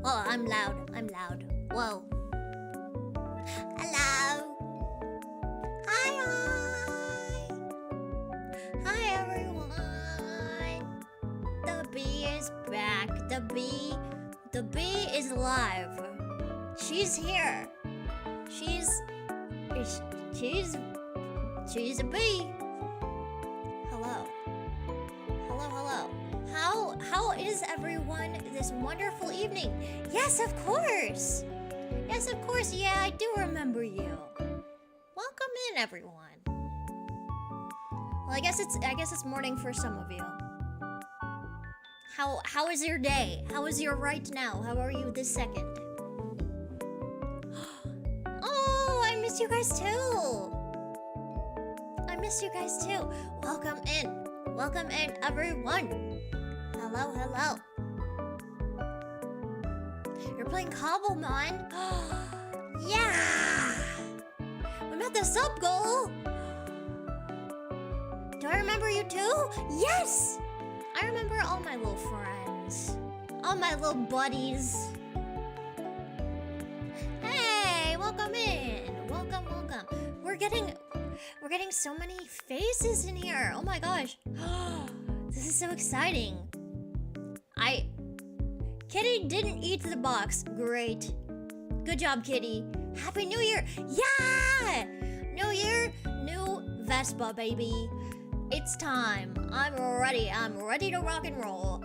Oh, I'm loud. I'm loud. Whoa. Hello. Hi. Hi, everyone. The bee is back. The bee is alive. She's here. She's a bee. Hello. Hello. How is everyone this wonderful evening? Yes, of course. Yeah, I do remember you. Welcome in, everyone. Well, I guess it's morning for some of you. How is your day? How is your right now? How are you this second? Oh, I miss you guys too. Welcome in, everyone. Hello. You're playing Cobblemon? Yeah! We met the sub goal! Do I remember you too? Yes! I remember all my little friends. All my little buddies. Hey, welcome in. Welcome. We're getting so many faces in here. Oh my gosh. This is so exciting. Kitty didn't eat the box. Great. Good job, Kitty. Happy New Year. Yeah! New Year, new Vespa, baby. It's time. I'm ready to rock and roll.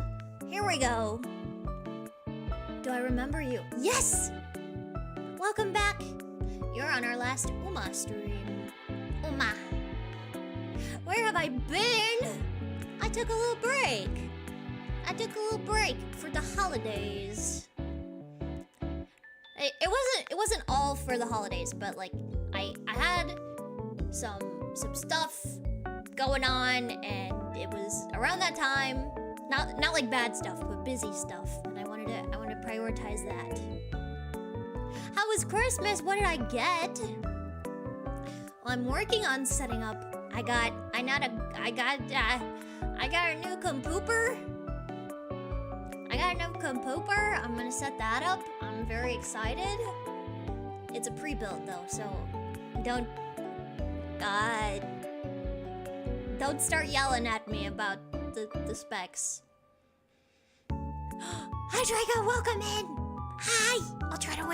Here we go. Do I remember you? Yes! Welcome back. You're on our last Uma stream. Uma. Where have I been? I took a little break. For the holidays. It wasn't all for the holidays, but like I had some stuff going on, and it was around that time. Not like bad stuff, but busy stuff, and I wanted to prioritize that. How was Christmas? What did I get? Well, I'm working on setting up. I got a new computer. I'm gonna set that up. I'm very excited. It's a pre-built though, so don't start yelling at me about the specs. Hi Draco, welcome in. Hi. I'll try to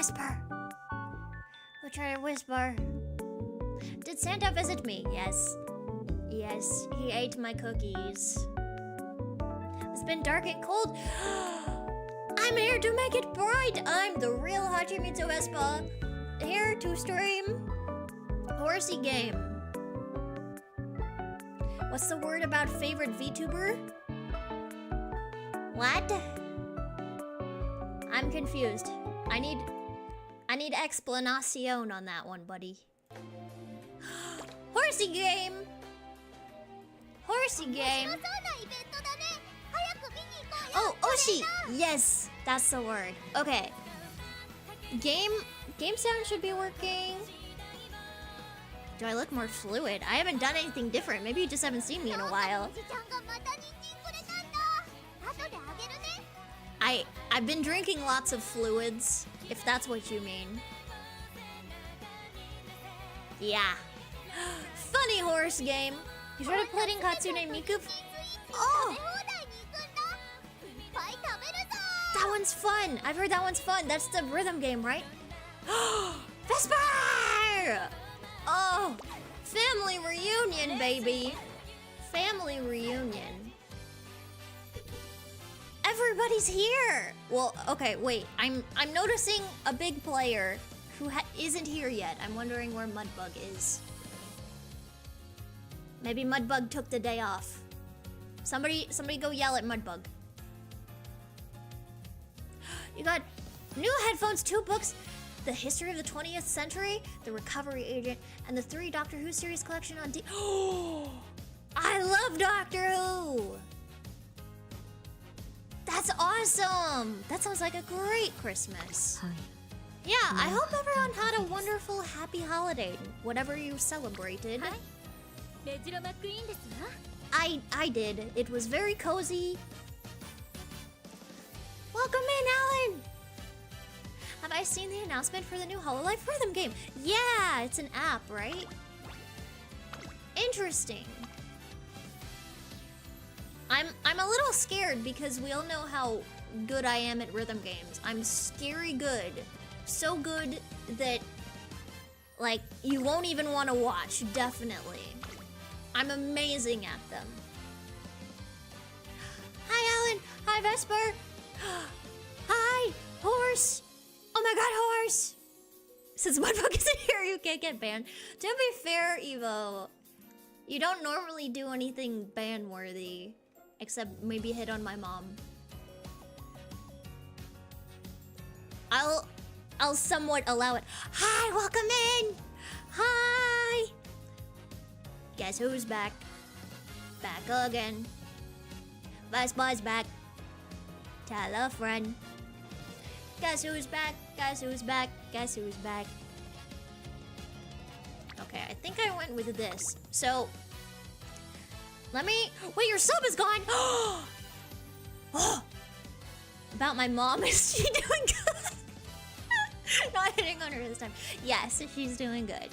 whisper. Did Santa visit me? Yes, he ate my cookies. It's been dark and cold. I'm here to make it bright. I'm the real Hachimitsu Vespa. Here to stream Horsey Game. What's the word about favorite VTuber? What? I'm confused. I need explanation on that one, buddy. Horsey Game. Oh, Oshi! Yes, that's the word. Okay. Game sound should be working. Do I look more fluid? I haven't done anything different. Maybe you just haven't seen me in a while. I've been drinking lots of fluids, if that's what you mean. Yeah. Funny horse game. You started playing Katsune Miku? Oh! That one's fun. I've heard that one's fun. That's the rhythm game, right? Vesper! Oh, family reunion, baby. Family reunion. Everybody's here. Well, okay, wait. I'm noticing a big player who isn't here yet. I'm wondering where Mudbug is. Maybe Mudbug took the day off. Somebody go yell at Mudbug. You got new headphones, 2 books, The History of the 20th Century, The Recovery Agent, and the 3 Doctor Who series collection on Oh, I love Doctor Who! That's awesome! That sounds like a great Christmas. Hi. Yeah, I hope everyone had a wonderful, happy holiday, whatever you celebrated. I did. It was very cozy. Welcome in, Alan! Have I seen the announcement for the new Hololive Rhythm game? Yeah, it's an app, right? Interesting. I'm a little scared because we all know how good I am at rhythm games. I'm scary good. So good that, like, you won't even want to watch, definitely. I'm amazing at them. Hi, Alan. Hi, Vesper. Hi, Horse. Oh my god, Horse. Since Mudbug isn't here, you can't get banned. To be fair, Evo, you don't normally do anything ban-worthy. Except maybe hit on my mom. I'll somewhat allow it. Hi, welcome in. Hi. Guess who's back? Back again. Vespa's back. Tell a friend. Guess who's back? Guess who's back? Guess who's back? Okay, I think I went with this. So let me... Wait, your sub is gone! Oh. About my mom, is she doing good? Not hitting on her this time. Yes, she's doing good.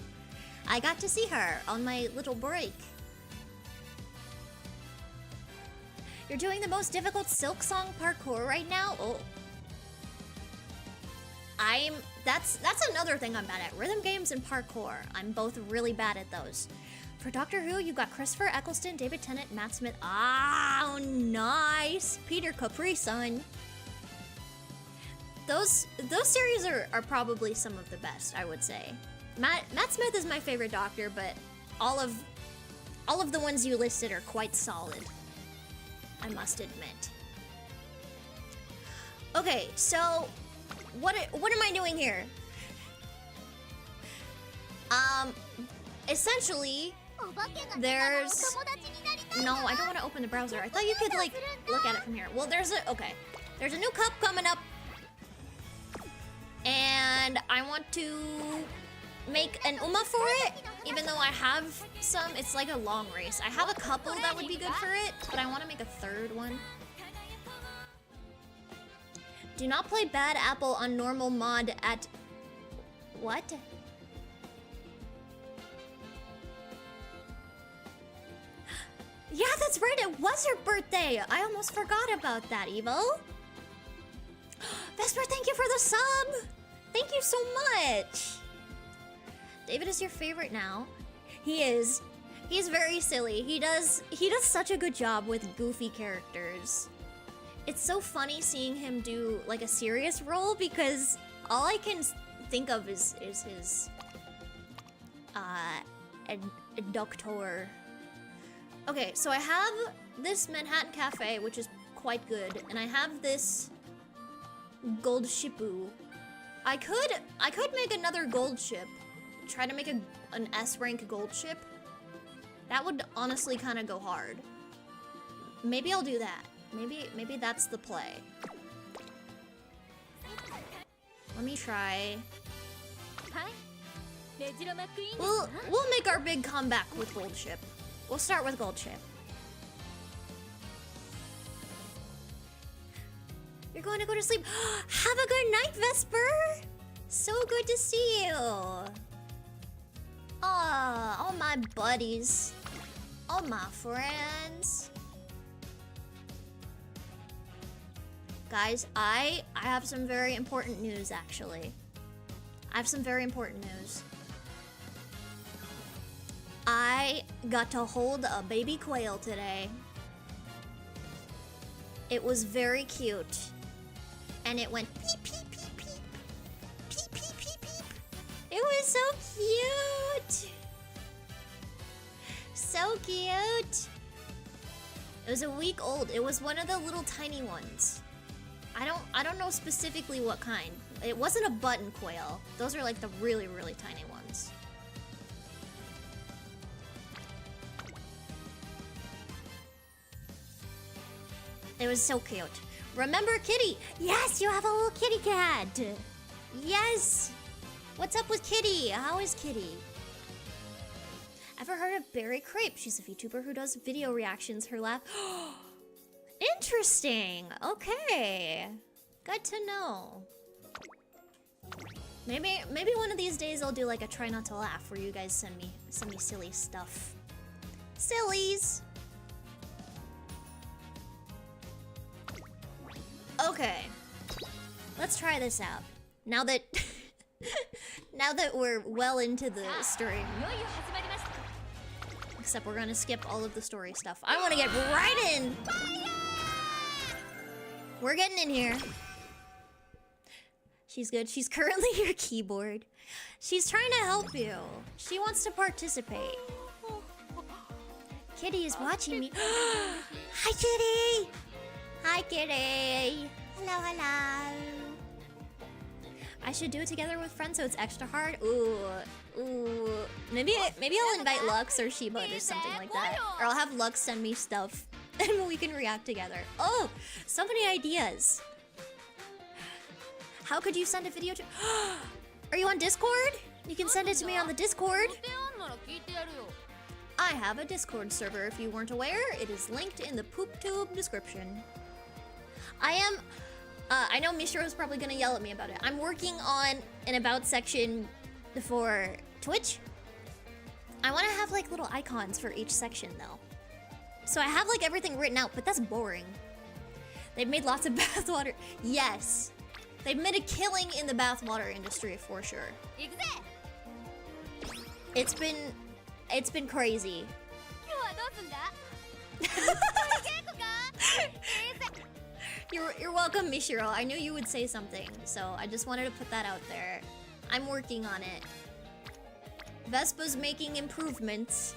I got to see her on my little break. You're doing the most difficult Silk Song parkour right now? Oh. That's another thing I'm bad at. Rhythm games and parkour. I'm both really bad at those. For Doctor Who, you got Christopher Eccleston, David Tennant, Matt Smith. Ah, nice. Peter Capri-Sun. Those series are probably some of the best, I would say. Matt Smith is my favorite Doctor, but all of the ones you listed are quite solid, I must admit. Okay, so what am I doing here? Essentially, there's... No, I don't want to open the browser. I thought you could, like, look at it from here. Well, there's a new cup coming up. And I want to make an UMA for it, even though I have some. It's like a long race. I have a couple that would be good for it, but I want to make a third one. Do not play Bad Apple on normal mod at... What? Yeah, that's right, it was her birthday! I almost forgot about that, Evo. Vesper, thank you for the sub! Thank you so much! David is your favorite now. He is. He's very silly. He does such a good job with goofy characters. It's so funny seeing him do like a serious role because all I can think of is his doctor. Okay, so I have this Manhattan Cafe, which is quite good, and I have this gold shipu. I could make another gold ship. Try to make an S rank gold ship. That would honestly kind of go hard. Maybe I'll do that. Maybe that's the play. Let me try. We'll make our big comeback with gold ship. We'll start with gold ship. You're going to go to sleep. Have a good night, Vesper. So good to see you. Ah, all my buddies, all my friends. Guys, I have some very important news, actually. I have some very important news. I got to hold a baby quail today. It was very cute. And it went peep, peep, peep, peep. Peep, peep, peep, peep. It was so cute. So cute. It was a week old. It was one of the little tiny ones. I don't know specifically what kind. It wasn't a button quail. Those are like the really, really tiny ones. It was so cute. Remember Kitty? Yes, you have a little kitty cat. Yes. What's up with Kitty? How is Kitty? Ever heard of Berry Crepe? She's a VTuber who does video reactions. Her laugh. Interesting. Okay. Good to know. Maybe one of these days I'll do like a try not to laugh where you guys send me silly stuff. Sillies. Okay. Let's try this out. Now that now that we're well into the stream. Except we're gonna skip all of the story stuff. I wanna get right in. We're getting in here. She's good. She's currently your keyboard. She's trying to help you. She wants to participate. Kitty is watching me. Hi, Kitty! Hi, Kitty! Hello, hello. I should do it together with friends so it's extra hard. Ooh. Maybe I'll invite Lux or Sheba or something like that. Or I'll have Lux send me stuff and we can react together. Oh, so many ideas. How could you send a video to... Are you on Discord? You can send it to me on the Discord. I have a Discord server if you weren't aware. It is linked in the PoopTube description. I know Mishiro's probably gonna yell at me about it. I'm working on an about section for Twitch. I wanna have like little icons for each section though. So I have like everything written out, but that's boring. They've made lots of bathwater. Yes. They've made a killing in the bathwater industry for sure. It's been crazy. You're welcome, Mishiro. I knew you would say something, so I just wanted to put that out there. I'm working on it. Vespa's making improvements.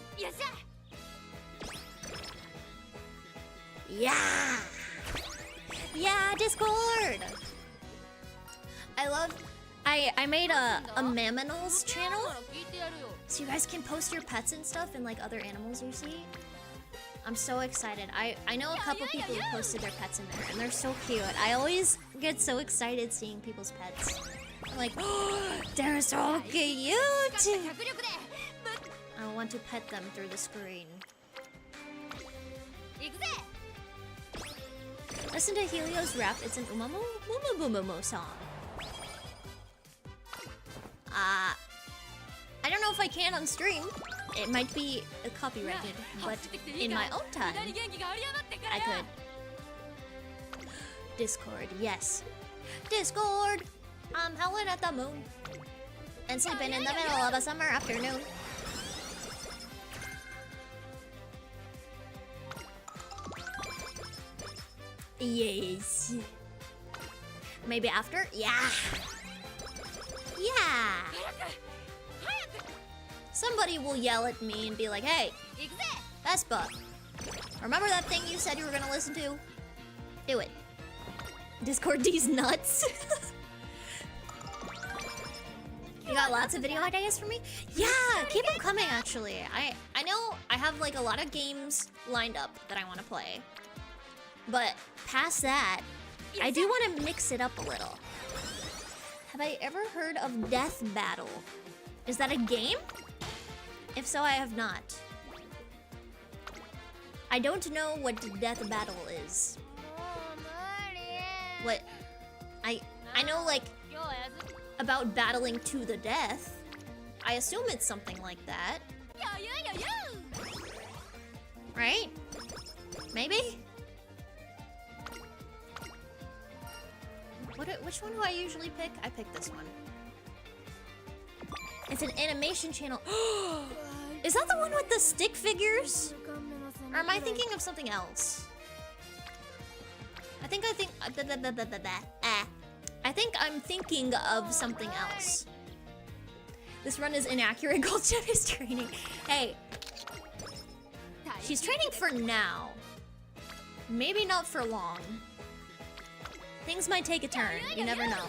Yeah! Yeah, Discord! I made a Mammals channel, so you guys can post your pets and stuff and like other animals you see. I'm so excited. I know a couple people who posted their pets in there, and they're so cute. I always get so excited seeing people's pets. I'm like, oh, they're so cute! I want to pet them through the screen. Listen to Helio's rap. It's an UMAMUSUME song. I don't know if I can on stream. It might be copyrighted, but in my own time, I could. Discord, yes. Discord! I'm howling at the moon and sleeping in the middle of a summer afternoon. Yes. Maybe after? Yeah. Yeah. Somebody will yell at me and be like, hey, Vespa, remember that thing you said you were gonna listen to? Do it. Discord D's nuts. You got lots of video ideas for me? Yeah, keep them coming actually. I know I have like a lot of games lined up that I want to play. But past that, I do want to mix it up a little. Have I ever heard of Death Battle? Is that a game? If so, I have not. I don't know what Death Battle is. What? I know like about battling to the death. I assume it's something like that. Right? Maybe? Which one do I usually pick? I pick this one. It's an animation channel. Is that the one with the stick figures? Or am I thinking of something else? I think I'm thinking of something else. This run is inaccurate. Goldchip is training. Hey. She's training for now. Maybe not for long. Things might take a turn. You never know.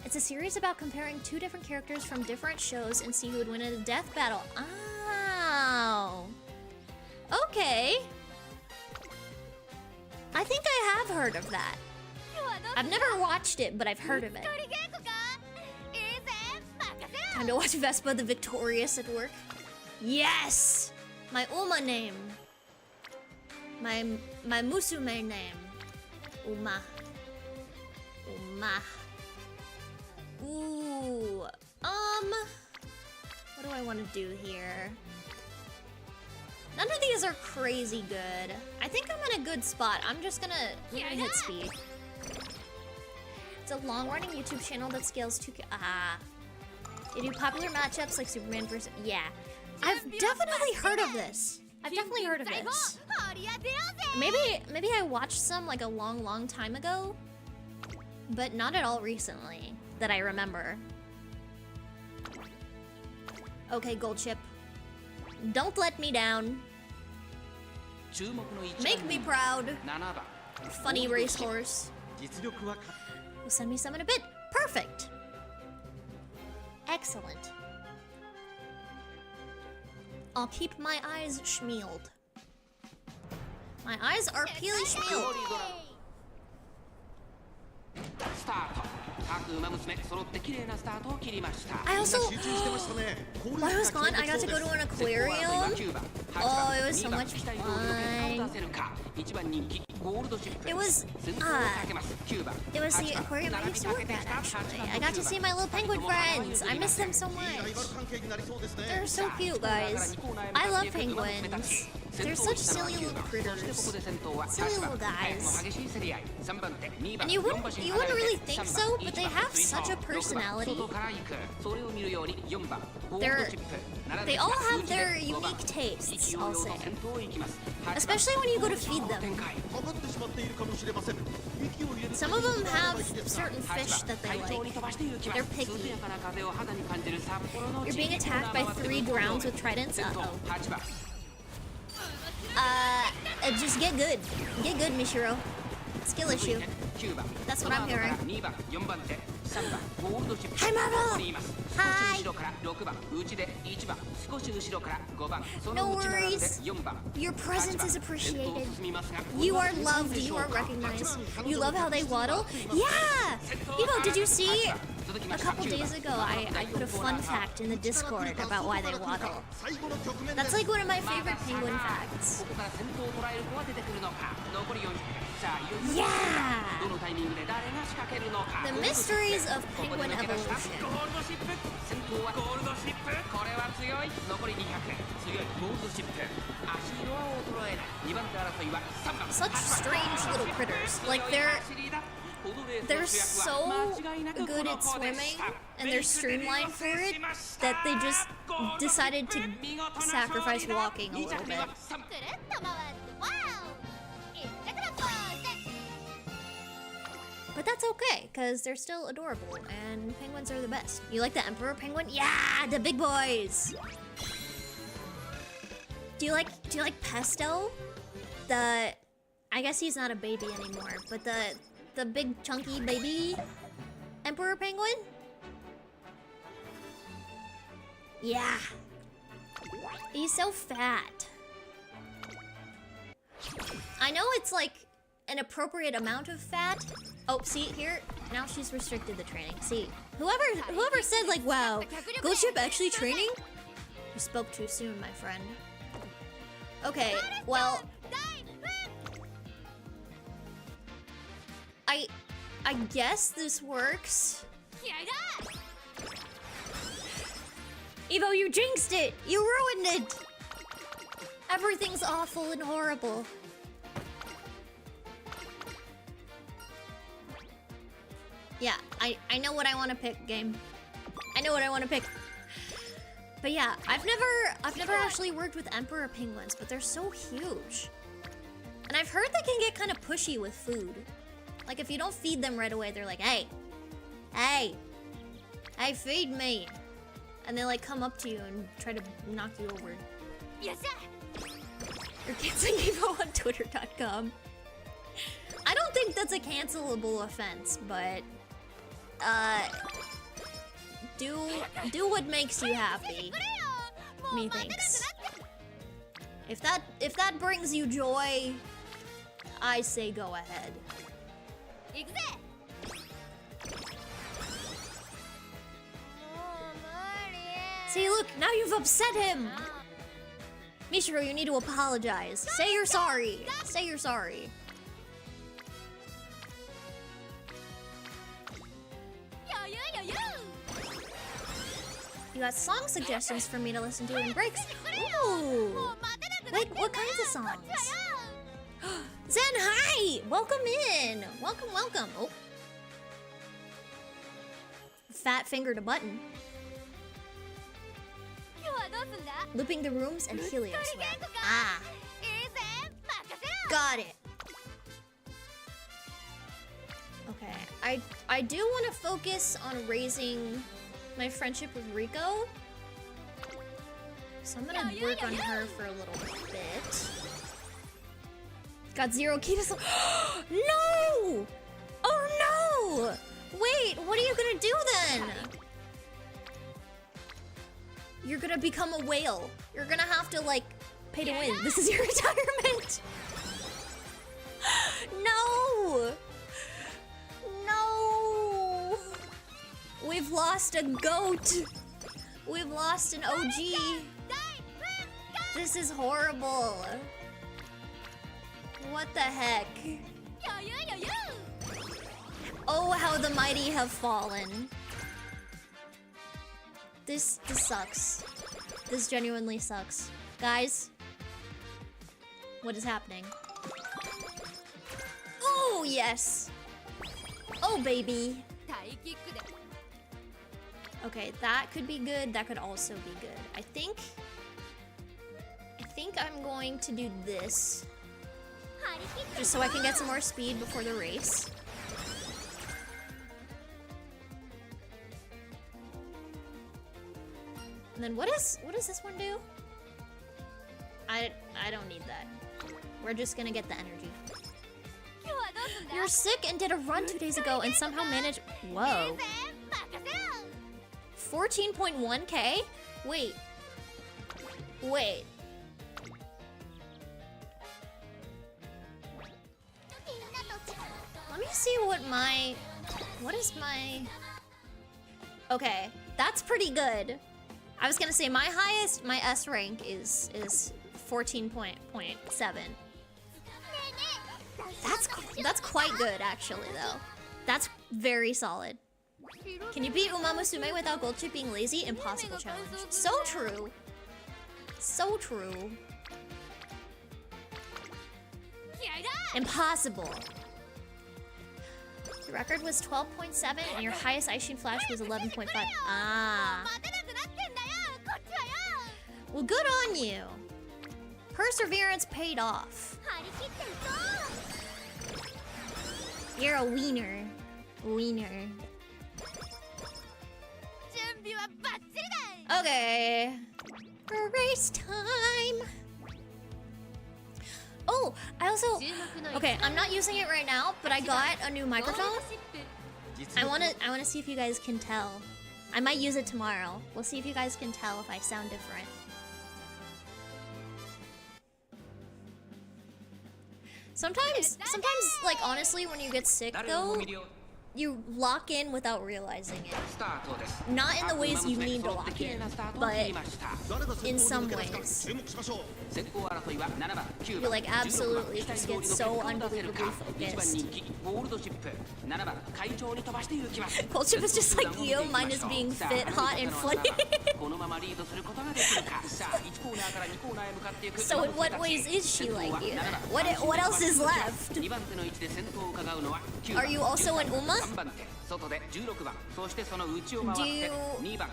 It's a series about comparing two different characters from different shows and see who would win in a death battle. Oh. Okay. I think I have heard of that. I've never watched it, but I've heard of it. Time to watch Vespa the Victorious at work. Yes! My Uma name. My Musume name. Uma. Ooh. What do I want to do here? None of these are crazy good. I think I'm in a good spot. I'm gonna hit speed. It's a long-running YouTube channel that scales to they do popular matchups like Superman versus I've definitely heard of this. Maybe I watched some like a long time ago, but not at all recently that I remember. Okay, gold chip. Don't let me down. Make me proud. Funny racehorse. Will send me some in a bit. Perfect. Excellent. I'll keep my eyes schmealed. My eyes are peely schmealed. I also... While I was gone, I got to go to an aquarium. Oh, it was so much fun. It was the aquarium I used to work at, actually. I got to see my little penguin friends. I miss them so much. They're so cute, guys. I love penguins. They're such silly little critters. Silly little guys. And you wouldn't really think so, but they have such a personality. They all have their unique tastes, I'll say. Especially when you go to feed them. Some of them have certain fish that they like. They're picky. You're being attacked by 3 drowns with tridents? Just get good. Get good, Mishiro. Skill issue. That's what I'm hearing. Hi, Marvel! Hi! No worries. Your presence is appreciated. You are loved. You are recognized. You love how they waddle? Yeah! Evo, did you see? A couple days ago, I put a fun fact in the Discord about why they waddle. That's like one of my favorite penguin facts. Yeah! The mysteries of penguin evolution. Such strange little critters. Like they're so good at swimming and they're streamlined for it that they just decided to sacrifice walking a little bit. But that's okay, because they're still adorable, and penguins are the best. You like the emperor penguin? Yeah, the big boys! Do you like Pesto? I guess he's not a baby anymore, but the big chunky baby emperor penguin? Yeah. He's so fat. I know it's like an appropriate amount of fat. Oh, see here? Now she's restricted the training. See, whoever said like, wow, Gold Chip actually training? You spoke too soon, my friend. Okay, well, I guess this works. Evo, you jinxed it! You ruined it! Everything's awful and horrible. Yeah, I know what I want to pick, game. I know what I want to pick. But yeah, I've never actually worked with emperor penguins, but they're so huge. And I've heard they can get kind of pushy with food. Like if you don't feed them right away, they're like, hey, feed me. And they like come up to you and try to knock you over. Yes, sir. You're canceling Evo on Twitter.com. I don't think that's a cancelable offense, but do what makes you happy. Methinks. If that brings you joy, I say go ahead. See, look, now you've upset him. Mishiro, you need to apologize. Say you're sorry. Say you're sorry. You got song suggestions for me to listen to in breaks. Ooh. Wait, what kinds of songs? Zen, hi! Welcome in. Welcome, welcome. Oh. Fat fingered a button. Looping the rooms and Helios. Ah. Got it. Okay, I do want to focus on raising my friendship with Rico. So I'm gonna work on her for a little bit. Got 0 key to No! Oh no! Wait, what are you gonna do then? You're gonna become a whale. You're gonna have to, like, pay to win. This is your retirement. No! No! We've lost a goat. We've lost an OG. This is horrible. What the heck? Oh, how the mighty have fallen. This sucks. This genuinely sucks. Guys, what is happening? Oh, yes. Oh, baby. Okay, that could be good. That could also be good. I think I'm going to do this. Just so I can get some more speed before the race. And then what does this one do? I don't need that. We're just gonna get the energy. You're sick and did a run 2 days ago and somehow managed. Whoa. 14.1k? Wait. Wait. Let me see what is my... Okay, that's pretty good. I was gonna say my S rank is 14.7. That's quite good actually though. That's very solid. Can you beat UMAMUSUME without gold chip being lazy? Impossible challenge. So true. So true. Impossible. Your record was 12.7 and your highest Aishin Flash was 11.5. Ah. Well, good on you. Perseverance paid off. You're a wiener. Wiener. Okay. Race time. Oh, I also... Okay, I'm not using it right now, but I got a new microphone. I wanna see if you guys can tell. I might use it tomorrow. We'll see if you guys can tell if I sound different. Sometimes, like, honestly, when you get sick, though, you lock in without realizing it. Not in the ways you need to lock in, but in some ways. You, like, absolutely just get so unbelievably focused. Coldship is just like you, mine is being fit, hot, and funny. So in what ways is she like you? What else is left? Are you also an Uma?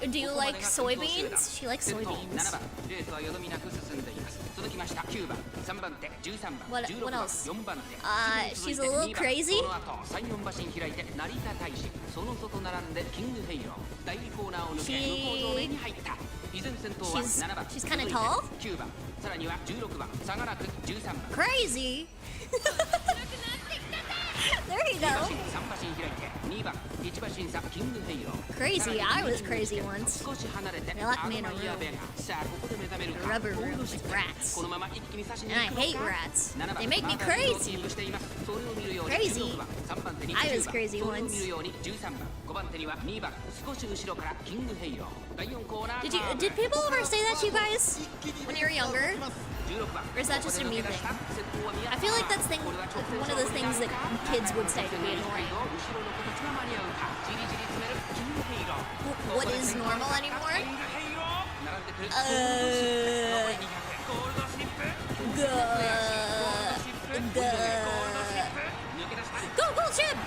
Do you like soybeans? She likes soybeans. What else? She's a little crazy. She's kind of tall. Crazy. There you go. Crazy, I was crazy once. They locked me in a room. A rubber room with rats. And I hate rats. They make me crazy. Crazy. I was crazy once. Did people ever say that to you guys when you were younger? Or is that just a me thing? I feel like that's one of those things that kids would say to be annoying. What is normal anymore? Go, Gold Chip!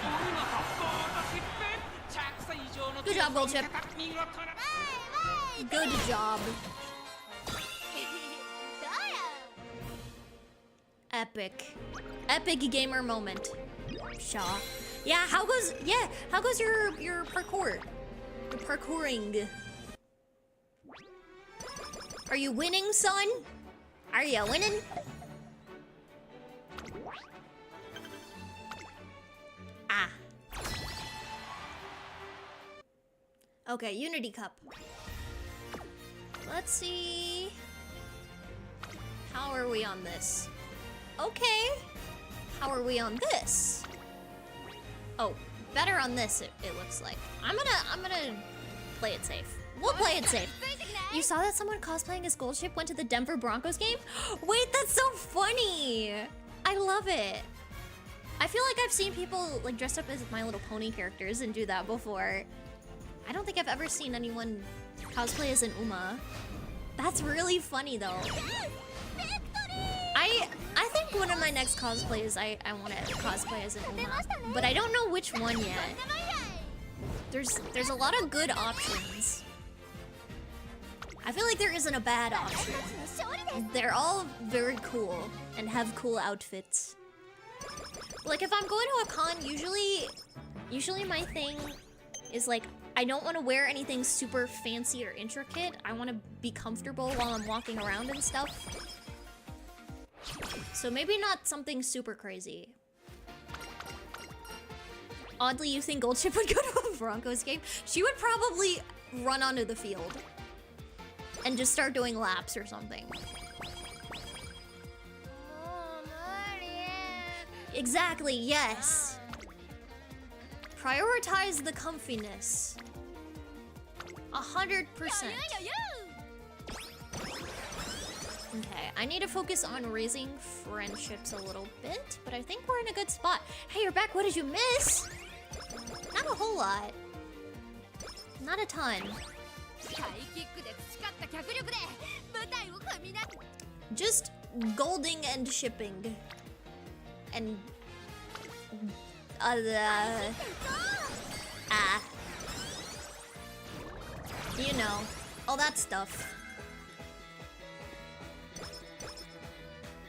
Good job, Gold Chip. Good job. Epic. Epic gamer moment. Shaw. Yeah, how goes your parkour? Your parkouring. Are you winning, son? Are you winning? Ah. Okay, Unity Cup. Let's see. How are we on this? Okay. How are we on this? Oh, better on this, it looks like. I'm gonna play it safe. We'll play it safe. You saw that someone cosplaying as Gold Chip went to the Denver Broncos game? Wait, that's so funny! I love it. I feel like I've seen people like dressed up as My Little Pony characters and do that before. I don't think I've ever seen anyone cosplay as an Uma. That's really funny though. I think one of my next cosplays I want to cosplay as an Uma, but I don't know which one yet. There's a lot of good options. I feel like there isn't a bad option. They're all very cool and have cool outfits. Like if I'm going to a con, usually my thing is like I don't want to wear anything super fancy or intricate. I want to be comfortable while I'm walking around and stuff. So maybe not something super crazy. Oddly, you think Gold Chip would go to a Broncos game? She would probably run onto the field and just start doing laps or something. Exactly, yes. Prioritize the comfiness. 100%. Okay, I need to focus on raising friendships a little bit, but I think we're in a good spot. Hey, you're back. What did you miss? Not a whole lot. Not a ton. Just golding and shipping. And... you know, all that stuff.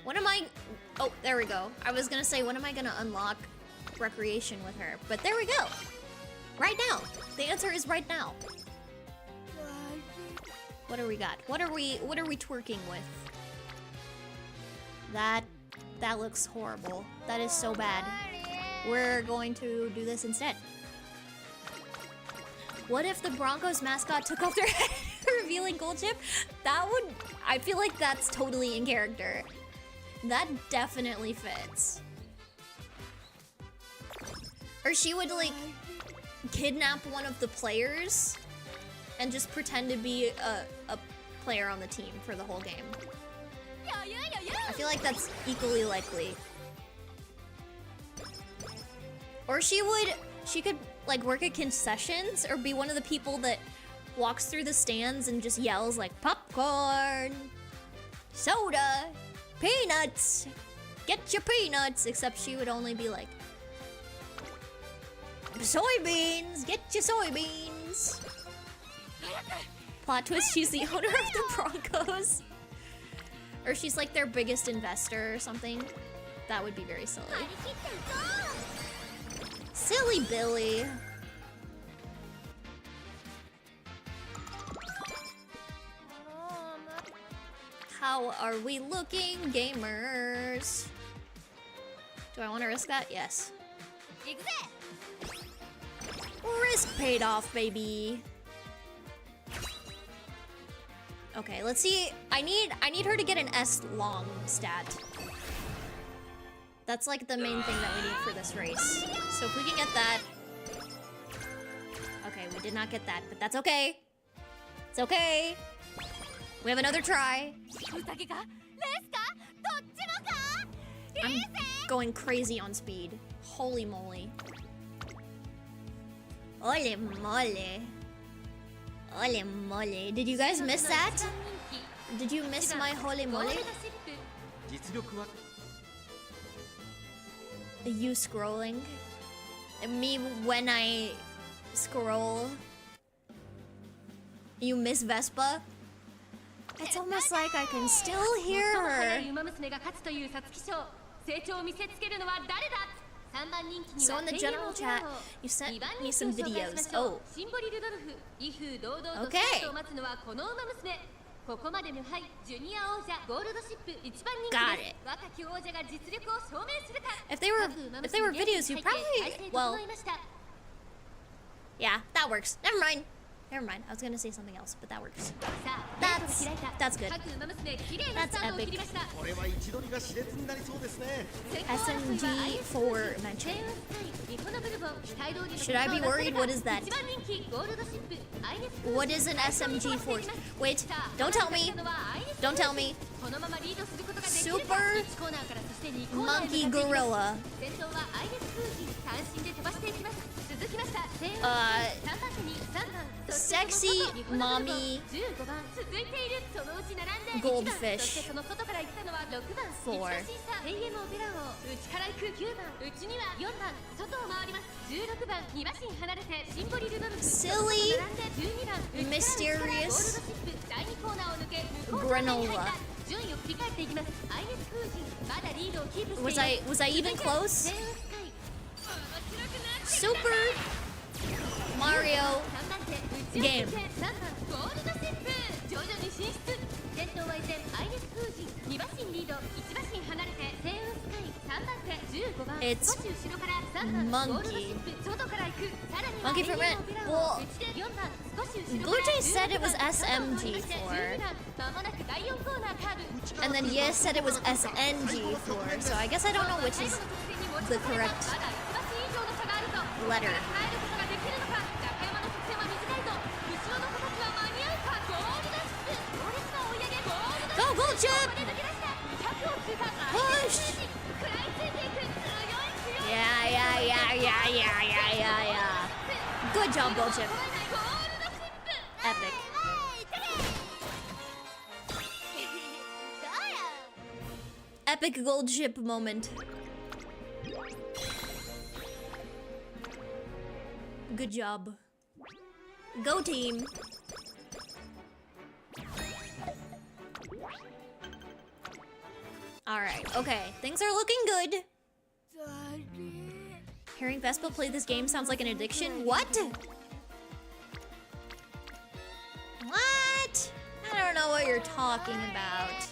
When am I... Oh, there we go. I was gonna say, when am I gonna unlock recreation with her? But there we go. Right now. The answer is right now. What do we got? What are we twerking with? That looks horrible. That is so bad. We're going to do this instead. What if the Broncos mascot took off their head, revealing Gold Chip? That would... I feel like that's totally in character. That definitely fits. Or she would, like, kidnap one of the players and just pretend to be a player on the team for the whole game. I feel like that's equally likely. Or she could, like, work at concessions or be one of the people that walks through the stands and just yells, like, popcorn, soda, peanuts, get your peanuts, except she would only be like, soybeans, get your soybeans. Plot twist, she's the owner of the Broncos. Or she's like their biggest investor or something. That would be very silly. Silly Billy. How are we looking, gamers? Do I want to risk that? Yes. Risk paid off, baby. Okay, let's see. I need her to get an S long stat. That's like the main thing that we need for this race. So if we can get that. Okay, we did not get that, but that's okay. It's okay. We have another try. I'm going crazy on speed. Holy moly. Ole mole. Ole mole. Did you guys miss that? Did you miss my holy moly? You scrolling? Me when I scroll? You miss Vespa? It's almost like I can still hear her. So in the general chat, you sent me some videos. Oh. Okay. Got it. If they were videos, you probably, well, yeah, that works. Never mind. Never mind. I was gonna say something else, but that works. That's good. That's epic. SMG for mention. Should I be worried? What is that? What is an SMG for? Wait, don't tell me. Don't tell me. Super monkey gorilla. Sexy mommy goldfish. 4. Silly, mysterious granola. Was I even close? Super Mario game. It's monkey. Monkey for red. Well, Blue Jay said it was SMG4. And then Yes said it was SNG4. So I guess I don't know which is the correct letter. Go, Gold Chip! Push! Yeah. Good job, Gold Chip. Epic. Epic Gold Chip moment. Good job. Go team. Alright, okay. Things are looking good. Hearing Vespa play this game sounds like an addiction. What? What? I don't know what you're talking about.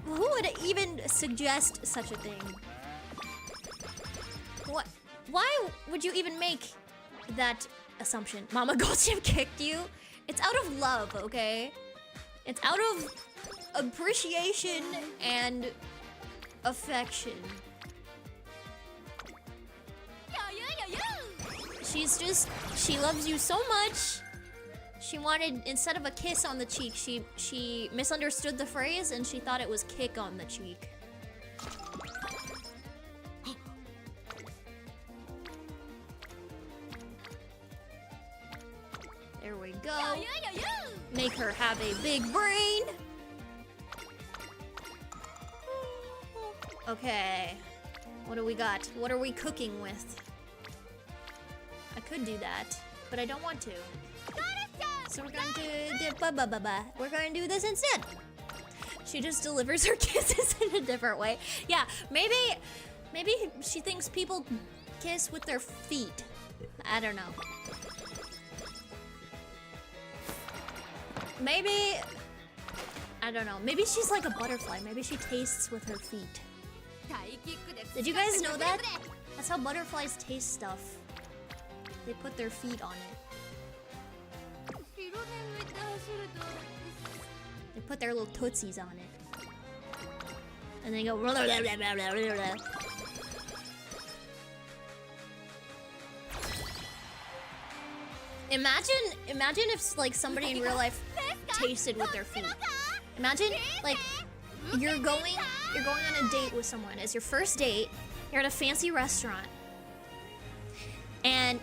Who would even suggest such a thing? What? Why would you even make that assumption? Mama Goldship kicked you? It's out of love, okay? It's out of appreciation and affection. She loves you so much. She wanted, instead of a kiss on the cheek, she misunderstood the phrase and she thought it was kick on the cheek. There we go. Make her have a big brain. Okay. What do we got? What are we cooking with? I could do that, but I don't want to. So we're going to we're going to do this instead. She just delivers her kisses in a different way. Yeah, maybe she thinks people kiss with their feet. I don't know. Maybe, I don't know. Maybe she's like a butterfly. Maybe she tastes with her feet. Did you guys know that? That's how butterflies taste stuff. They put their feet on it. They put their little tootsies on it. And they go. Imagine if like somebody in real life tasted with their feet. Imagine like you're going on a date with someone. It's your first date. You're at a fancy restaurant. And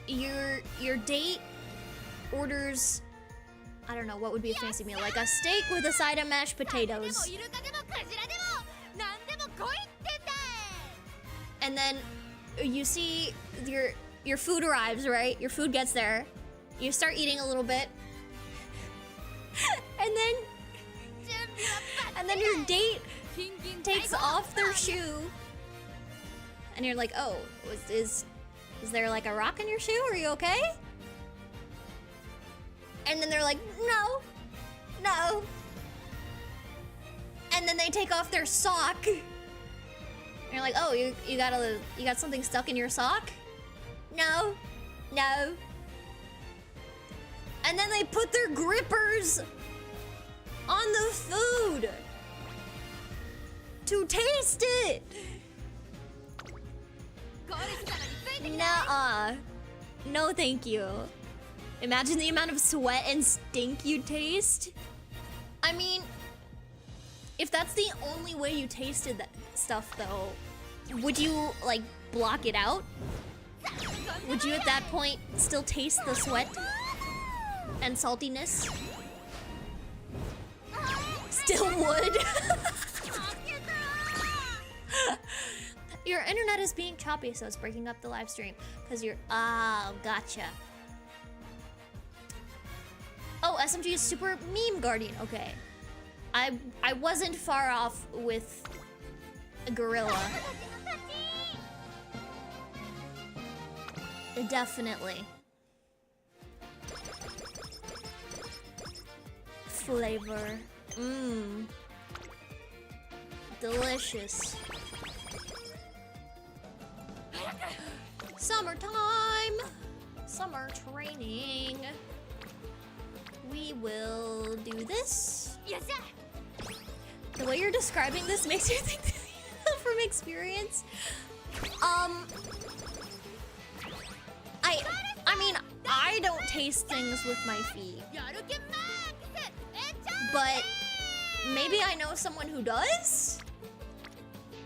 your date orders I don't know, what would be a fancy meal? Like a steak with a side of mashed potatoes. And then you see your food arrives, right? Your food gets there. You start eating a little bit. and then your date takes off their shoe. And you're like, oh, is there like a rock in your shoe? Are you okay? And then they're like, no. And then they take off their sock. And you're like, oh, you got something stuck in your sock? No. And then they put their grippers on the food to taste it. Nuh-uh. No, thank you. Imagine the amount of sweat and stink you taste. I mean, if that's the only way you tasted that stuff, though, would you, like, block it out? Would you, at that point, still taste the sweat and saltiness? Still would. Your internet is being choppy, so it's breaking up the live stream. Because you're... Oh, gotcha. Oh, SMG is super meme guardian. Okay. I wasn't far off with a gorilla. Definitely. Flavor. Mmm. Delicious. Summertime! Summer training. We will do this. Yes, sir. The way you're describing this makes me think from experience. I mean, I don't taste things with my feet. But maybe I know someone who does?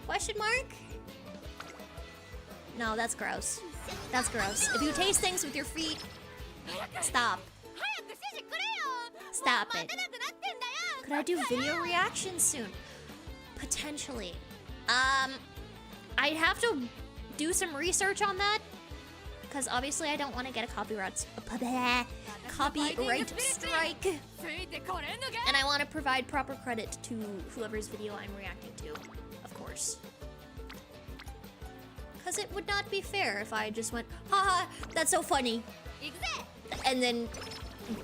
Question mark? No, that's gross. That's gross. If you taste things with your feet, stop. Stop it. Could I do video reactions soon? Potentially. I'd have to do some research on that. Because obviously I don't want to get a copyright strike. And I want to provide proper credit to whoever's video I'm reacting to, of course. Because it would not be fair if I just went, haha, that's so funny. And then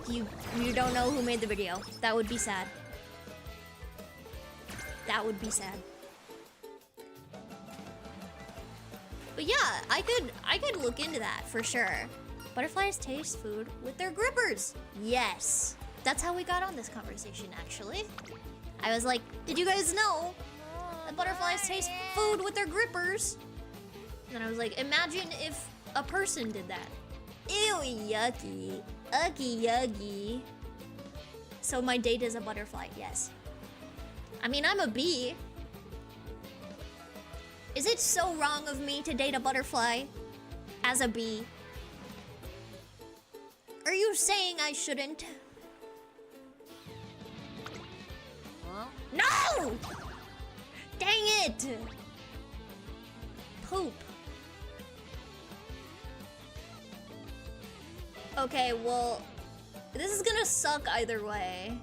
you don't know who made the video. That would be sad. That would be sad. But yeah, I could look into that for sure. Butterflies taste food with their grippers. Yes. That's how we got on this conversation, actually. I was like, did you guys know that butterflies taste food with their grippers? And then I was like, imagine if a person did that. Ew, yucky. Uggy, yuggy. So my date is a butterfly, yes. I mean, I'm a bee. Is it so wrong of me to date a butterfly as a bee? Are you saying I shouldn't? Huh? No! Dang it! Poop. Okay, well, this is gonna suck either way.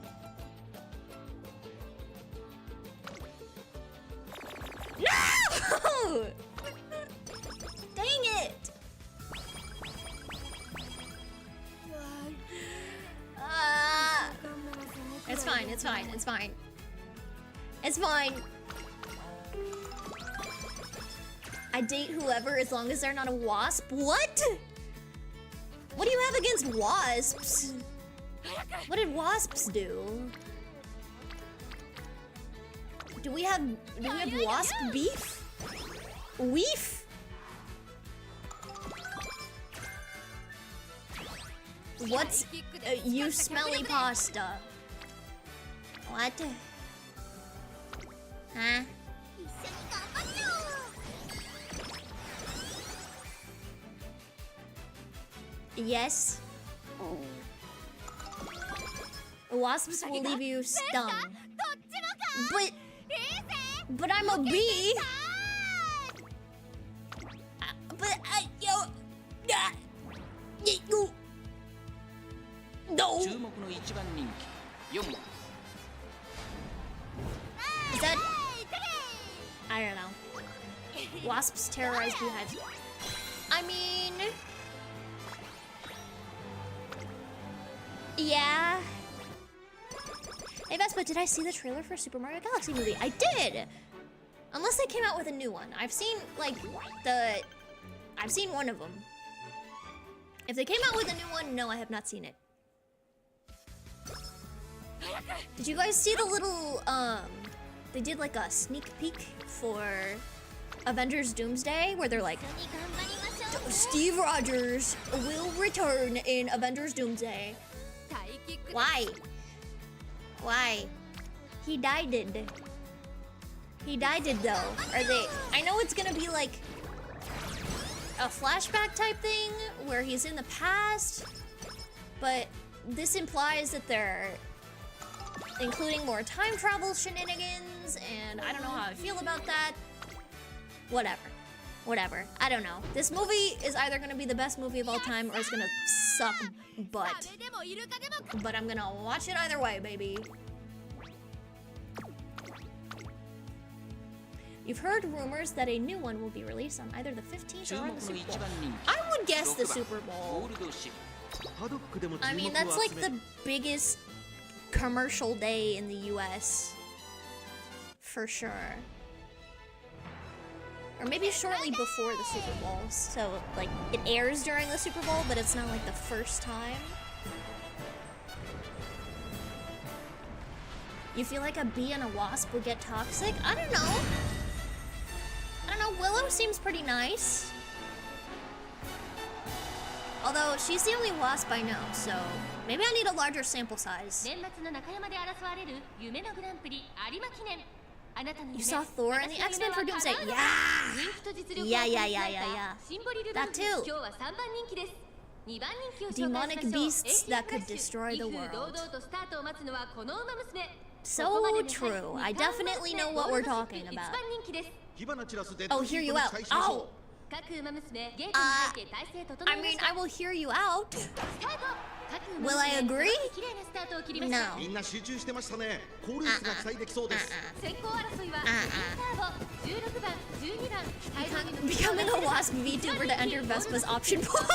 No! Dang it! It's fine, it's fine, it's fine. It's fine. I date whoever as long as they're not a wasp. What? What do you have against wasps? What did wasps do? Do we have wasp beef? Weef? What's you smelly pasta? What? Huh? Yes. Wasps will leave you stung. But I'm a bee. No. Is that? I don't know. Wasps terrorize beehives. I mean, yeah. Hey Vespa, did I see the trailer for Super Mario Galaxy movie? I did! Unless they came out with a new one. I've seen, like, I've seen one of them. If they came out with a new one, no, I have not seen it. Did you guys see the little, they did like a sneak peek for Avengers Doomsday, where they're like, Steve Rogers will return in Avengers Doomsday. Why? Why? He died. He died though. Are they? I know it's gonna be like a flashback type thing where he's in the past, but this implies that they're including more time travel shenanigans, and I don't know how I feel about that. Whatever. I don't know. This movie is either gonna be the best movie of all time or it's gonna suck butt. But I'm gonna watch it either way, baby. You've heard rumors that a new one will be released on either the 15th or on the Super Bowl. I would guess the Super Bowl. I mean, that's like the biggest commercial day in the US. For sure. Or maybe shortly before the Super Bowl. So, like, it airs during the Super Bowl, but it's not like the first time. You feel like a bee and a wasp would get toxic? I don't know. Willow seems pretty nice. Although, she's the only wasp I know, so maybe I need a larger sample size. You saw Thor in the X-Men for Doomsday? Yeah. That too. Demonic beasts that could destroy the world. So true. I definitely know what we're talking about. Oh, hear you out. Oh! I mean, I will hear you out. Will I agree? No. Becoming a wasp VTuber to enter Vespa's option pool.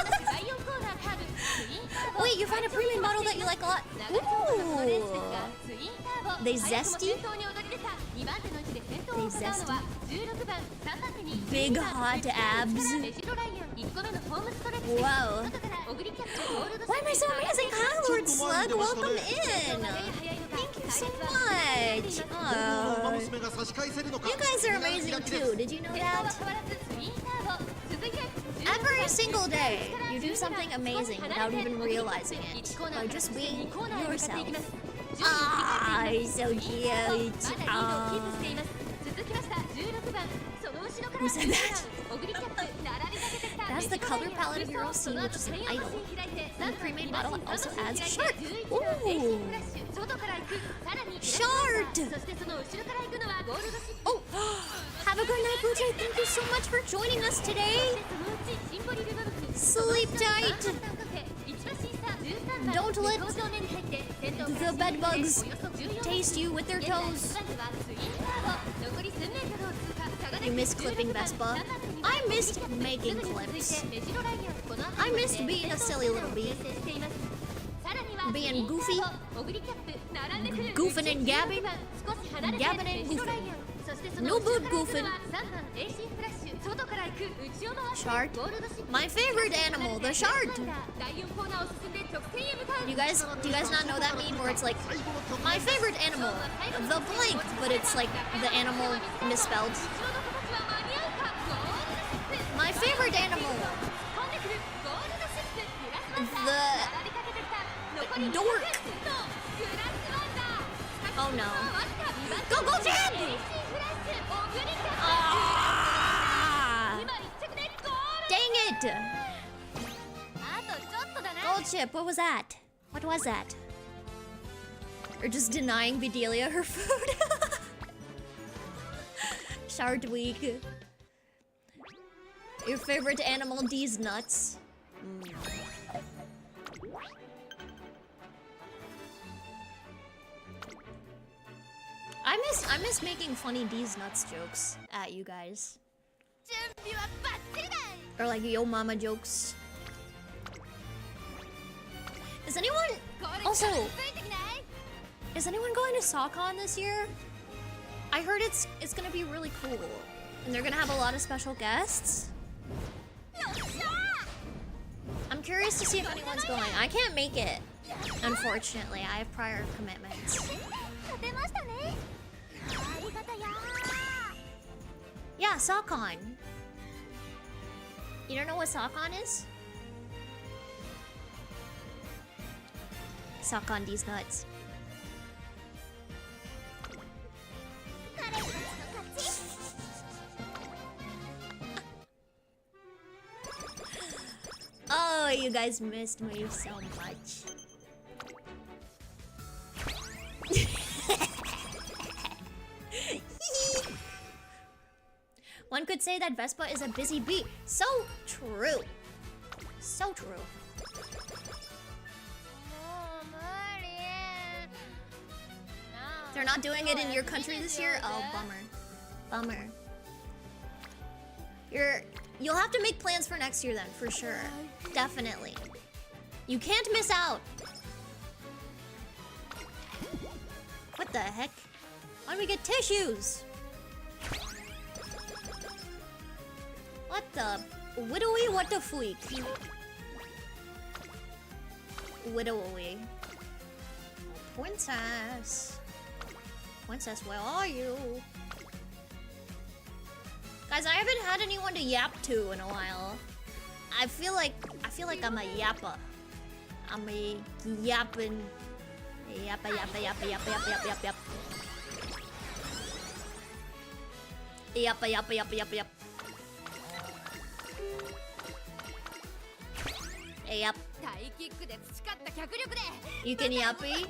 Wait, you find a premium model that you like a lot. Ooh. They zesty? They zesty? Big hot abs. Whoa. Why am I so amazing? Hi, Lord Slug. Welcome in. Thank you so much. Oh. You guys are amazing too. Did you know that? Every single day, you do something amazing without even realizing it. By just being yourself. Ah, so cute. Who said that? That's the color palette of your own scene, which is an idol. And the pre-made model also adds a shark. Ooh! Shard! Oh! Have a good night, Booty. Thank you so much for joining us today. Sleep tight. Don't let the bed bugs taste you with their toes. You missed clipping Vespa. I missed making clips. I missed being a silly little bee. Being goofy. Goofing and gabbing. Gabbing and goofing. No good goofing. Shark. My favorite animal, the shark. Do you guys not know that meme where it's like, my favorite animal, the blank, but it's like the animal misspelled. My favorite animal, the dork. Oh no. Go Jab! Ah! Dang it! Gold chip, what was that? What was that? Or just denying Bedelia her food. Shard week. Your favorite animal, D's nuts. I miss making funny D's nuts jokes at you guys. Or like yo mama jokes. Is anyone also is anyone going to SawCon this year? I heard it's gonna be really cool. And they're gonna have a lot of special guests. I'm curious to see if anyone's going. I can't make it, unfortunately. I have prior commitments. Yeah, SawCon. You don't know what SawCon is? SawCon these nuts. Oh, you guys missed me so much. One could say that Vespa is a busy bee. So true. So true. They're not doing it in your country this year? Oh, bummer. Bummer. You'll have to make plans for next year then, for sure. Definitely. You can't miss out. What the heck? Why don't we get tissues? What the? Widowy? What the fleek? Widowy. Princess. Princess, where are you? Guys, I haven't had anyone to yap to in a while. I feel like I'm a yapper. I'm a yapping. Yappa. Hey, yap. You can yappy?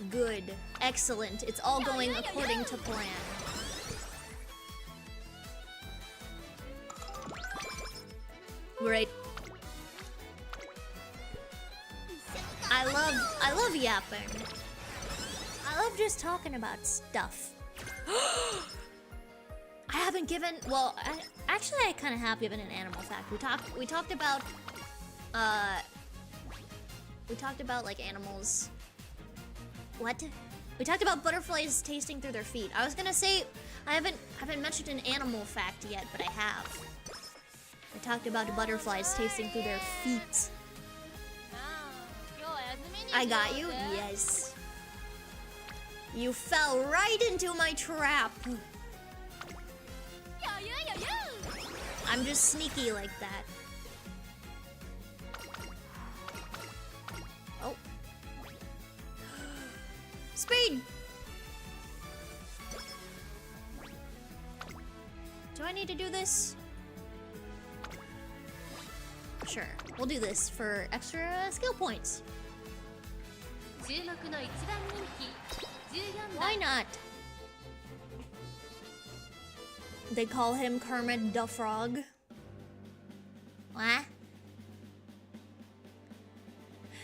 Good. Excellent. It's all going according to plan. Great. I love yapping. I love just talking about stuff. I haven't given, well, actually I kind of have given an animal fact. We talked about like animals. What? We talked about butterflies tasting through their feet. I was gonna say I haven't mentioned an animal fact yet, but I have. I talked about butterflies tasting through their feet. I got you? Yes. You fell right into my trap. I'm just sneaky like that. Oh. Speed! Do I need to do this? Sure, we'll do this for extra skill points. Why not? They call him Kermit the Frog. What?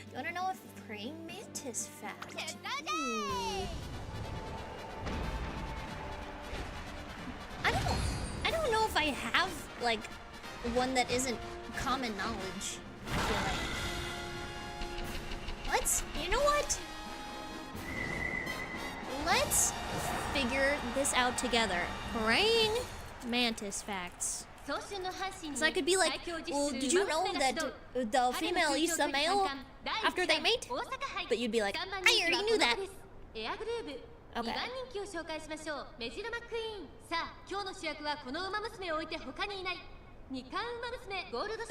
You wanna know a praying mantis fact? Ooh. I don't know if I have like one that isn't common knowledge. I feel like. You know what? Let's figure this out together. Praying mantis facts. So I could be like, well, did you know that the female eats the male after they mate? But you'd be like, I already knew that. Okay.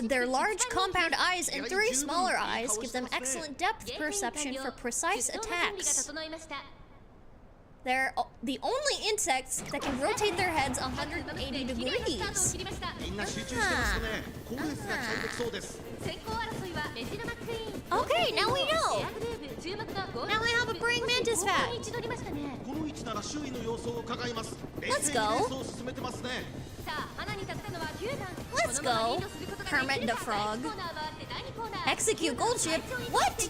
Their large compound eyes and 3 smaller eyes give them excellent depth perception for precise attacks. They're the only insects that can rotate their heads 180 degrees. Okay, now we know. Now I is fat. Let's go. Let's go. Kermit the Frog. Execute gold ship. What?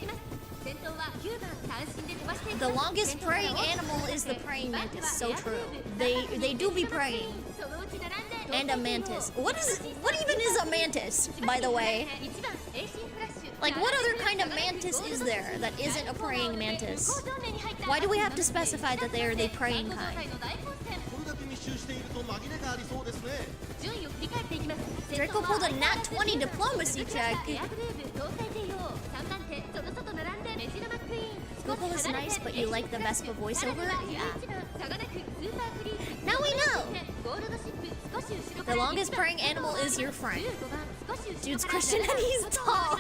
The longest praying animal is the praying mantis. So true. They do be praying. And a mantis. What even is a mantis, by the way? Like, what other kind of mantis is there that isn't a praying mantis? Why do we have to specify that they are the praying kind? Draco pulled a nat 20 diplomacy check. Google is nice, but you like the Vespa voiceover? Yeah. Now we know! The longest praying animal is your friend. Dude's Christian and he's tall.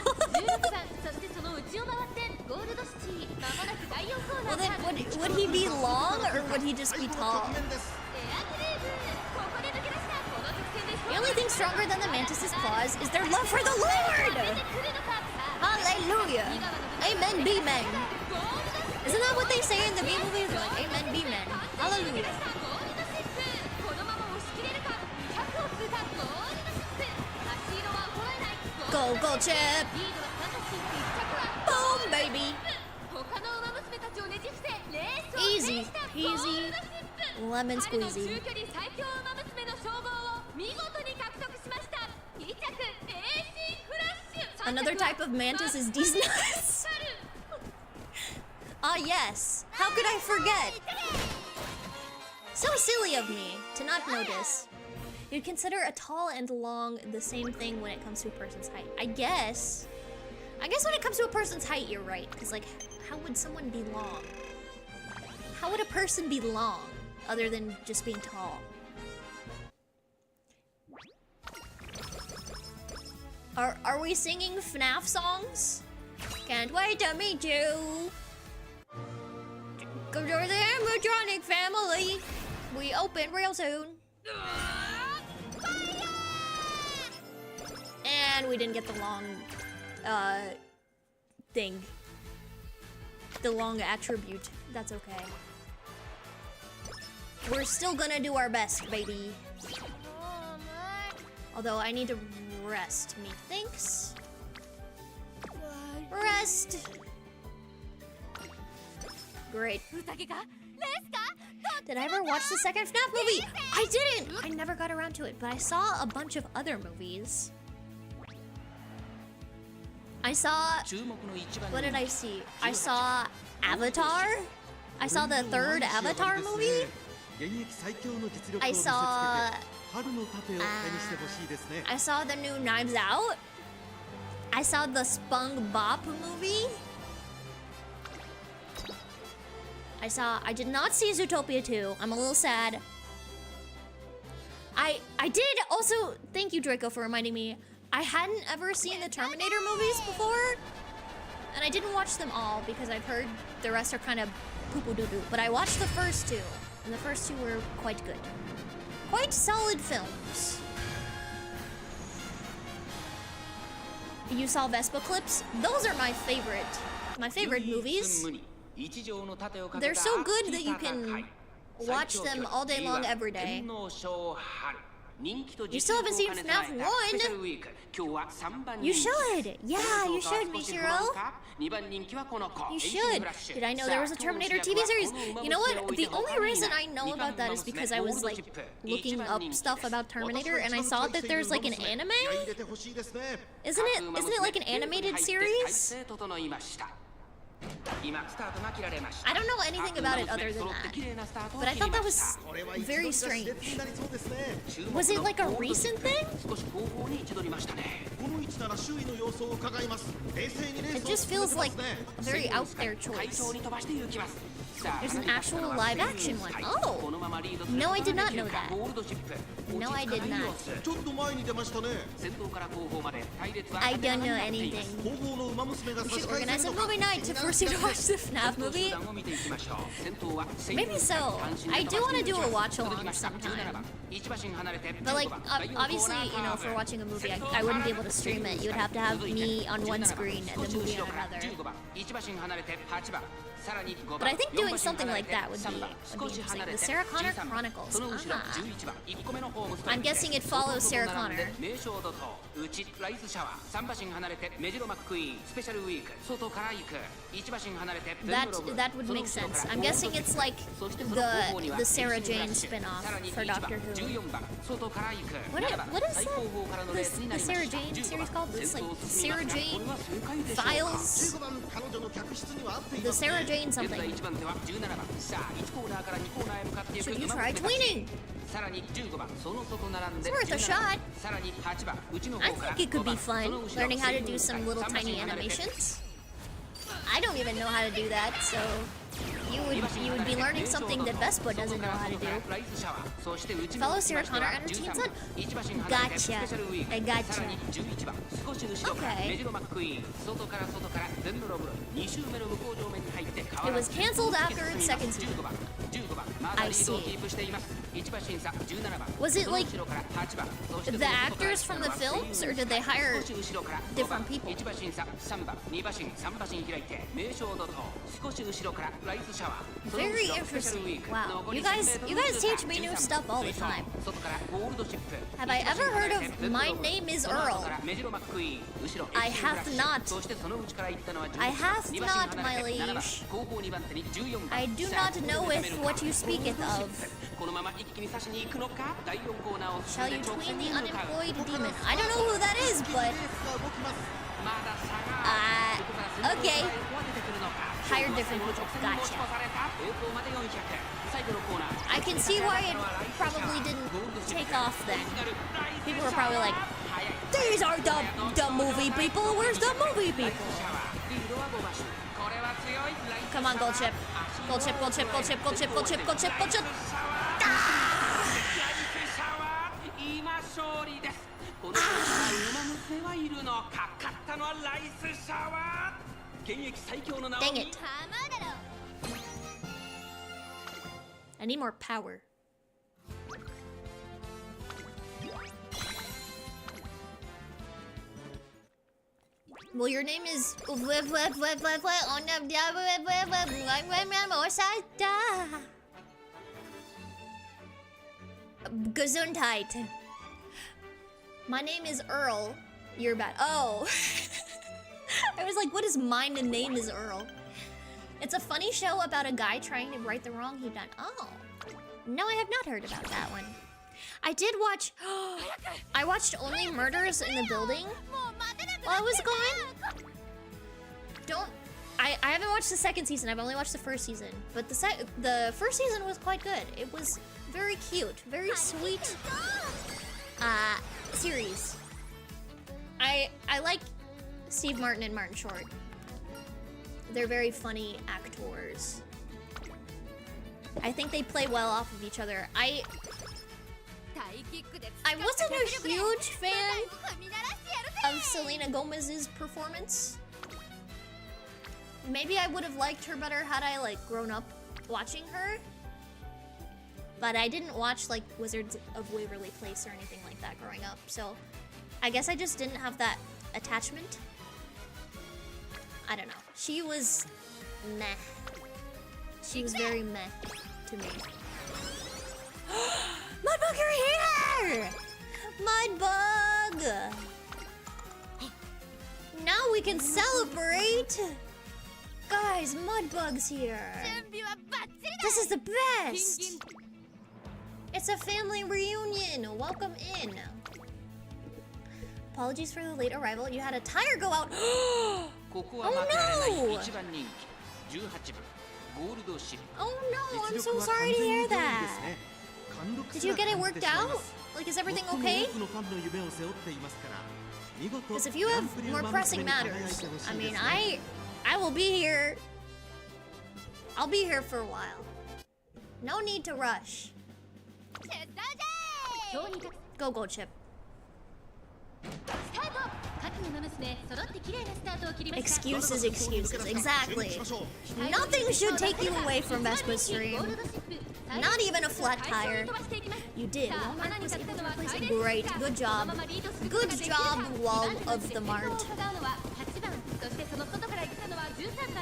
Well then, would he be long or would he just be tall? The only thing stronger than the mantis's claws is their love for the Lord! Hallelujah! Amen, be men. Isn't that what they say in the B movies? They're like, amen, be men. Hallelujah. Go, go, chip! Boom, baby! Easy, easy, lemon squeezy. Another type of mantis is these nuts. Ah, yes. How could I forget? So silly of me to not notice. You'd consider a tall and long the same thing when it comes to a person's height. I guess when it comes to a person's height, you're right. Because, like, how would someone be long? How would a person be long other than just being tall? Are we singing FNAF songs? Can't wait to meet you. Go to the animatronic family. We open real soon. And we didn't get the long thing. The long attribute. That's okay. We're still gonna do our best, baby. Although I need to rest, methinks. Rest. Great. Did I ever watch the second FNAF movie? I didn't! I never got around to it, but I saw a bunch of other movies. I saw... What did I see? I saw Avatar. I saw the third Avatar movie. I saw... I saw the new Knives Out. I saw the Spong Bop movie. I did not see Zootopia 2. I'm a little sad. I did also, thank you Draco for reminding me, I hadn't ever seen the Terminator movies before. And I didn't watch them all because I've heard the rest are kind of poo-poo-doo-doo. But I watched the first two, and the first two were quite good. Quite solid films. You saw Vespa clips? Those are my favorite movies. They're so good that you can watch them all day long every day. You still haven't seen FNAF 1? You should! Yeah, you should, Mishiro. You should. Did I know there was a Terminator TV series? You know what? The only reason I know about that is because I was like looking up stuff about Terminator and I saw that there's like an anime? Isn't it like an animated series? I don't know anything about it other than that, but I thought that was very strange. Was it like a recent thing? It just feels like a very out there choice. There's an actual live action one. Oh! No, I did not know that. No, I did not. I don't know anything. We should organize a movie night to force you to watch the FNAF movie. Maybe so. I do want to do a watch-along sometime. But like, obviously, you know, for watching a movie, I wouldn't be able to stream it. You would have to have me on one screen and the movie on another. But I think doing doing something like that would be interesting. The Sarah Connor Chronicles. Ah. I'm guessing it follows Sarah Connor. That would make sense. I'm guessing it's like the Sarah Jane spin-off for Doctor Who. What is the Sarah Jane series called? It's like Sarah Jane Files. The Sarah Jane something. Should you try tweening? It's worth a shot. I think it could be fun, learning how to do some little tiny animations. I don't even know how to do that, so you would be learning something that Vespa doesn't know how to do. Follow Sarah Connor and her teen son. Gotcha. I gotcha. Okay. It was cancelled after its second season. I see. Was it like the actors from the films, or did they hire different people? Very interesting. Wow. You guys teach me new stuff all the time. Have I ever heard of My Name is Earl? I have not. I have not, my liege. I do not know if what you speaketh of. Shall you tween the unemployed demon? I don't know who that is, but... okay. Hire different people. Gotcha. I can see why it probably didn't take off then. People were probably like, these are the movie people. Where's the movie people? Come on, Gold Chip. Gold Chip, Gold Chip, Gold Chip, Gold Chip, Gold Chip, Gold Chip, Gold Chip. Dang it. I need more power. Well, your name is Gesundheit. My name is Earl. You're bad. Oh. I was like, what is mine? The name is Earl. It's a funny show about a guy trying to right the wrong he'd done. Oh. No, I have not heard about that one. I did watch... I watched Only Murders in the Building while I was gone. I haven't watched the second season. I've only watched the first season. But the first season was quite good. It was very cute. Very sweet series. I like Steve Martin and Martin Short. They're very funny actors. I think they play well off of each other. I wasn't a huge fan of Selena Gomez's performance. Maybe I would have liked her better had I like grown up watching her. But I didn't watch like Wizards of Waverly Place or anything like that growing up. So I guess I just didn't have that attachment. I don't know. She was meh. She was very meh to me. Mudbug, you're here! Mudbug! Now we can celebrate! Guys, Mudbug's here! This is the best! It's a family reunion! Welcome in! Apologies for the late arrival. You had a tire go out. Oh no! Oh no, I'm so sorry to hear that. Did you get it worked out? Like, is everything okay? Because if you have more pressing matters, I mean, I will be here. I'll be here for a while. No need to rush. Go, Gold Chip. Excuses, exactly. Nothing should take you away from Vespa's stream. Not even a flat tire. You did. Walmart was able to replace it. Great. Good job. Good job, Wall of the Mart.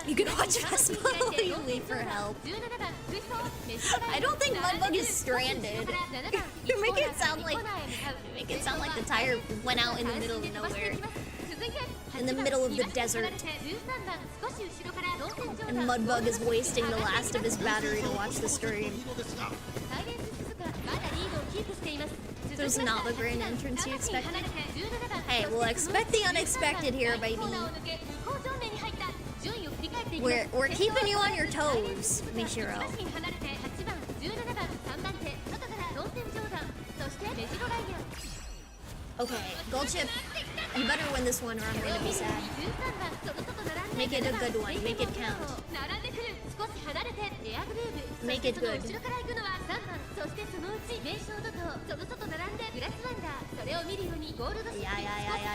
You can watch Vespa while you leave. for help. I don't think Mudbug is stranded. You make it sound like the tire went out in the middle of nowhere. In the middle of the desert. And Mudbug is wasting the last of his battery to watch the stream. There's not the grand entrance you expected. Hey, we'll expect the unexpected here, baby. We're keeping you on your toes, Mishiro. Okay, Gold Chip, you better win this one or I'm gonna be sad. Make it a good one, make it count. Make it good.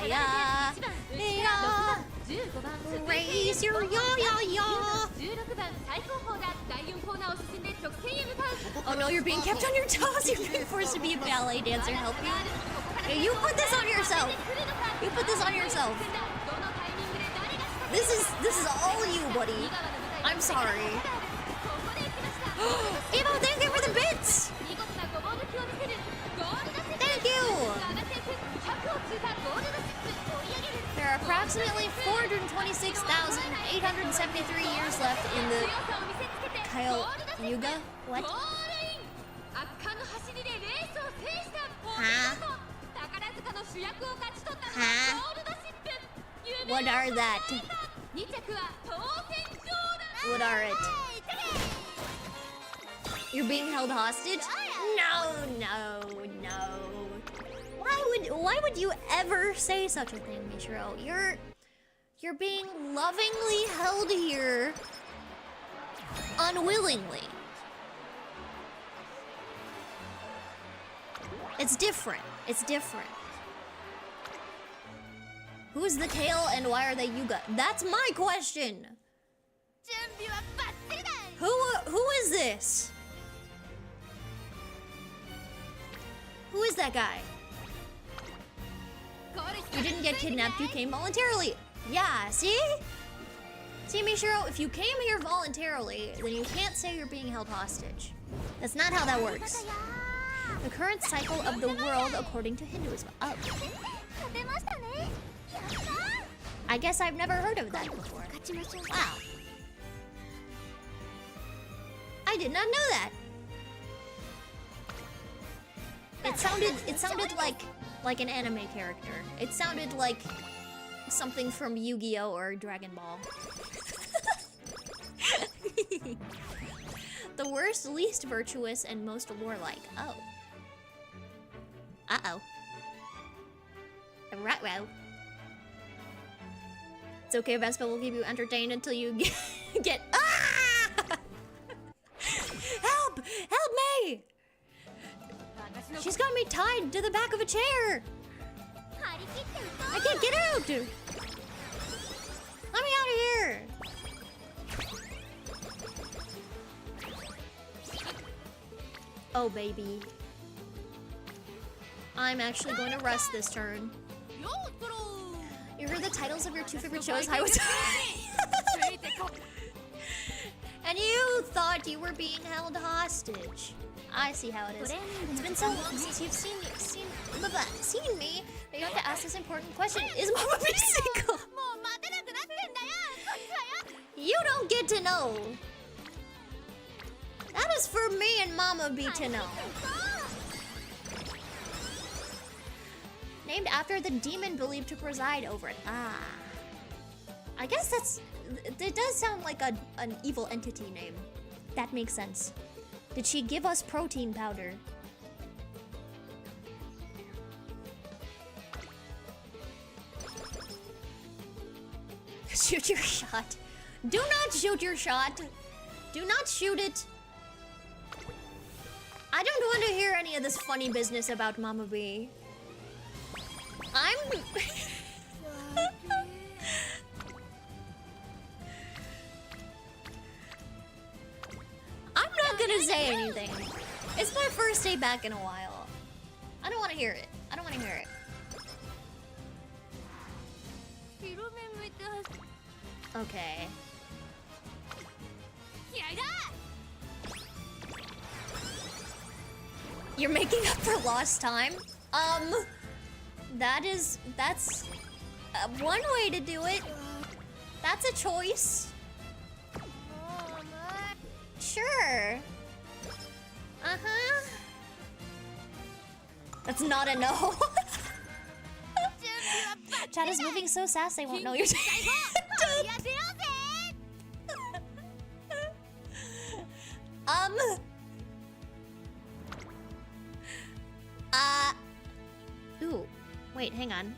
Yeah. Raise your yaw. Oh no, you're being kept on your toes. You're being forced to be a ballet dancer. Help you. Hey, you put this on yourself. You put this on yourself. This is all you, buddy. I'm sorry. Evo, thank you for the bits. Thank you. There are approximately 426,873 years left in the Kyle Yuga. What? Huh? Huh? What are that? What are it? You're being held hostage? No. Why would you ever say such a thing, Mishiro? You're being lovingly held here unwillingly. It's different. Who's the tail and why are they Yuga? That's my question. Who is this? Who is that guy? You didn't get kidnapped, you came voluntarily. Yeah, see? See, Mishiro, if you came here voluntarily, then you can't say you're being held hostage. That's not how that works. The current cycle of the world according to Hinduism. Oh. I guess I've never heard of that before. Wow. I did not know that. It sounded like an anime character. It sounded like something from Yu-Gi-Oh! Or Dragon Ball. The worst, least virtuous, and most warlike. Oh. Uh-oh. Right-wow. It's okay, Vespa will keep you entertained until you get... Ah! Help! Help me! She's got me tied to the back of a chair! I can't get out! Let me out of here! Oh, baby. I'm actually going to rest this turn. You heard the titles of your two favorite shows? I was... And you thought you were being held hostage. I see how it is. It's been so long since you've seen me that you have to ask this important question. Is Mama B single? You don't get to know. That is for me and Mama B to know. Named after the demon believed to preside over it. Ah. I guess it does sound like an evil entity name. That makes sense. Did she give us protein powder? Shoot your shot. Do not shoot your shot. Do not shoot it. I don't want to hear any of this funny business about Mama B. I'm not gonna say anything. It's my first day back in a while. I don't want to hear it. I don't want to hear it. Okay. You're making up for lost time? That's one way to do it. That's a choice. Sure. Uh-huh. That's not a no. Chat is moving so fast they won't know you're Ooh. Wait, hang on.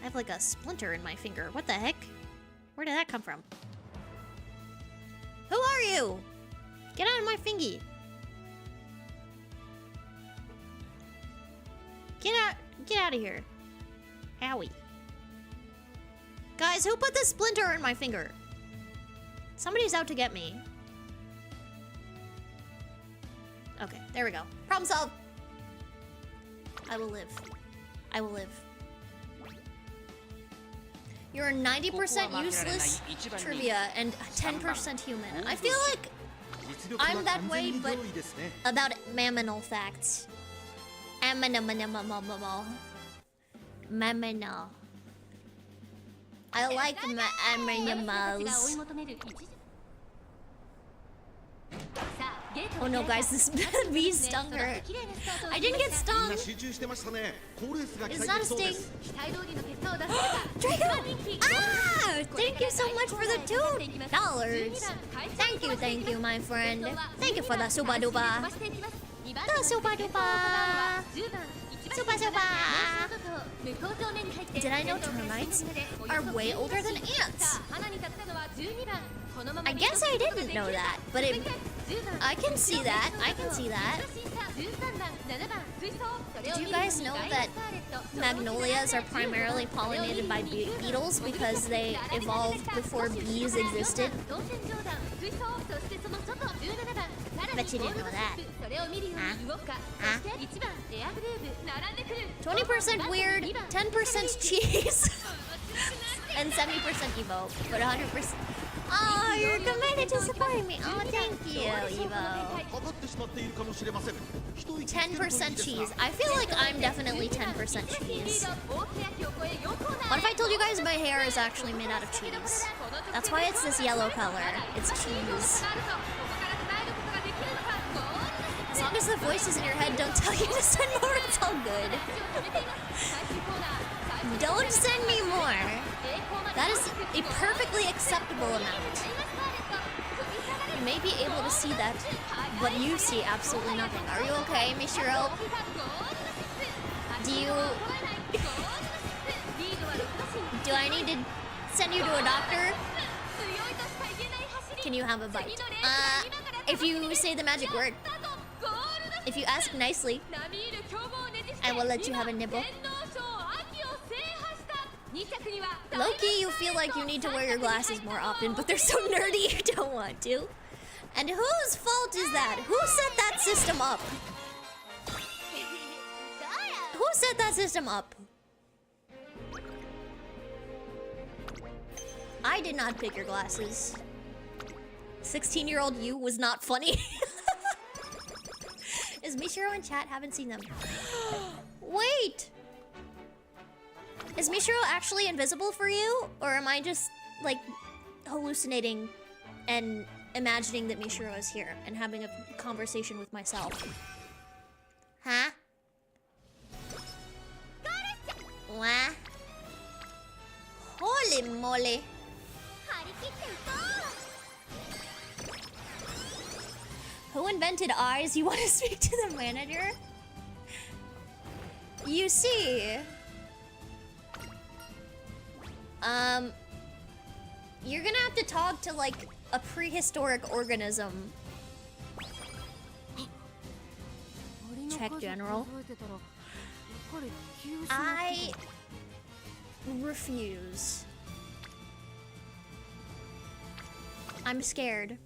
I have like a splinter in my finger. What the heck? Where did that come from? Who are you? Get out of my fingy. Get out of here. Owie. Guys, who put the splinter in my finger? Somebody's out to get me. Okay, there we go. Problem solved. I will live. I will live. You're 90% useless trivia and 10% human. I feel like I'm that way, but about mammal facts. Mammal. I like animals. Oh no, guys, this bee stung her. I didn't get stung. It's not a sting. Draco! Ah! Thank you so much for the $2. Thank you, my friend. Thank you for the super duper. The super duper. Super super. Did I know termites are way older than ants? I guess I didn't know that, but I can see that. I can see that. Did you guys know that magnolias are primarily pollinated by beetles because they evolved before bees existed? Bet you didn't know that. Huh? 20% weird, 10% cheese, and 70% Evo, but 100%. Oh, you're committed to supporting me. Oh, thank you, Evo. 10% cheese. I feel like I'm definitely 10% cheese. What if I told you guys my hair is actually made out of cheese? That's why it's this yellow color. It's cheese. As long as the voices in your head don't tell you to send more, it's all good. Don't send me more. That is a perfectly acceptable amount. You may be able to see that, but you see absolutely nothing. Are you okay, Mishiro? Do I need to send you to a doctor? Can you have a bite? If you say the magic word. If you ask nicely, I will let you have a nibble. Low-key, you feel like you need to wear your glasses more often, but they're so nerdy you don't want to. And whose fault is that? Who set that system up? Who set that system up? I did not pick your glasses. 16-year-old you was not funny. Is Mishiro in chat? Haven't seen them. Wait! Is Mishiro actually invisible for you? Or am I just, like, hallucinating and imagining that Mishiro is here and having a conversation with myself? Huh? What? Holy moly. Who invented eyes? You want to speak to the manager? You see... You're gonna have to talk to, like, a prehistoric organism. Check general. I refuse. I'm scared.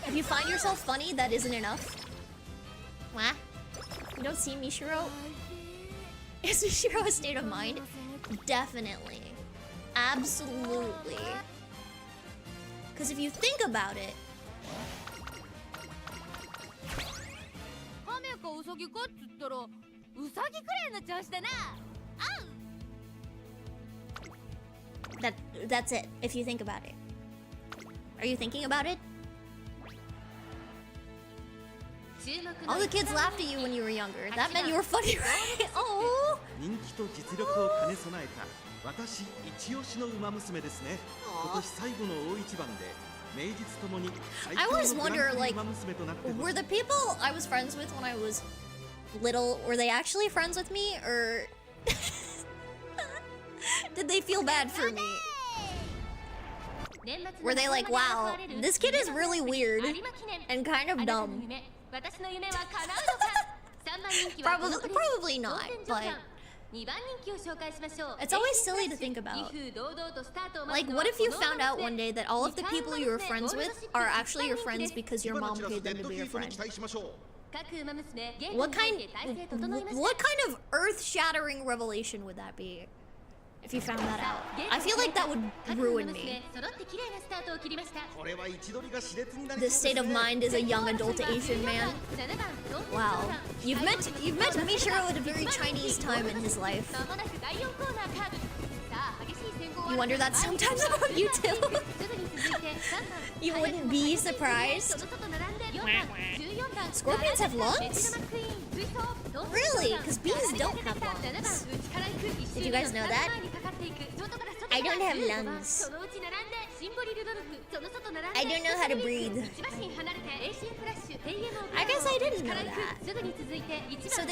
If you find yourself funny, that isn't enough. What? You don't see Mishiro? Is Mishiro a state of mind? Definitely. Absolutely. Because if you think about it... That's it, if you think about it. Are you thinking about it? All the kids laughed at you when you were younger. That meant you were funny, right? Oh! I always wonder, like, were the people I was friends with when I was little, were they actually friends with me, or did they feel bad for me? Were they like, wow, this kid is really weird and kind of dumb? Probably not, but it's always silly to think about. Like, what if you found out one day that all of the people you were friends with are actually your friends because your mom paid them to be your friend? What kind of earth-shattering revelation would that be? If you found that out, I feel like that would ruin me. This state of mind as a young adult Asian man. Wow, you've met Mishiro at a very Chinese time in his life. You wonder that sometimes about you too. You wouldn't be surprised. Scorpions have lungs? Really? Because bees don't have lungs. Did you guys know that? I don't have lungs. I don't know how to breathe. I guess I didn't know that. So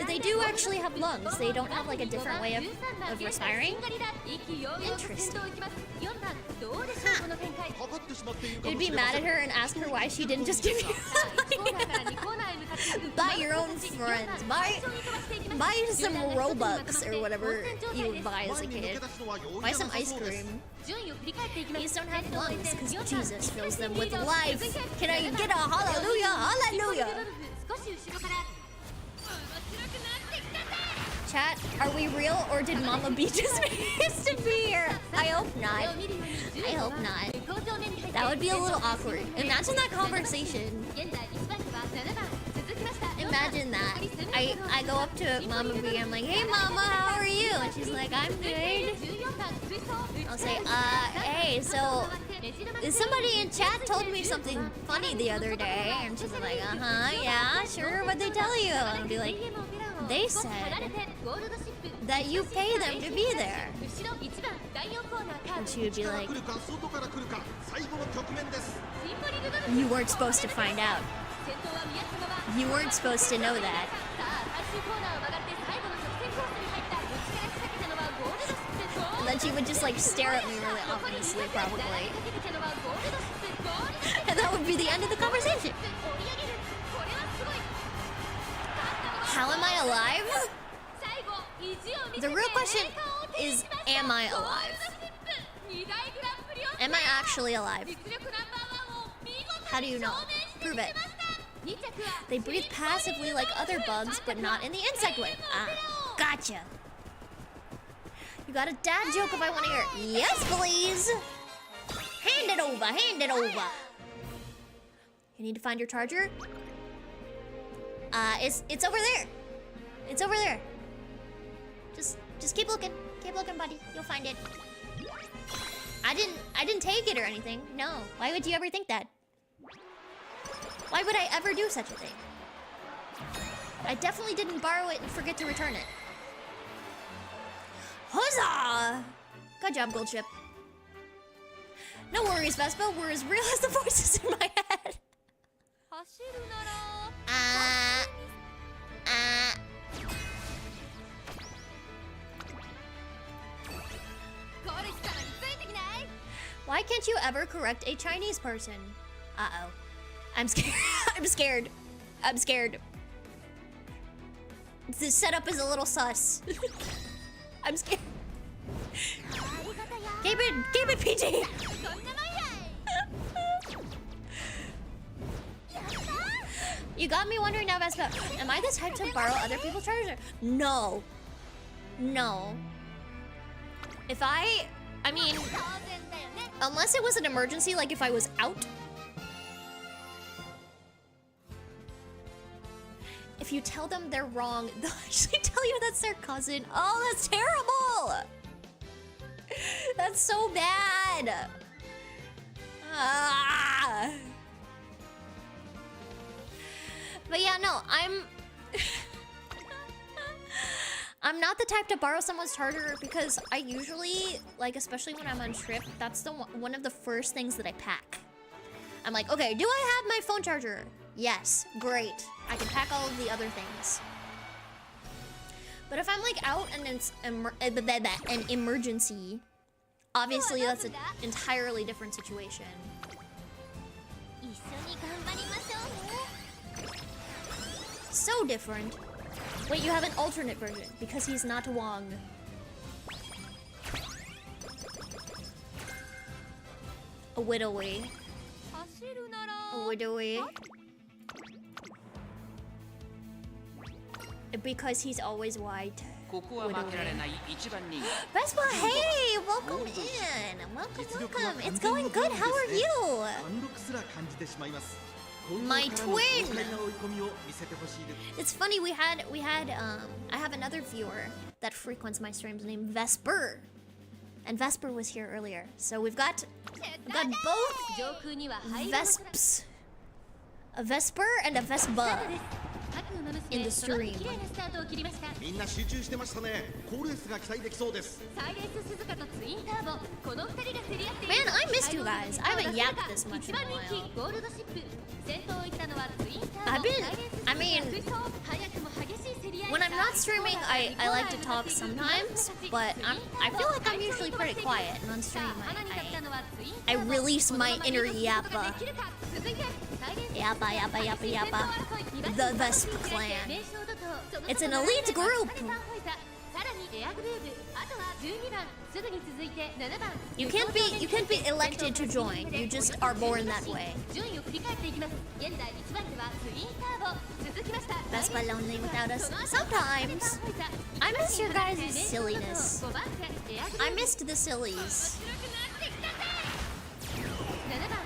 they do actually have lungs. They don't have like a different way of respiring? Interesting. Huh. You'd be mad at her and ask her why she didn't just give you buy your own friends. Buy some Robux or whatever you would buy as a kid. Buy some ice cream. These don't have lungs because Jesus fills them with life. Can I get a hallelujah? Hallelujah! Chat, are we real or did Mama B just used to be here? I hope not. I hope not. That would be a little awkward. Imagine that conversation. Imagine that. I go up to Mama B, I'm like, hey Mama, how are you? And she's like, I'm good. I'll say, hey, so somebody in chat told me something funny the other day. And she's like, yeah, sure, what'd they tell you? And I'll be like, they said that you pay them to be there. And she would be like, you weren't supposed to find out. You weren't supposed to know that. And then she would just like stare at me really ominously, probably. And that would be the end of the conversation. How am I alive? The real question is, am I alive? Am I actually alive? How do you know? Prove it. They breathe passively like other bugs, but not in the insect way. Ah, gotcha. You got a dad joke if I want to hear it. Yes, please. Hand it over, hand it over. You need to find your charger? It's over there. It's over there. Just keep looking. Keep looking, buddy. You'll find it. I didn't take it or anything. No. Why would you ever think that? Why would I ever do such a thing? I definitely didn't borrow it and forget to return it. Huzzah! Good job, Goldship. No worries, Vespa. We're as real as the voices in my head. Why can't you ever correct a Chinese person? Uh-oh. I'm scared. I'm scared. I'm scared. The setup is a little sus. I'm scared. Keep it PG. You got me wondering now, Vespa. Am I the type to borrow other people's chargers? No. No. If I mean, unless it was an emergency, like if I was out. if you tell them they're wrong, they'll actually tell you that's their cousin. Oh, that's terrible! That's so bad! Ah. But yeah, no, I'm not the type to borrow someone's charger because I usually, like, especially when I'm on trip, that's one of the first things that I pack. I'm like, okay, do I have my phone charger? Yes, great. I can pack all of the other things. But if I'm like out and it's an emergency, obviously that's an entirely different situation. So different. Wait, you have an alternate version because he's not Wong. A widowy. A widowy. Because he's always white. Vespa, hey! Welcome in! Welcome! It's going good, how are you? My twin! It's funny, I have another viewer that frequents my streams named Vesper. And Vesper was here earlier. So we've got both Vesps. A Vesper and a Vespa in the stream. Man, I missed you guys. I haven't yapped this much in a while. When I'm not streaming, I like to talk sometimes, but I feel like I'm usually pretty quiet, and on stream I release my inner yappa. Yappa, yappa, yappa, yappa. The Vesp clan. It's an elite group! You can't be elected to join. You just are born that way. Vespa lonely without us. Sometimes. I miss your guys' silliness. I missed the sillies.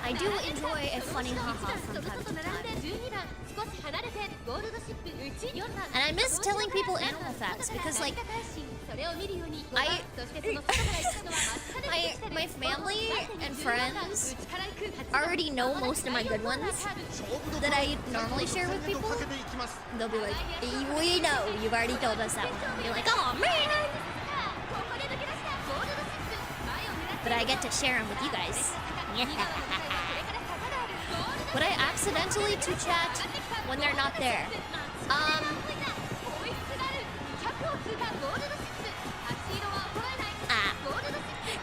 I do enjoy a funny haha from time to time. And I miss telling people animal facts because, like, my family and friends already know most of my good ones that I normally share with people. They'll be like, we know, you've already told us that one. I'll be like, oh man! But I get to share them with you guys. Would I accidentally to chat when they're not there?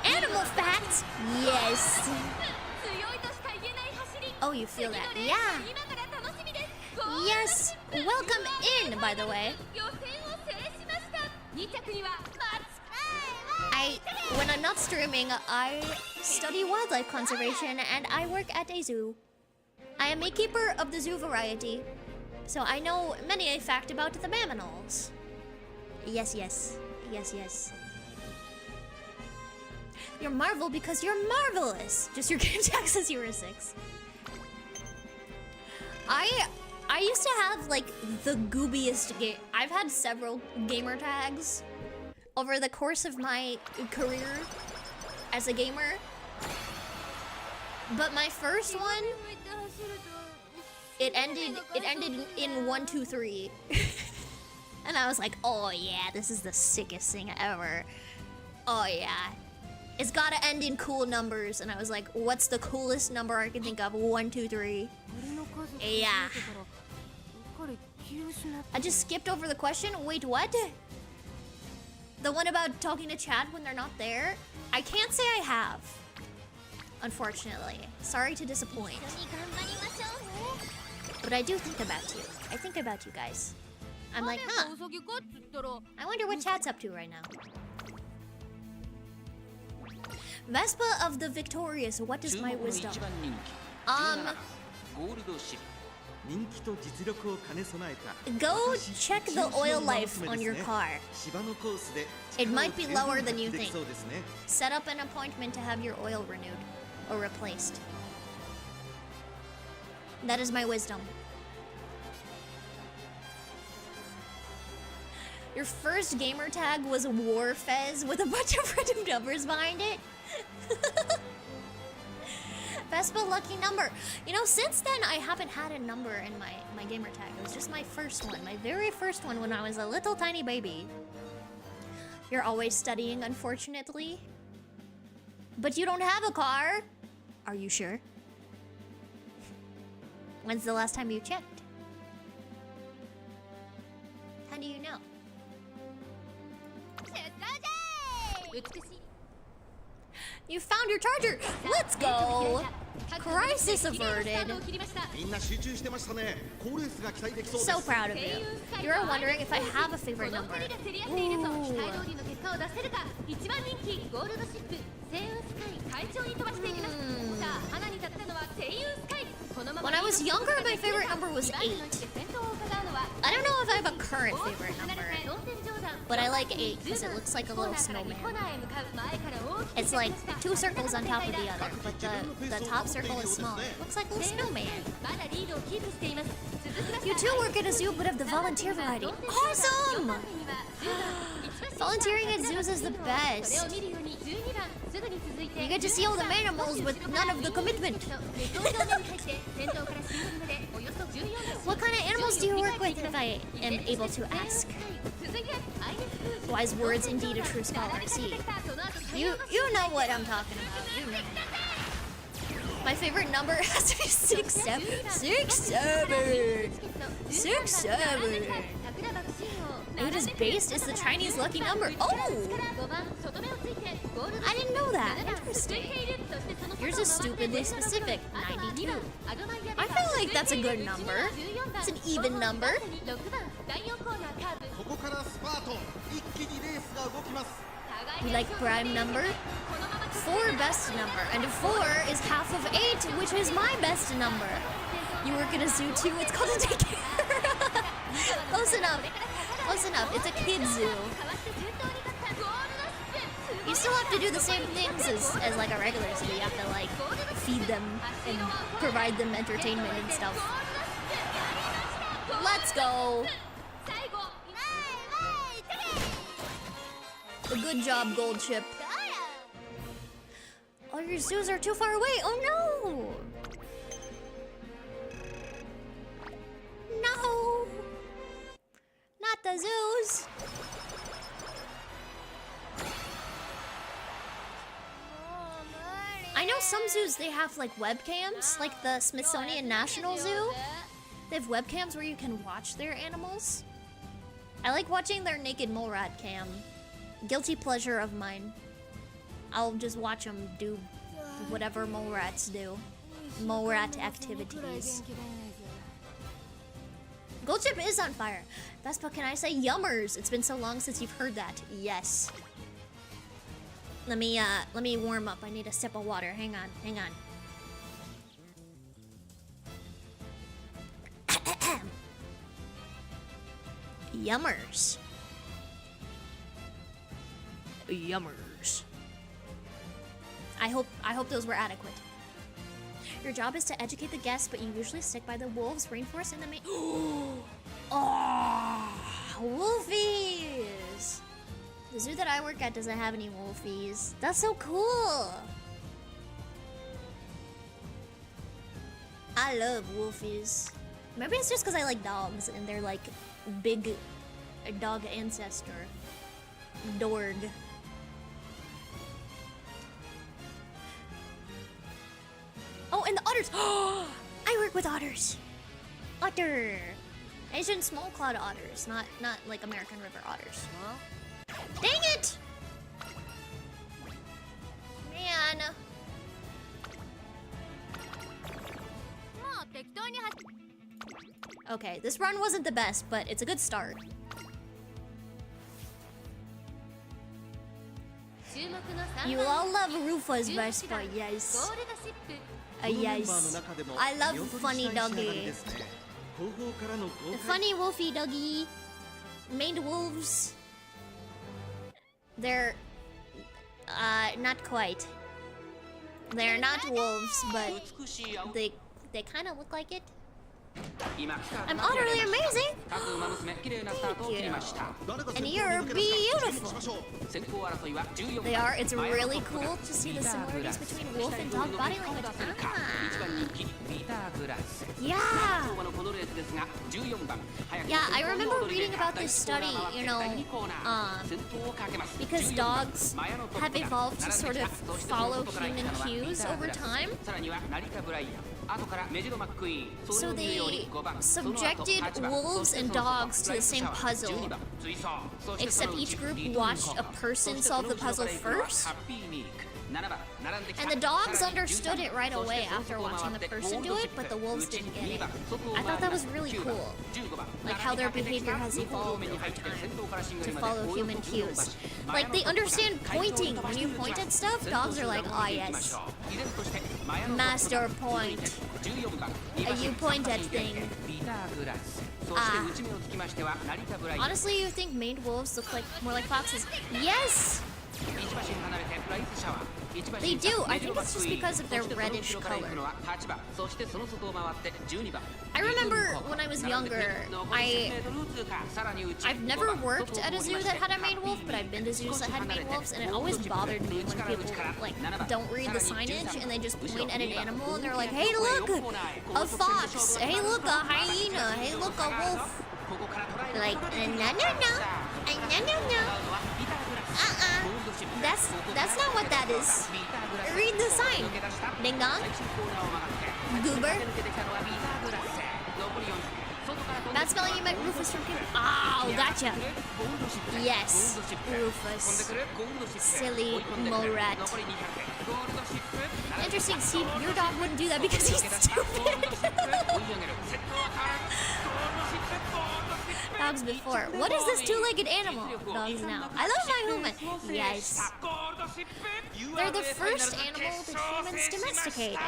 Animal facts? Yes. Oh, you feel that? Yeah. Yes. Welcome in, by the way. When I'm not streaming, I study wildlife conservation and I work at a zoo. I am a keeper of the zoo variety, so I know many a fact about the mammals. Yes, yes. Yes, yes. You're Marvel because you're marvelous! Just your game tag says you were 6. I used to have, like, the goobiest game. I've had several gamer tags over the course of my career as a gamer. But my first one, it ended in 1, 2, 3. And I was like, oh yeah, this is the sickest thing ever. Oh yeah. It's gotta end in cool numbers. And I was like, what's the coolest number I can think of? 1, 2, 3. Yeah. I just skipped over the question. Wait, what? The one about talking to chat when they're not there? I can't say I have. Unfortunately. Sorry to disappoint. But I do think about you. I think about you guys. I'm like, huh. I wonder what chat's up to right now. Vespa of the Victorious, what is my wisdom? Go check the oil life on your car. It might be lower than you think. Set up an appointment to have your oil renewed or replaced. That is my wisdom. Your first gamer tag was Warfez with a bunch of random numbers behind it. Vespa lucky number. You know, since then I haven't had a number in my gamer tag. It was just my first one, my very first one when I was a little tiny baby. You're always studying, unfortunately. But you don't have a car. Are you sure? When's the last time you checked? How do you know? You found your charger! Let's go! Crisis averted. So proud of you. You were wondering if I have a favorite number. When I was younger, my favorite number was 8. I don't know if I have a current favorite number, but I like 8 because it looks like a little snowman. It's like 2 circles on top of the other, but the top circle is smaller. It looks like a little snowman. You too work at a zoo, but of the volunteer variety. Awesome! Volunteering at zoos is the best. You get to see all the animals with none of the commitment. What kind of animals do you work with, if I am able to ask? Wise words, indeed a true scholar. See, you know what I'm talking about. You know. My favorite number has to be 6, 7. 6, 7. 6, 7. It is based is the Chinese lucky number. Oh! I didn't know that. Interesting. Yours is stupidly specific. 92. I feel like that's a good number. It's an even number. You like prime number? 4 best number. And 4 is half of 8, which is my best number. You work at a zoo too? It's called a daycare. Close enough. Close enough. It's a kid zoo. You still have to do the same things as like a regular zoo. You have to like feed them and provide them entertainment and stuff. Let's go. Good job, Gold Chip. Oh, your zoos are too far away. Oh no. No. Not the zoos. I know some zoos, they have like webcams, like the Smithsonian National Zoo. They have webcams where you can watch their animals. I like watching their naked mole rat cam. Guilty pleasure of mine. I'll just watch them do whatever mole rats do. Mole rat activities. Gold Chip is on fire. Vespa, can I say yummers? It's been so long since you've heard that. Yes. Let me warm up. I need a sip of water. Hang on, hang on. Yummers. Yummers. I hope those were adequate. Your job is to educate the guests, but you usually stick by the wolves, rainforest, and the main. Oh, wolfies! The zoo that I work at doesn't have any wolfies. That's so cool! I love wolfies. Maybe it's just because I like dogs and they're like big dog ancestor. Dorg. Oh, and the otters! I work with otters! Otter! Asian small clawed otters, not like American river otters. Dang it! Man. Okay, this run wasn't the best, but it's a good start. You all love Rufa's Vespa, yes. Yes. I love funny doggy. Funny wolfy doggy. Made wolves. They're not quite. They're not wolves, but they kind of look like it. I'm utterly amazing. Thank you. And you're beautiful. They are. It's really cool to see the similarities between wolf and dog body language. Yeah. Yeah, I remember reading about this study, you know, because dogs have evolved to sort of follow human cues over time. So they subjected wolves and dogs to the same puzzle, except each group watched a person solve the puzzle first. And the dogs understood it right away after watching the person do it, but the wolves didn't get it. I thought that was really cool. Like how their behavior has evolved over time to follow human cues. Like they understand pointing. When you point at stuff, dogs are like, ah yes. Master point. You point at thing. Honestly, you think maned wolves look like more like foxes? Yes! They do. I think it's just because of their reddish color. I remember when I was younger, I've never worked at a zoo that had a maned wolf, but I've been to zoos that had maned wolves, and it always bothered me when people like don't read the signage and they just point at an animal and they're like, "Hey, look, a fox. Hey, look, a hyena. Hey, look, a wolf." Like, no. That's not what that is. Read the sign. Ding dong. Goober. Bad spelling, you meant Rufus from Kim. Oh, gotcha. Yes, Rufus. Silly mole rat. Interesting. See, your dog wouldn't do that because he's stupid. Dogs before. What is this two-legged animal? Dogs now. I love my human. Yes. They're the first animal that humans domesticated.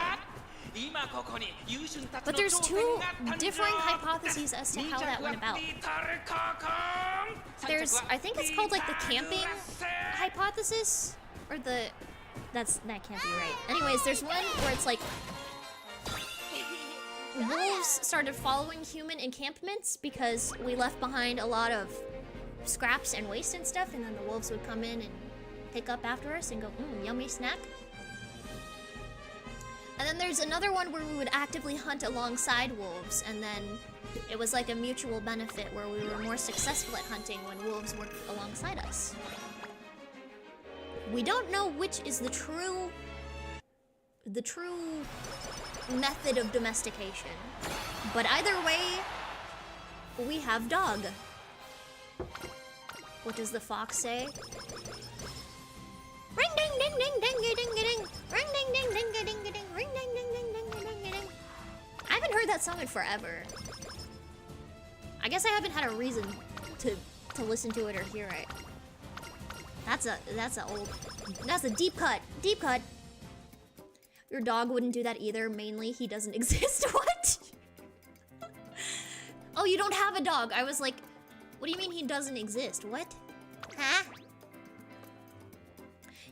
But there's two differing hypotheses as to how that went about. There's, I think it's called like the camping hypothesis, or that can't be right. Anyways, there's one where it's like wolves started following human encampments because we left behind a lot of scraps and waste and stuff, and then the wolves would come in and pick up after us and go, yummy snack. And then there's another one where we would actively hunt alongside wolves, and then it was like a mutual benefit where we were more successful at hunting when wolves worked alongside us. We don't know which is the true method of domestication, but either way, we have dog. What does the fox say? Ring ding ding ding ding ding ding ding. Ring ding ding ding ding ding ding. Ring ding ding ding ding ding ding ding. I haven't heard that song in forever. I guess I haven't had a reason to listen to it or hear it. That's a deep cut. Deep cut. Your dog wouldn't do that either. Mainly, he doesn't exist. What? Oh, you don't have a dog. I was like, what do you mean he doesn't exist? What? Huh?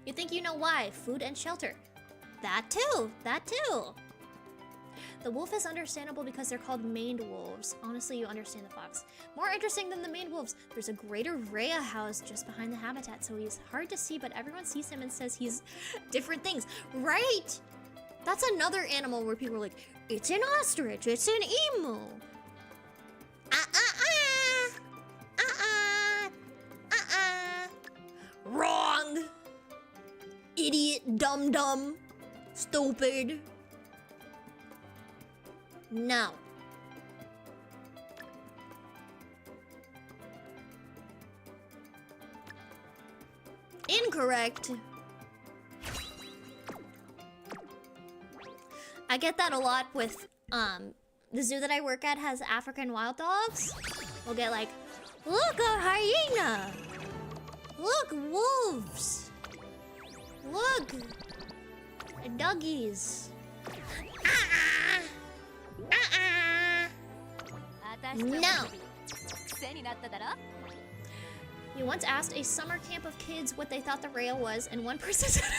You think you know why? Food and shelter. That too. That too. The wolf is understandable because they're called maned wolves. Honestly, you understand the fox. More interesting than the maned wolves, there's a greater Rhea house just behind the habitat, so he's hard to see, but everyone sees him and says he's different things. Right! That's another animal where people are like, it's an ostrich, it's an emu. Wrong! Idiot, dumb, stupid. No. Incorrect. I get that a lot with, the zoo that I work at has African wild dogs. We'll get like, look, a hyena! Look, wolves! Look! Doggies! No! You once asked a summer camp of kids what they thought the rail was, and one person said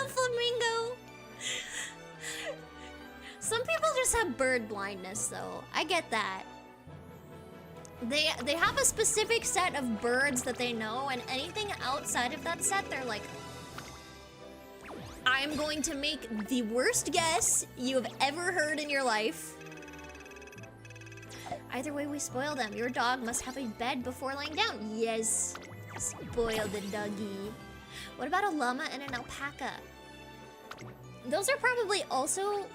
a flamingo. Some people just have bird blindness, though. I get that. They have a specific set of birds that they know, and anything outside of that set, they're like, I'm going to make the worst guess you have ever heard in your life. Either way, we spoil them. Your dog must have a bed before laying down. Yes, spoil the doggy. What about a llama and an alpaca? Those are probably also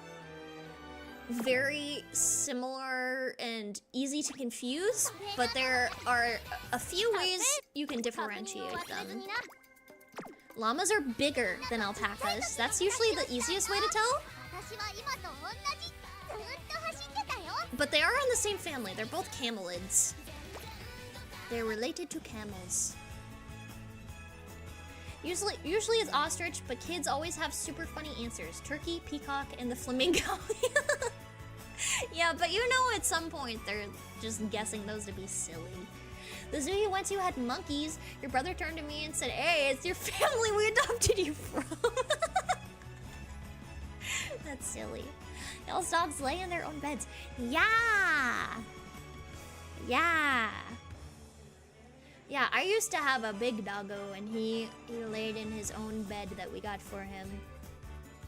very similar and easy to confuse, but there are a few ways you can differentiate them. Llamas are bigger than alpacas. That's usually the easiest way to tell. But they are in the same family. They're both camelids. They're related to camels. Usually it's ostrich, but kids always have super funny answers. Turkey, peacock, and the flamingo. Yeah, but you know at some point they're just guessing those to be silly. The zoo you went to had monkeys. Your brother turned to me and said, hey, it's your family we adopted you from. That's silly. Y'all's dogs lay in their own beds. Yeah! Yeah! Yeah, I used to have a big doggo, and he laid in his own bed that we got for him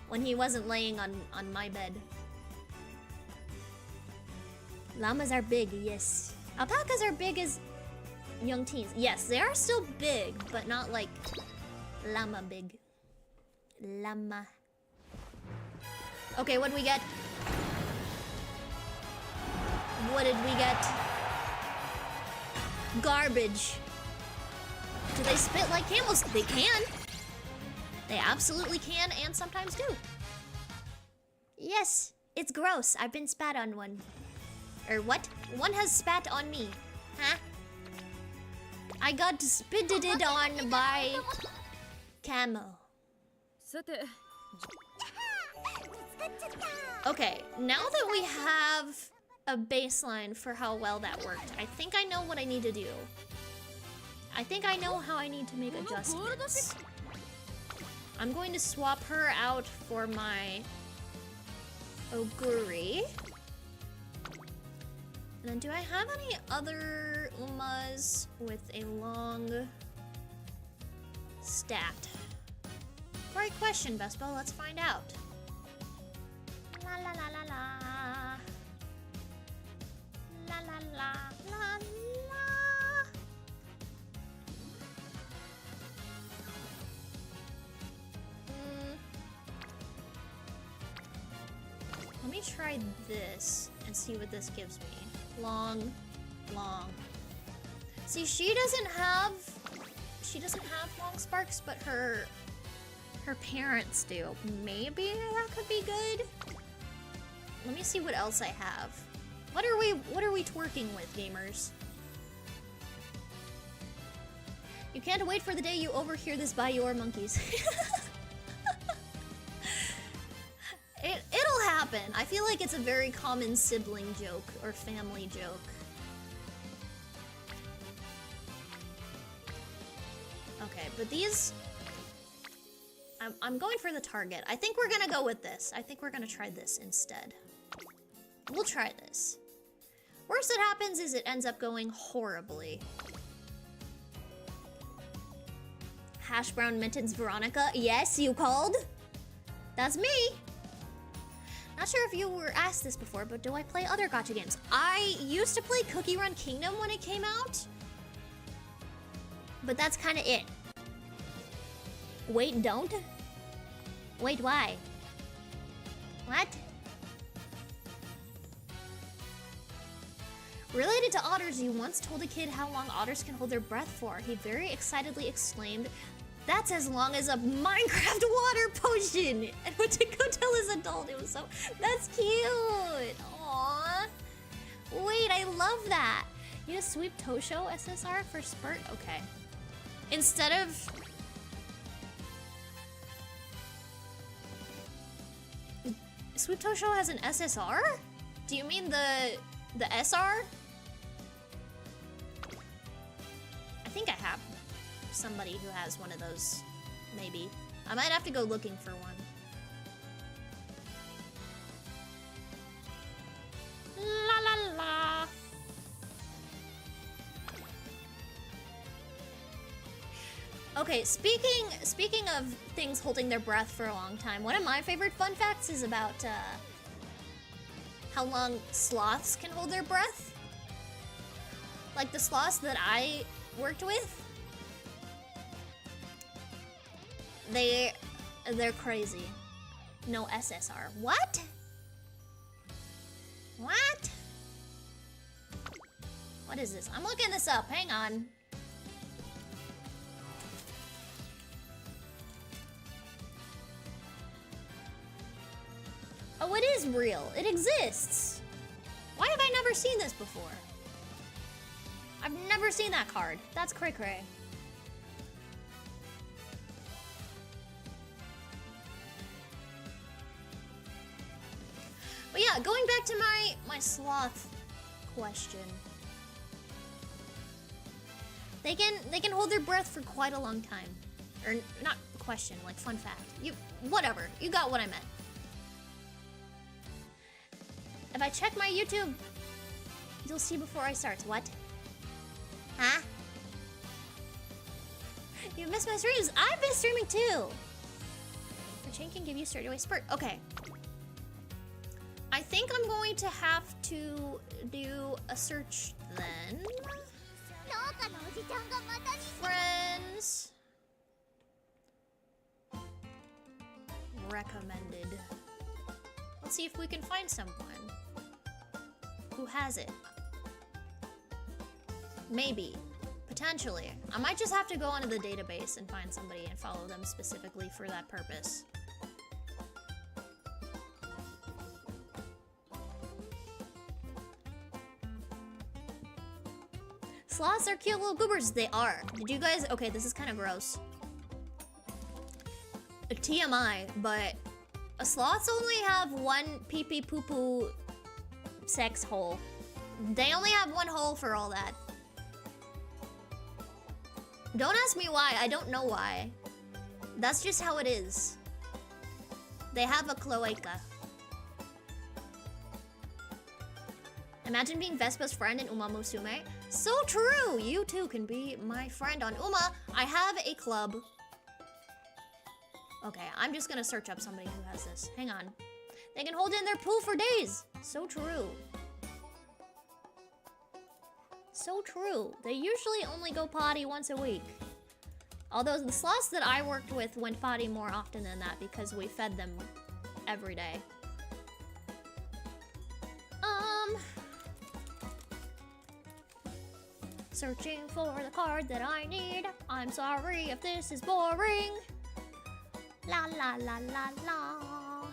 when he wasn't laying on my bed. Llamas are big, yes. Alpacas are big as young teens. Yes, they are still big, but not like llama big. Llama. Okay, what did we get? What did we get? Garbage. Do they spit like camels? They can. They absolutely can and sometimes do. Yes, it's gross. I've been spat on one. Or what? One has spat on me. Huh? I got spitted on by camel. Okay, now that we have a baseline for how well that worked, I think I know what I need to do. I think I know how I need to make adjustments. I'm going to swap her out for my Oguri. And then do I have any other Umas with a long stat? Great question, Vespa. Let's find out. La la la la la. La la la la la. Let me try this and see what this gives me. Long. See, she doesn't have long sparks, but her parents do. Maybe that could be good. Let me see what else I have. What are we twerking with, gamers? You can't wait for the day you overhear this by your monkeys. It'll happen. I feel like it's a very common sibling joke or family joke. Okay, but these... I'm going for the target. I think we're gonna go with this. I think we're gonna try this instead. We'll try this. Worst that happens is it ends up going horribly. Hash brown mittens Veronica. Yes, you called? That's me. Not sure if you were asked this before, but do I play other gacha games? I used to play Cookie Run Kingdom when it came out. But that's kind of it. Wait, don't? Wait, why? What? Related to otters, you once told a kid how long otters can hold their breath for. He very excitedly exclaimed, "That's as long as a Minecraft water potion!" And went to go tell his adult. It was so... That's cute! Aww. Wait, I love that. You just sweep Tosho SSR for Spurt? Okay. Instead of... Sweep Tosho has an SSR? Do you mean the SR? I think I have somebody who has one of those, maybe. I might have to go looking for one. Okay, speaking of things holding their breath for a long time, one of my favorite fun facts is about how long sloths can hold their breath. Like the sloths that I worked with, they're crazy. No SSR. What? What? What is this? I'm looking this up. Hang on. Oh, it is real. It exists. Why have I never seen this before? I've never seen that card. That's cray cray. But yeah, going back to my sloth question. They can hold their breath for quite a long time. Or not question, like fun fact. Whatever. You got what I meant. If I check my YouTube, you'll see before I start. What? Huh? You missed my streams. I've been streaming too. The chain can give you straight away spurt. Okay. I think I'm going to have to do a search then. Friends. Recommended. Let's see if we can find someone who has it. Maybe. Potentially. I might just have to go onto the database and find somebody and follow them specifically for that purpose. Sloths are cute little goobers. They are. Did you guys... Okay, this is kind of gross. A TMI, but... Sloths only have one pee-pee poo-poo sex hole. They only have one hole for all that. Don't ask me why. I don't know why. That's just how it is. They have a cloaca. Imagine being Vespa's friend in UMAMUSUME. So true! You too can be my friend on Uma. I have a club. Okay, I'm just gonna search up somebody who has this. Hang on. They can hold in their pool for days. So true. So true. They usually only go potty once a week. Although the sloths that I worked with went potty more often than that because we fed them every day. Searching for the card that I need. I'm sorry if this is boring. La la la la la.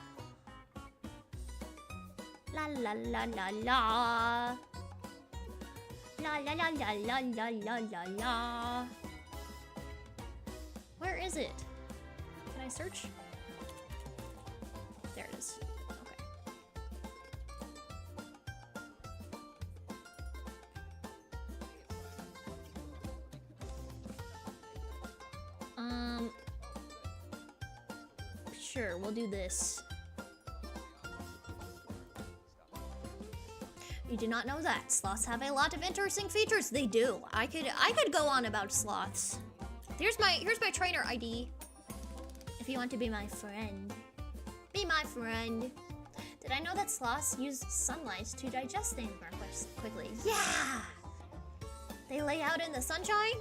La la la la la. La la la la la la la la la. Where is it? Can I search? There it is. Sure, we'll do this. You do not know that. Sloths have a lot of interesting features. They do. I could go on about sloths. Here's my trainer ID. If you want to be my friend. Be my friend. Did I know that sloths use sunlight to digest things more quickly? Yeah! They lay out in the sunshine.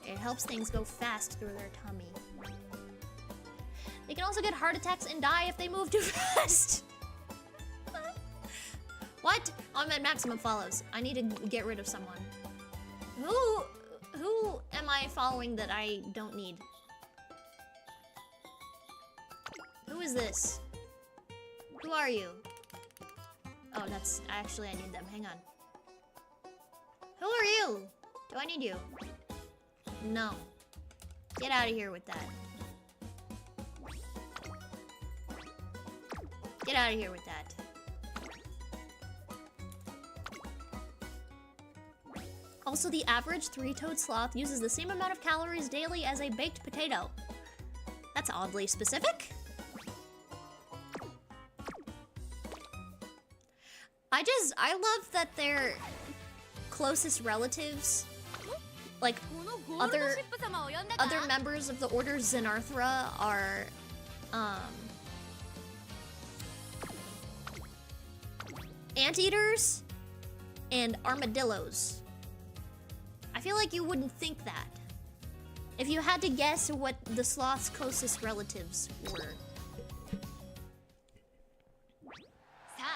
It helps things go fast through their tummy. They can also get heart attacks and die if they move too fast. What? Oh, I'm at maximum follows. I need to get rid of someone. Who am I following that I don't need? Who is this? Who are you? Oh, that's... Actually, I need them. Hang on. Who are you? Do I need you? No. Get out of here with that. Get out of here with that. Also, the average three-toed sloth uses the same amount of calories daily as a baked potato. That's oddly specific. I love that their closest relatives, like, other members of the Order Xenarthra are anteaters and armadillos. I feel like you wouldn't think that if you had to guess what the sloth's closest relatives were.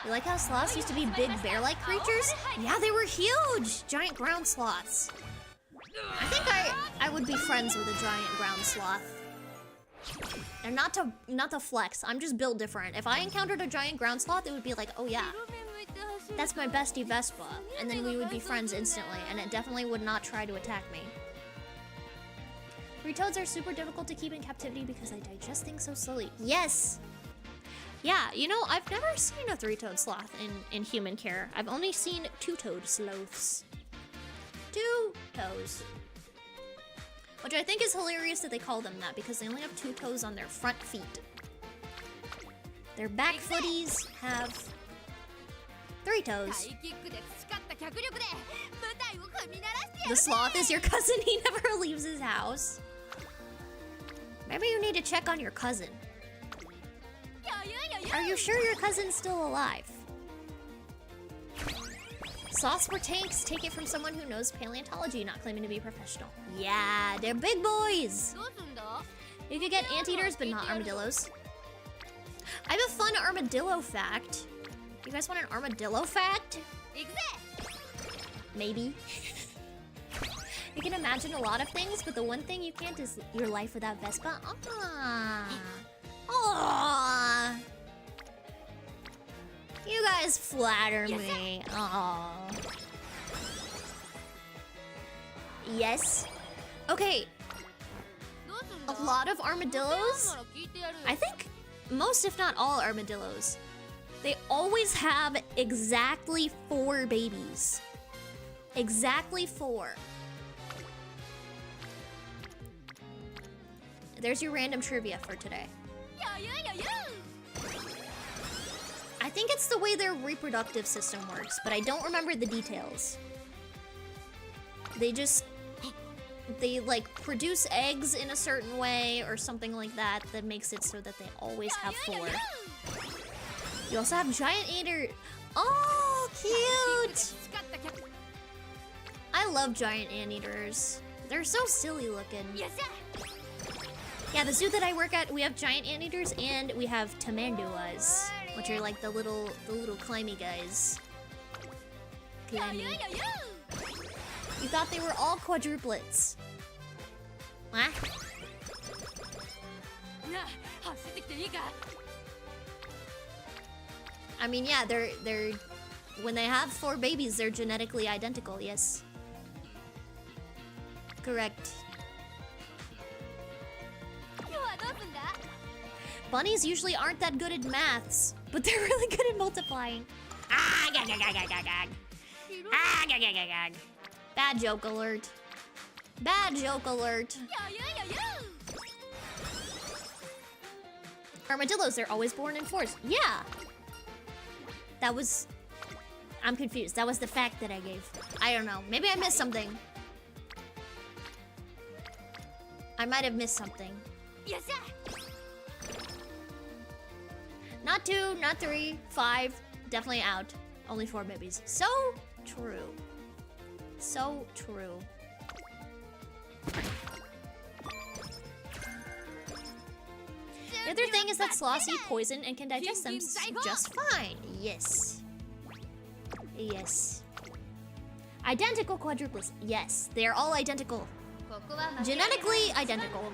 You like how sloths used to be big bear-like creatures? Yeah, they were huge! Giant ground sloths. I think I would be friends with a giant ground sloth. And not to flex, I'm just built different. If I encountered a giant ground sloth, it would be like, oh yeah, that's my bestie Vespa. And then we would be friends instantly, and it definitely would not try to attack me. Three toads are super difficult to keep in captivity because they digest things so slowly. Yes! Yeah, you know, I've never seen a three-toed sloth in human care. I've only seen two-toed sloths. Two toes. Which I think is hilarious that they call them that because they only have two toes on their front feet. Their back footies have three toes. The sloth is your cousin. He never leaves his house. Maybe you need to check on your cousin. Are you sure your cousin's still alive? Sloths were tanks. Take it from someone who knows paleontology, not claiming to be professional. Yeah, they're big boys. You could get anteaters, but not armadillos. I have a fun armadillo fact. You guys want an armadillo fact? Maybe. You can imagine a lot of things, but the one thing you can't is your life without Vespa. Aww. You guys flatter me. Aww. Yes. Okay. A lot of armadillos, I think most if not all armadillos, they always have exactly 4 babies. Exactly 4. There's your random trivia for today. I think it's the way their reproductive system works, but I don't remember the details. They like produce eggs in a certain way or something like that that makes it so that they always have 4. You also have giant eater. Oh, cute! I love giant anteaters. They're so silly looking. Yeah, the zoo that I work at, we have giant anteaters and we have tamanduas, which are like the little climby guys. Climby. You thought they were all quadruplets. What? I mean, yeah, they're when they have 4 babies, they're genetically identical. Yes. Correct. Bunnies usually aren't that good at maths, but they're really good at multiplying. Ah, gag, gag, gag, gag, gag. Ah, gag, gag, gag, gag. Bad joke alert. Bad joke alert. Armadillos, they're always born in 4s. Yeah. That was... I'm confused. That was the fact that I gave. I don't know. Maybe I missed something. I might have missed something. Not 2, not 3, 5. Definitely out. Only 4 babies. So true. So true. The other thing is that sloths eat poison and can digest them just fine. Yes. Yes. Identical quadruplets. Yes, they're all identical. Genetically identical.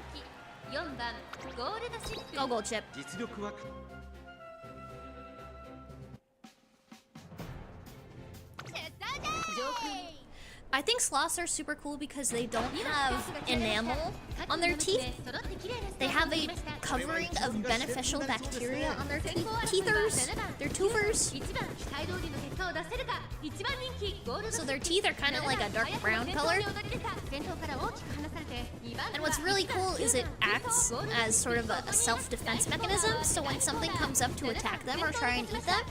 Go gold chip. I think sloths are super cool because they don't have enamel on their teeth. They have a covering of beneficial bacteria on their teethers. Their tubers. So their teeth are kind of like a dark brown color. And what's really cool is it acts as sort of a self-defense mechanism. So when something comes up to attack them or try and eat them,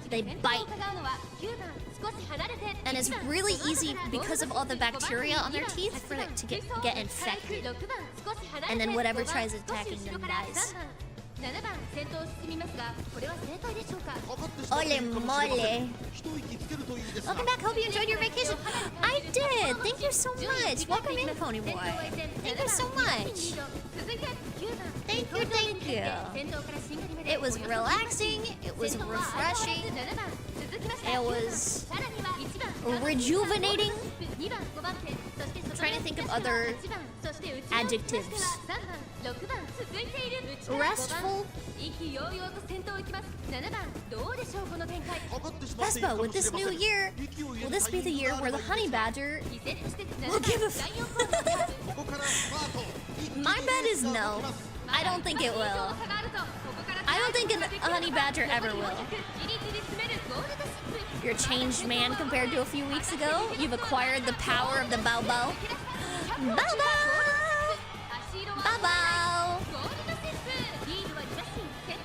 they bite. And it's really easy because of all the bacteria on their teeth for it to get infected. And then whatever tries attacking them dies. Ole mole. Welcome back, hope you enjoyed your vacation. I did! Thank you so much! Welcome in, Pony Boy. Thank you so much. Thank you, thank you. It was relaxing, it was refreshing, it was rejuvenating. I'm trying to think of other adjectives. Restful. Vespa, with this new year, will this be the year where the honey badger will give a My bet is no. I don't think it will. I don't think a honey badger ever will. You're a changed man compared to a few weeks ago. You've acquired the power of the boba. Boba! Boba!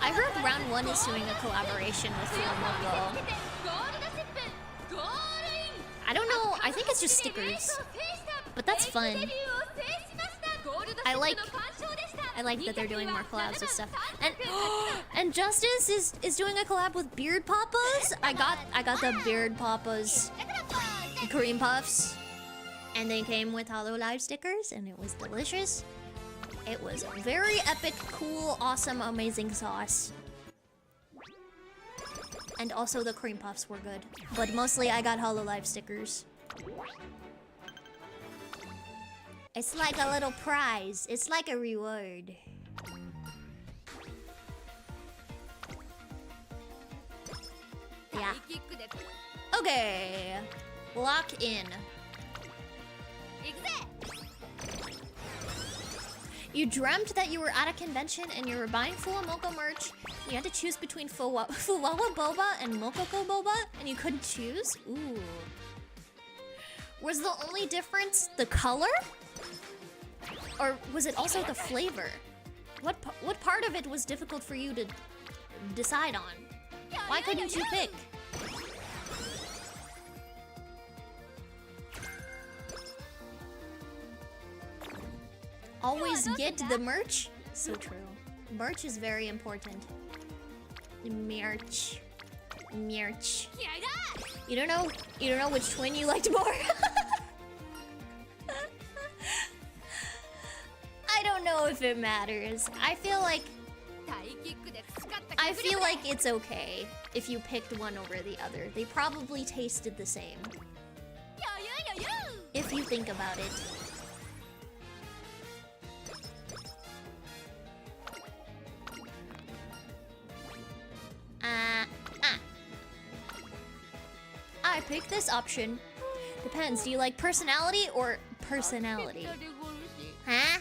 I heard Round 1 is doing a collaboration with Flamingo. I don't know, I think it's just stickers. But that's fun. I like that they're doing more collabs with stuff. And Justice is doing a collab with Beard Papas. I got the Beard Papas cream puffs, and they came with HoloLive stickers, and it was delicious. It was very epic, cool, awesome, amazing sauce. And also the cream puffs were good, but mostly I got HoloLive stickers. It's like a little prize. It's like a reward. Yeah. Okay. Lock in. You dreamt that you were at a convention and you were buying Fuwamoko merch. You had to choose between Fuwawa Boba and Mokoko Boba, and you couldn't choose? Ooh. Was the only difference the color? Or was it also the flavor? What part of it was difficult for you to decide on? Why couldn't you pick? Always get the merch? So true. Merch is very important. Merch. Merch. You don't know which twin you liked more? I don't know if it matters. I feel like it's okay if you picked one over the other. They probably tasted the same. If you think about it. I picked this option. Depends. Do you like personality or personality? Huh?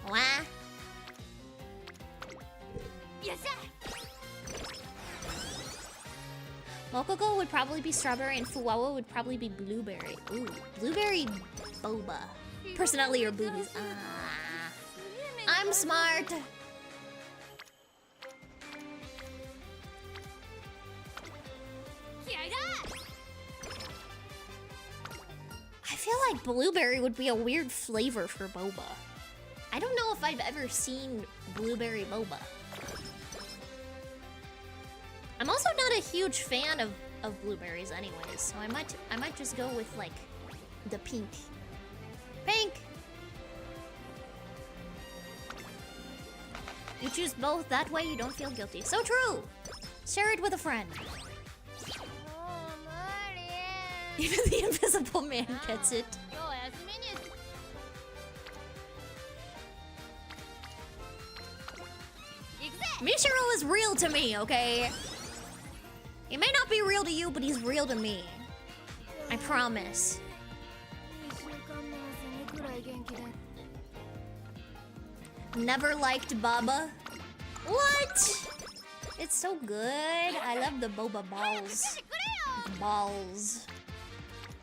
What? Mokoko would probably be strawberry and Fuwawa would probably be blueberry. Ooh, blueberry boba. Personality or boobies. I'm smart. I feel like blueberry would be a weird flavor for boba. I don't know if I've ever seen blueberry boba. I'm also not a huge fan of blueberries anyways, so I might just go with like the pink. Pink! You choose both, that way you don't feel guilty. So true! Share it with a friend. Even the invisible man gets it. Mishiro is real to me, okay? He may not be real to you, but he's real to me. I promise. Never liked boba. What? It's so good. I love the boba balls. Balls.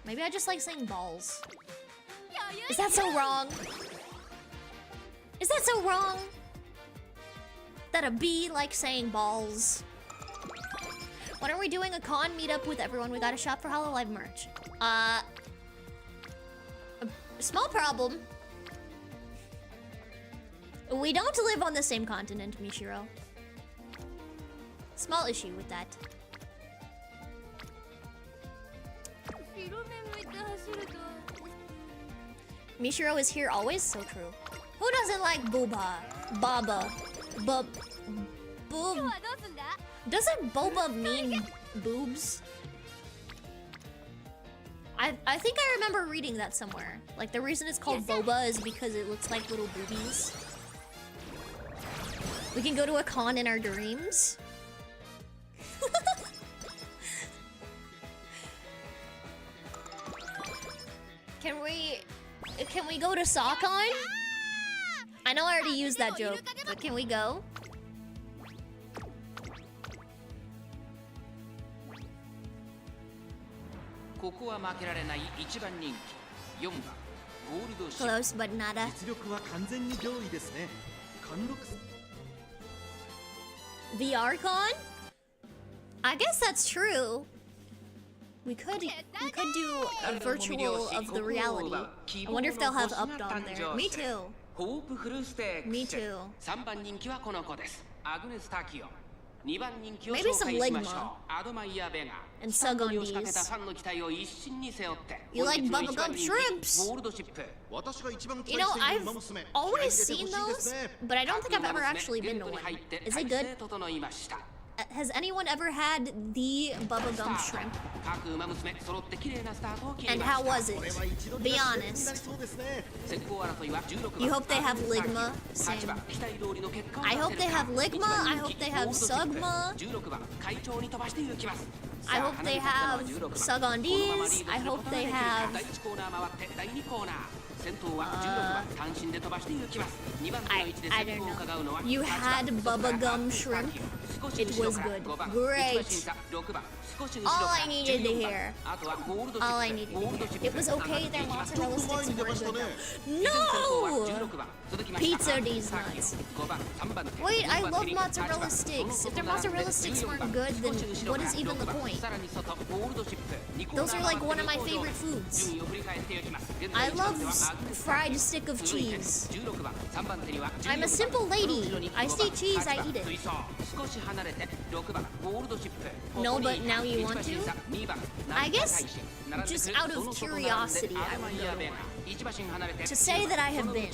Maybe I just like saying balls. Is that so wrong? Is that so wrong? That a bee likes saying balls? When are we doing a con meetup with everyone? We gotta shop for Hololive merch. A small problem. We don't live on the same continent, Mishiro. Small issue with that. Mishiro is here always, so true. Who doesn't like boba? Baba. Boob. Doesn't boba mean boobs? I think I remember reading that somewhere. Like the reason it's called boba is because it looks like little boobies. We can go to a con in our dreams. Can we go to Sakon? I know I already used that joke, but can we go? Close, but nada. VR con? I guess that's true. We could do a virtual of the reality. I wonder if they'll have upped on there. Me too. Me too. Maybe some Ligma and Sugondis. You like bubblegum shrimps? You know, I've always seen those, but I don't think I've ever actually been to one. Is it good? Has anyone ever had the bubblegum shrimp? And how was it? Be honest. You hope they have Ligma? Same. I hope they have Ligma. I hope they have Sugma. I hope they have Sugondis. I hope they have... I don't know. You had bubblegum shrimp? It was good. Great. All I needed to hear. All I needed to hear. It was okay, their mozzarella sticks weren't good though. No! Pizza these nuts. Wait, I love mozzarella sticks. If their mozzarella sticks weren't good, then what is even the point? Those are like one of my favorite foods. I love fried stick of cheese. I'm a simple lady. I see cheese, I eat it. No, but now you want to? I guess just out of curiosity, I would go to one. To say that I have been.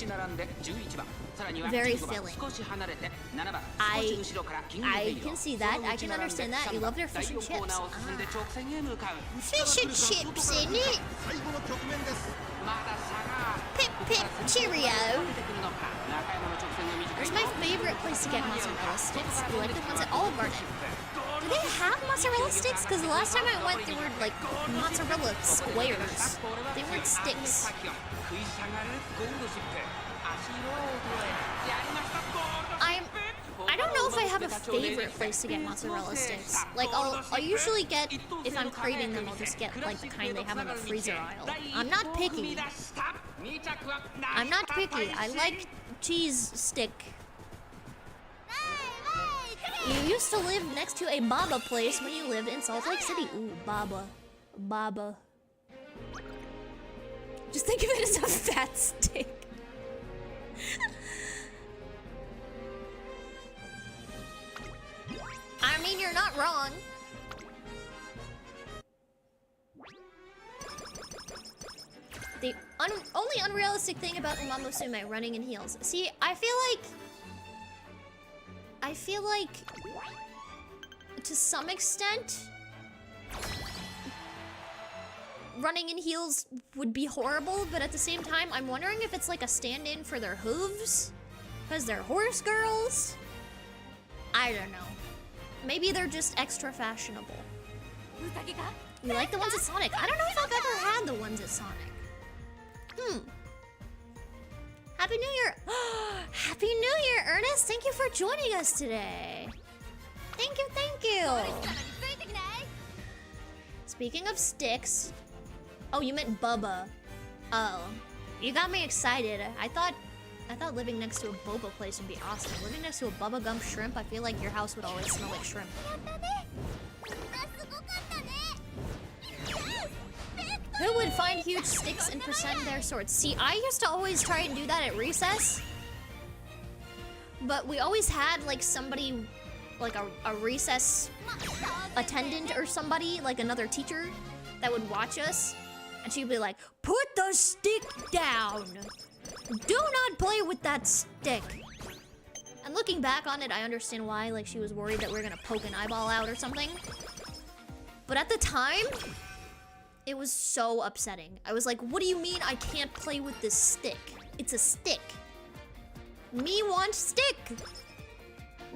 Very filling. I can see that. I can understand that. You love their fish and chips. Fish and chips, in it? Pip pip cheerio. Where's my favorite place to get mozzarella sticks? You like the ones at Olive Garden? Do they have mozzarella sticks? Because the last time I went, there were like mozzarella squares. They weren't sticks. I don't know if I have a favorite place to get mozzarella sticks. Like I'll usually get, if I'm craving them, I'll just get like the kind they have in the freezer aisle. I'm not picky. I'm not picky. I like cheese stick. You used to live next to a Baba place when you lived in Salt Lake City. Ooh, Baba. Baba. Just think of it as a fat stick. I mean, you're not wrong. The only unrealistic thing about UMAMUSUME running in heels. See, I feel like to some extent running in heels would be horrible, but at the same time I'm wondering if it's like a stand-in for their hooves because they're horse girls. I don't know. Maybe they're just extra fashionable. You like the ones at Sonic? I don't know if I've ever had the ones at Sonic. Happy New Year! Happy New Year, Ernest! Thank you for joining us today. Thank you, thank you. Speaking of sticks, oh, you meant Bubba. Oh, you got me excited. I thought living next to a boba place would be awesome. Living next to a Bubba Gump shrimp, I feel like your house would always smell like shrimp. Who would find huge sticks and present their swords? See, I used to always try and do that at recess. But we always had like somebody, like a recess attendant or somebody, like another teacher that would watch us. And she'd be like, put the stick down. Do not play with that stick. And looking back on it, I understand why. Like, she was worried that we were gonna poke an eyeball out or something. But at the time, it was so upsetting. I was like, what do you mean I can't play with this stick? It's a stick. Me want stick.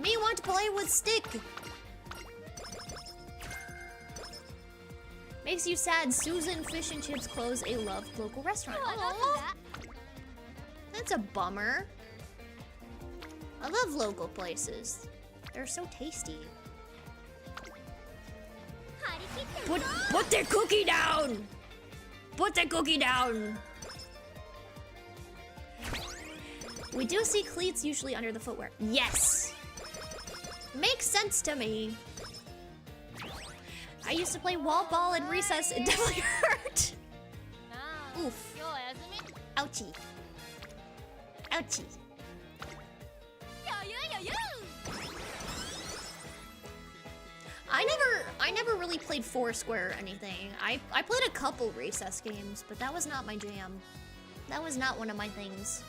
Me want to play with stick. Makes you sad. Susan Fish and Chips closed a loved local restaurant. Aww. That's a bummer. I love local places. They're so tasty. Put the cookie down! Put the cookie down! We do see cleats usually under the footwear. Yes! Makes sense to me. I used to play wall ball in recess. It definitely hurt. Oof. Ouchie. Ouchie. I never really played Foursquare or anything. I played a couple recess games, but that was not my jam. That was not one of my things.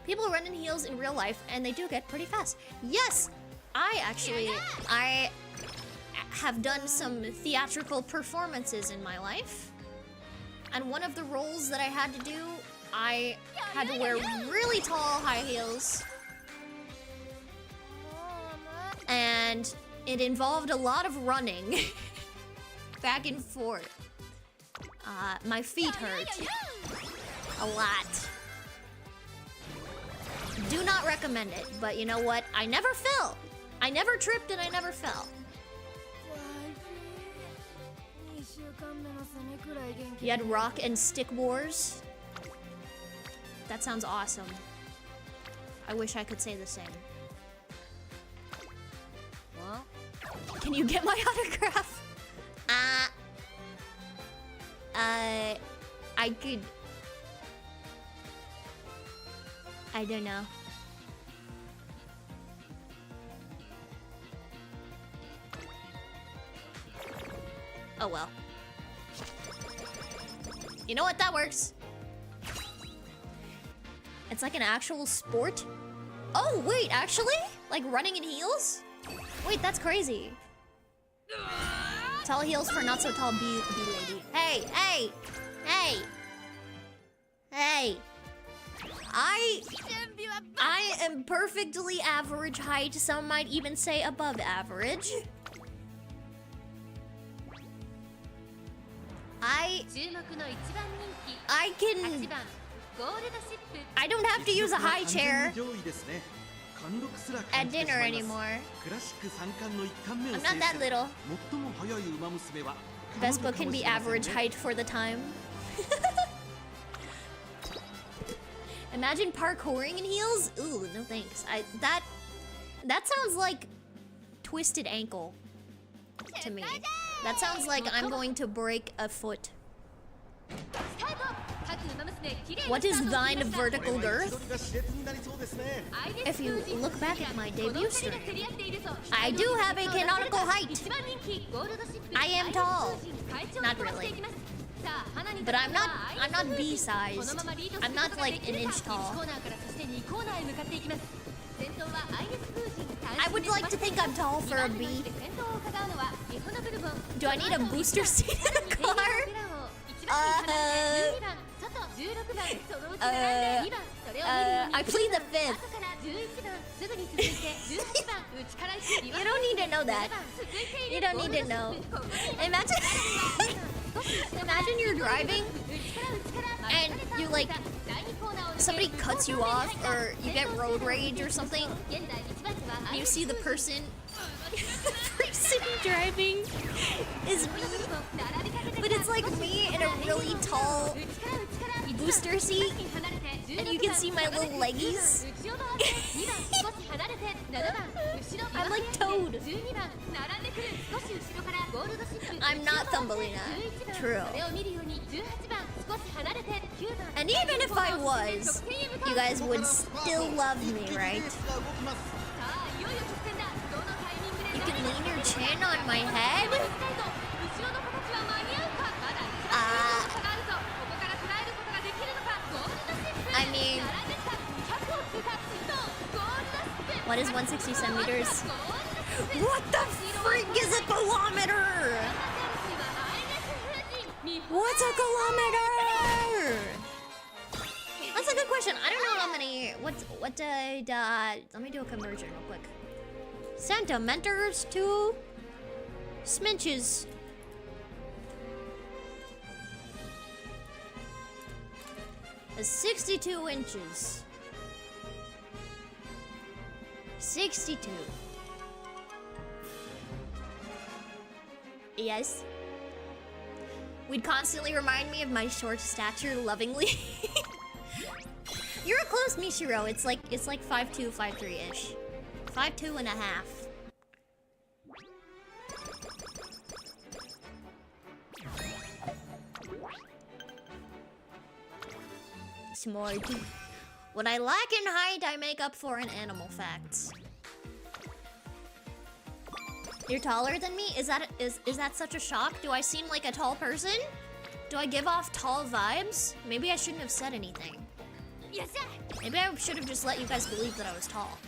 People run in heels in real life, and they do get pretty fast. Yes! I have done some theatrical performances in my life. And one of the roles that I had to do, I had to wear really tall high heels. And it involved a lot of running. Back and forth. My feet hurt. A lot. Do not recommend it, but you know what? I never fell. I never tripped and I never fell. You had rock and stick wars? That sounds awesome. I wish I could say the same. Can you get my autograph? I could... I don't know. Oh well. You know what? That works. It's like an actual sport. Oh, wait, actually? Like running in heels? Wait, that's crazy. Tall heels for not so tall bee lady. Hey, hey, hey, hey. I am perfectly average height. Some might even say above average. I don't have to use a high chair at dinner anymore. I'm not that little. Vespa can be average height for the time. Imagine parkouring in heels? Ooh, no thanks. That sounds like twisted ankle to me. That sounds like I'm going to break a foot. What is thine vertical girth? If you look back at my debut stream, I do have a canonical height. I am tall. Not really. But I'm not B-sized. I'm not like an inch tall. I would like to think I'm tall for a B. Do I need a booster seat in the car? I plead the fifth. You don't need to know that. You don't need to know. Imagine you're driving and you like somebody cuts you off or you get road rage or something. And you see the person driving is me, but it's like me in a really tall booster seat, and you can see my little leggies. I'm like Toad. I'm not Thumbelina. True. And even if I was, you guys would still love me, right? You can lean your chin on my head? I mean... What is 160 centimeters? What the freak is a kilometer? What's a kilometer? That's a good question. I don't know how many... let me do a conversion real quick. Centimeters to... Sminches. That's 62 inches. 62. Yes. Would constantly remind me of my short stature lovingly. You're close, Mishiro. It's like 5'2", 5'3"-ish. 5'2" and a half. Smart. What I lack in height, I make up for in animal facts. You're taller than me? Is that such a shock? Do I seem like a tall person? Do I give off tall vibes? Maybe I shouldn't have said anything. Maybe I should have just let you guys believe that I was tall.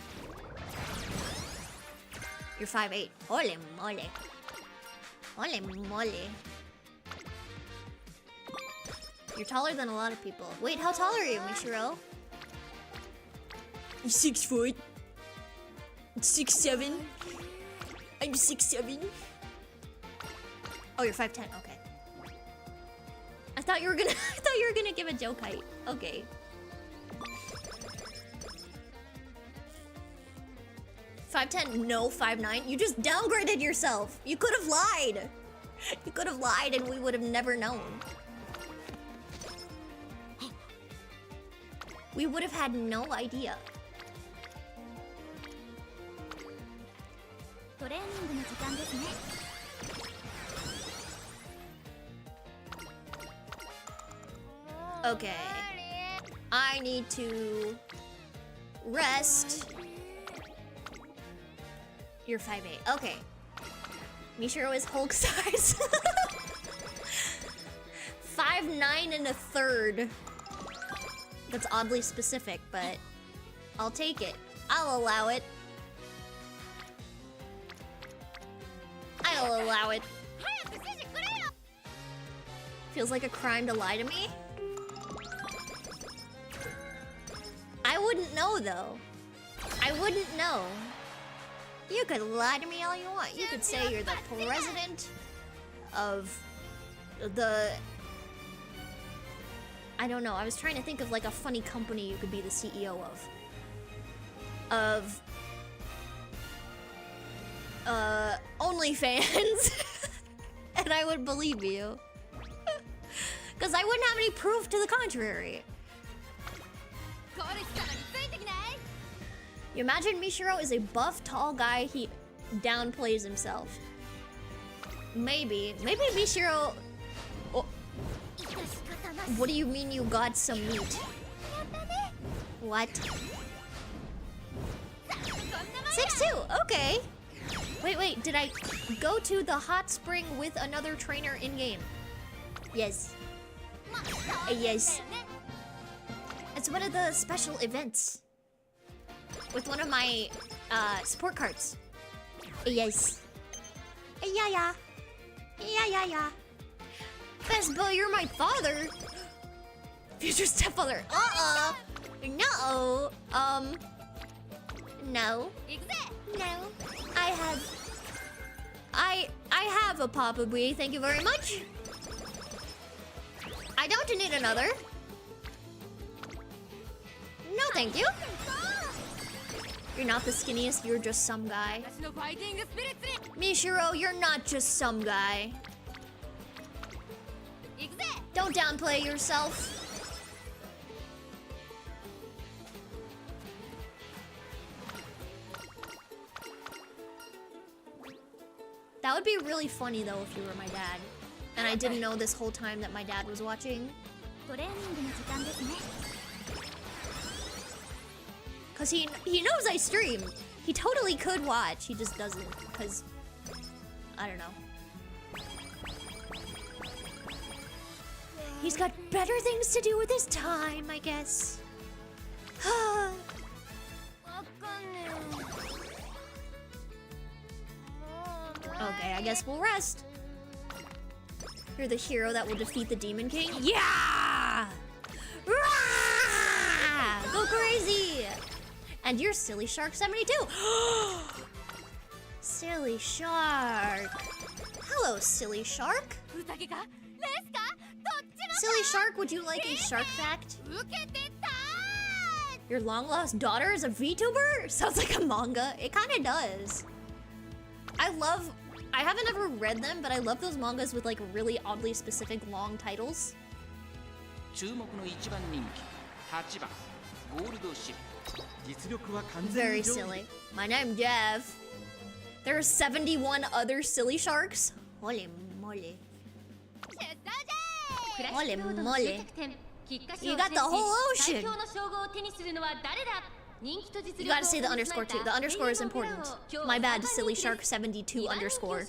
You're 5'8". Holy moly. Holy moly. You're taller than a lot of people. Wait, how tall are you, Michiro? 6 foot. 6'7". I'm 6'7". Oh, you're 5'10". Okay. I thought you were gonna give a joke height. Okay. $5'10", no, 5'9". You just downgraded yourself. You could have lied. You could have lied and we would have never known. We would have had no idea. Okay. I need to rest. You're 5'8". Okay. Mishiro is Hulk size. 5'9" and a third. That's oddly specific, but I'll take it. I'll allow it. I'll allow it. Feels like a crime to lie to me. I wouldn't know, though. I wouldn't know. You could lie to me all you want. You could say you're the president of the... I don't know. I was trying to think of like a funny company you could be the CEO of. OnlyFans. And I would believe you. Because I wouldn't have any proof to the contrary. You imagine Mishiro is a buff, tall guy, he downplays himself. Maybe Mishiro... Oh. What do you mean you got some meat? What? 6'2", okay. Wait, did I go to the hot spring with another trainer in-game? Yes. Yes. It's one of the special events. With one of my, support cards. Yes. Yeah. Best boy, you're my father. Future stepfather. No. No. I have a Papa Bee, thank you very much. I don't need another. No, thank you. You're not the skinniest, you're just some guy. Mishiro, you're not just some guy. Don't downplay yourself. That would be really funny though if you were my dad. And I didn't know this whole time that my dad was watching. Cause he knows I stream. He totally could watch. He just doesn't, cause I don't know. He's got better things to do with his time, I guess. Okay, I guess we'll rest. You're the hero that will defeat the Demon King? Yeah! Rah! Go crazy! And you're Silly Shark 72. Silly Shark. Hello, Silly Shark. Silly Shark, would you like a shark fact? Your long-lost daughter is a VTuber? Sounds like a manga. It kind of does. I haven't ever read them, but I love those mangas with like really oddly specific long titles. Very silly. My name's Jeff. There are 71 other Silly Sharks? Holy moly. Holy moly. You got the whole ocean. You gotta say the underscore too. The underscore is important. My bad, Silly Shark 72 underscore.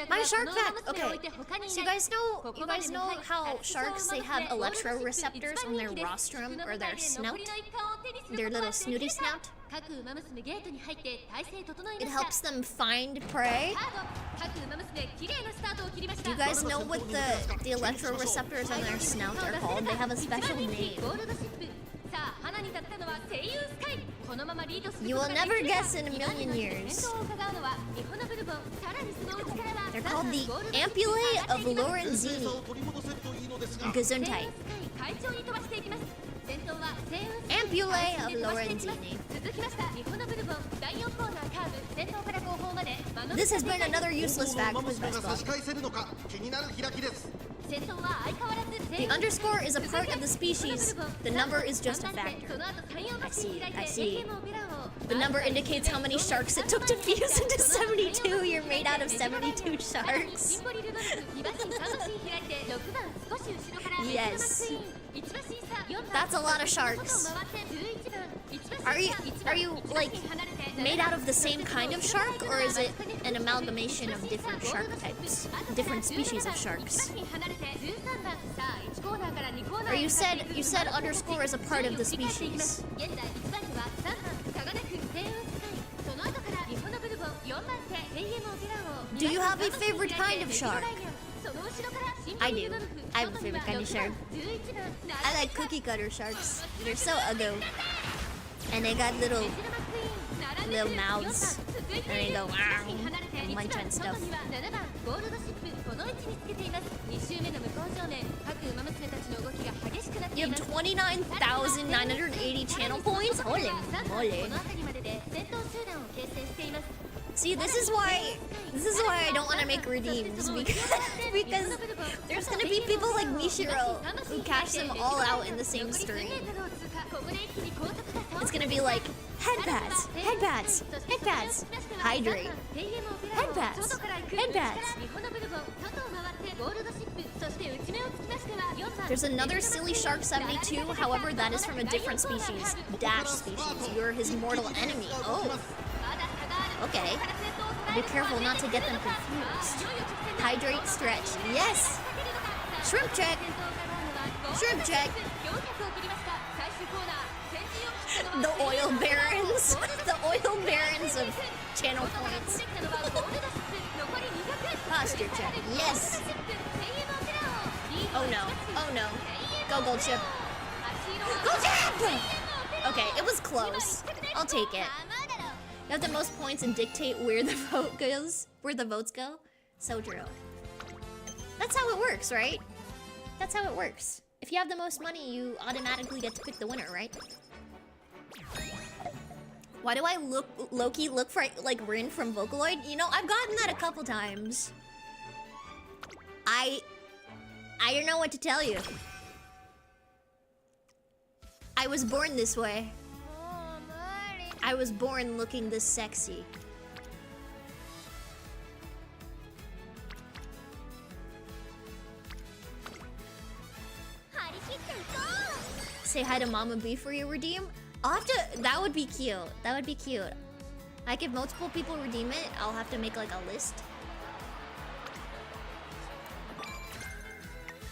My shark fact. Okay. So you guys know how sharks, they have electroreceptors on their rostrum or their snout? Their little snooty snout? It helps them find prey. Do you guys know what the electroreceptors on their snout are called? They have a special name. You will never guess in a million years. They're called the ampullae of Lorenzini. Gesundheit. Ampullae of Lorenzini. This has been another useless fact with baseball. The underscore is a part of the species. The number is just a factor. I see. The number indicates how many sharks it took to fuse into 72. You're made out of 72 sharks. Yes. That's a lot of sharks. Are you like made out of the same kind of shark, or is it an amalgamation of different shark types, different species of sharks? Or you said underscore is a part of the species. Do you have a favorite kind of shark? I do. I have a favorite kind of shark. I like cookie cutter sharks. They're so ugly. And they got little mouths. And they go wow and munch on stuff. You have 29,980 channel points? Holy moly. See, this is why I don't want to make redeems, because there's gonna be people like Mishiro who cash them all out in the same stream. It's gonna be like headpads, headpads, headpads, hydrate, headpads, headpads. There's another Silly Shark 72, however, that is from a different species, Dash species. You're his mortal enemy. Oh. Okay. Be careful not to get them confused. Hydrate, stretch. Yes! Shrimp check! Shrimp check! The oil barons. The oil barons of channel points. Posture check. Yes! Oh no. Oh no. Go Gold Chip. Gold Chip! Okay, it was close. I'll take it. You have the most points and dictate where the vote goes, where the votes go. So true. That's how it works, right? That's how it works. If you have the most money, you automatically get to pick the winner, right? Why do I low-key look for like Rin from Vocaloid? You know, I've gotten that a couple times. I don't know what to tell you. I was born this way. I was born looking this sexy. Say hi to Mama B for you redeem. I'll have to. That would be cute. That would be cute. Like if multiple people redeem it, I'll have to make like a list.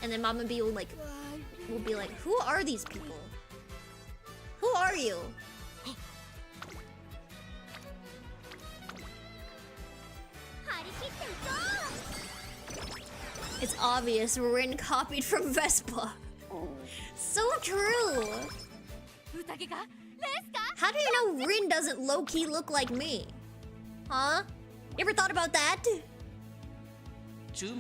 And then Mama B will be like, who are these people? Who are you? It's obvious Rin copied from Vespa. So true. How do you know Rin doesn't low-key look like me? Huh? You ever thought about that? You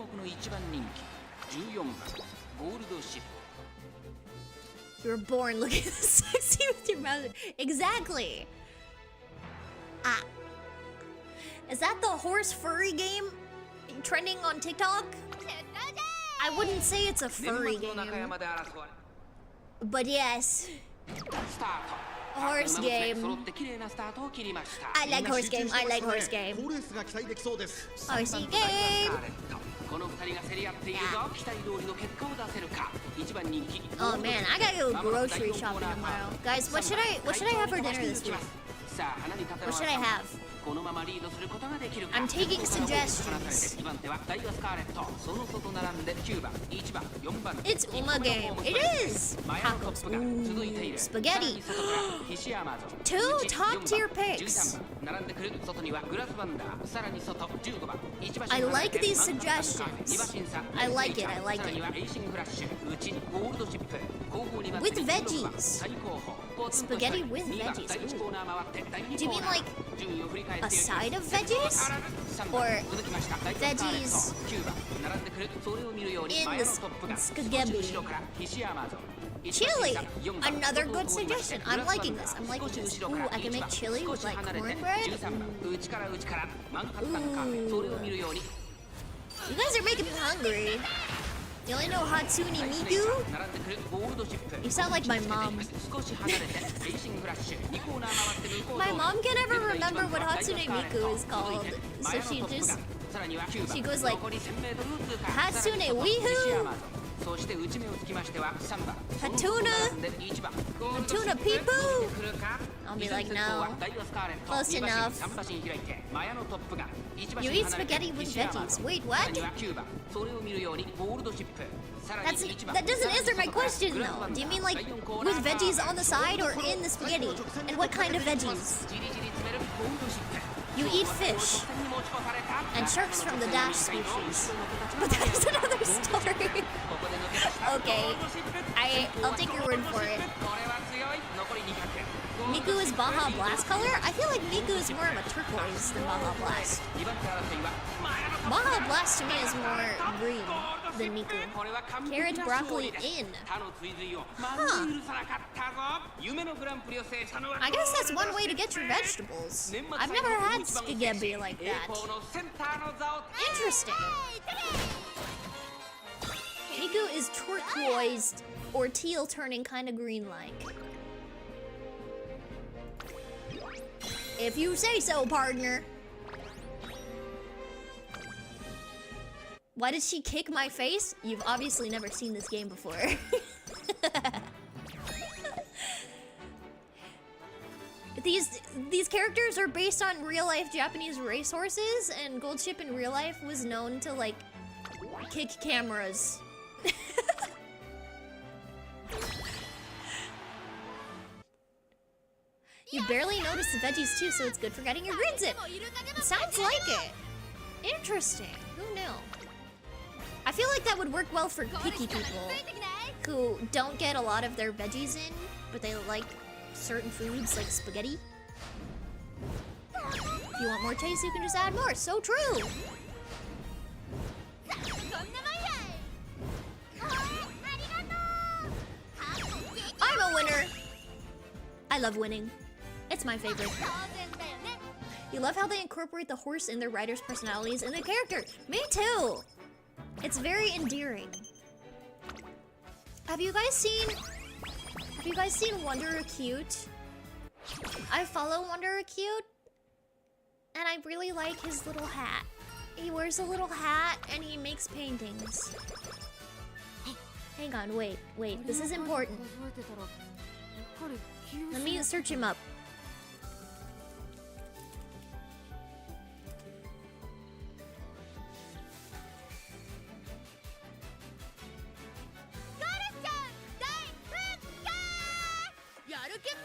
were born looking sexy with your mouth. Exactly. Ah. Is that the horse furry game trending on TikTok? I wouldn't say it's a furry game. But yes. Horse game. I like horse game. I like horse game. Horsey game. Oh man, I gotta go grocery shopping tomorrow. Guys, what should I have for dinner this week? What should I have? I'm taking suggestions. It's Uma game. It is! Tacos. Ooh, spaghetti. 2 top tier picks. I like these suggestions. I like it, I like it. With veggies. Spaghetti with veggies. Ooh. Do you mean like a side of veggies? Or veggies in the spaghetti? Chili! Another good suggestion. I'm liking this. I'm liking this. Ooh, I can make chili with like cornbread. Ooh. You guys are making me hungry. You only know Hatsune Miku? You sound like my mom. My mom can never remember what Hatsune Miku is called. So she goes like, Hatsune Weehoo! Hatuna Peepoo! I'll be like, no. Close enough. You eat spaghetti with veggies. Wait, what? That doesn't answer my question though. Do you mean like with veggies on the side or in the spaghetti? And what kind of veggies? You eat fish and sharks from the dash species. But that's another story. Okay, I'll take your word for it. Miku is Baja Blast color? I feel like Miku is more of a turquoise than Baja Blast. Baja Blast to me is more green than Miku. Carrot broccoli in. Huh. I guess that's one way to get your vegetables. I've never had spaghetti like that. Interesting. Miku is turquoised or teal turning kind of green-like. If you say so, partner. Why did she kick my face? You've obviously never seen this game before. These characters are based on real-life Japanese racehorses, and Goldship in real life was known to, like, kick cameras. You barely notice the veggies too, so it's good for getting your greens in. It sounds like it. Interesting. Who knew? I feel like that would work well for picky people who don't get a lot of their veggies in, but they like certain foods like spaghetti. If you want more taste, you can just add more. So true. I'm a winner. I love winning. It's my favorite. You love how they incorporate the horse in their riders' personalities and their character. Me too. It's very endearing. Have you guys seen Wonder Acute? I follow Wonder Acute, and I really like his little hat. He wears a little hat and he makes paintings. Hang on, wait. This is important. Let me search him up.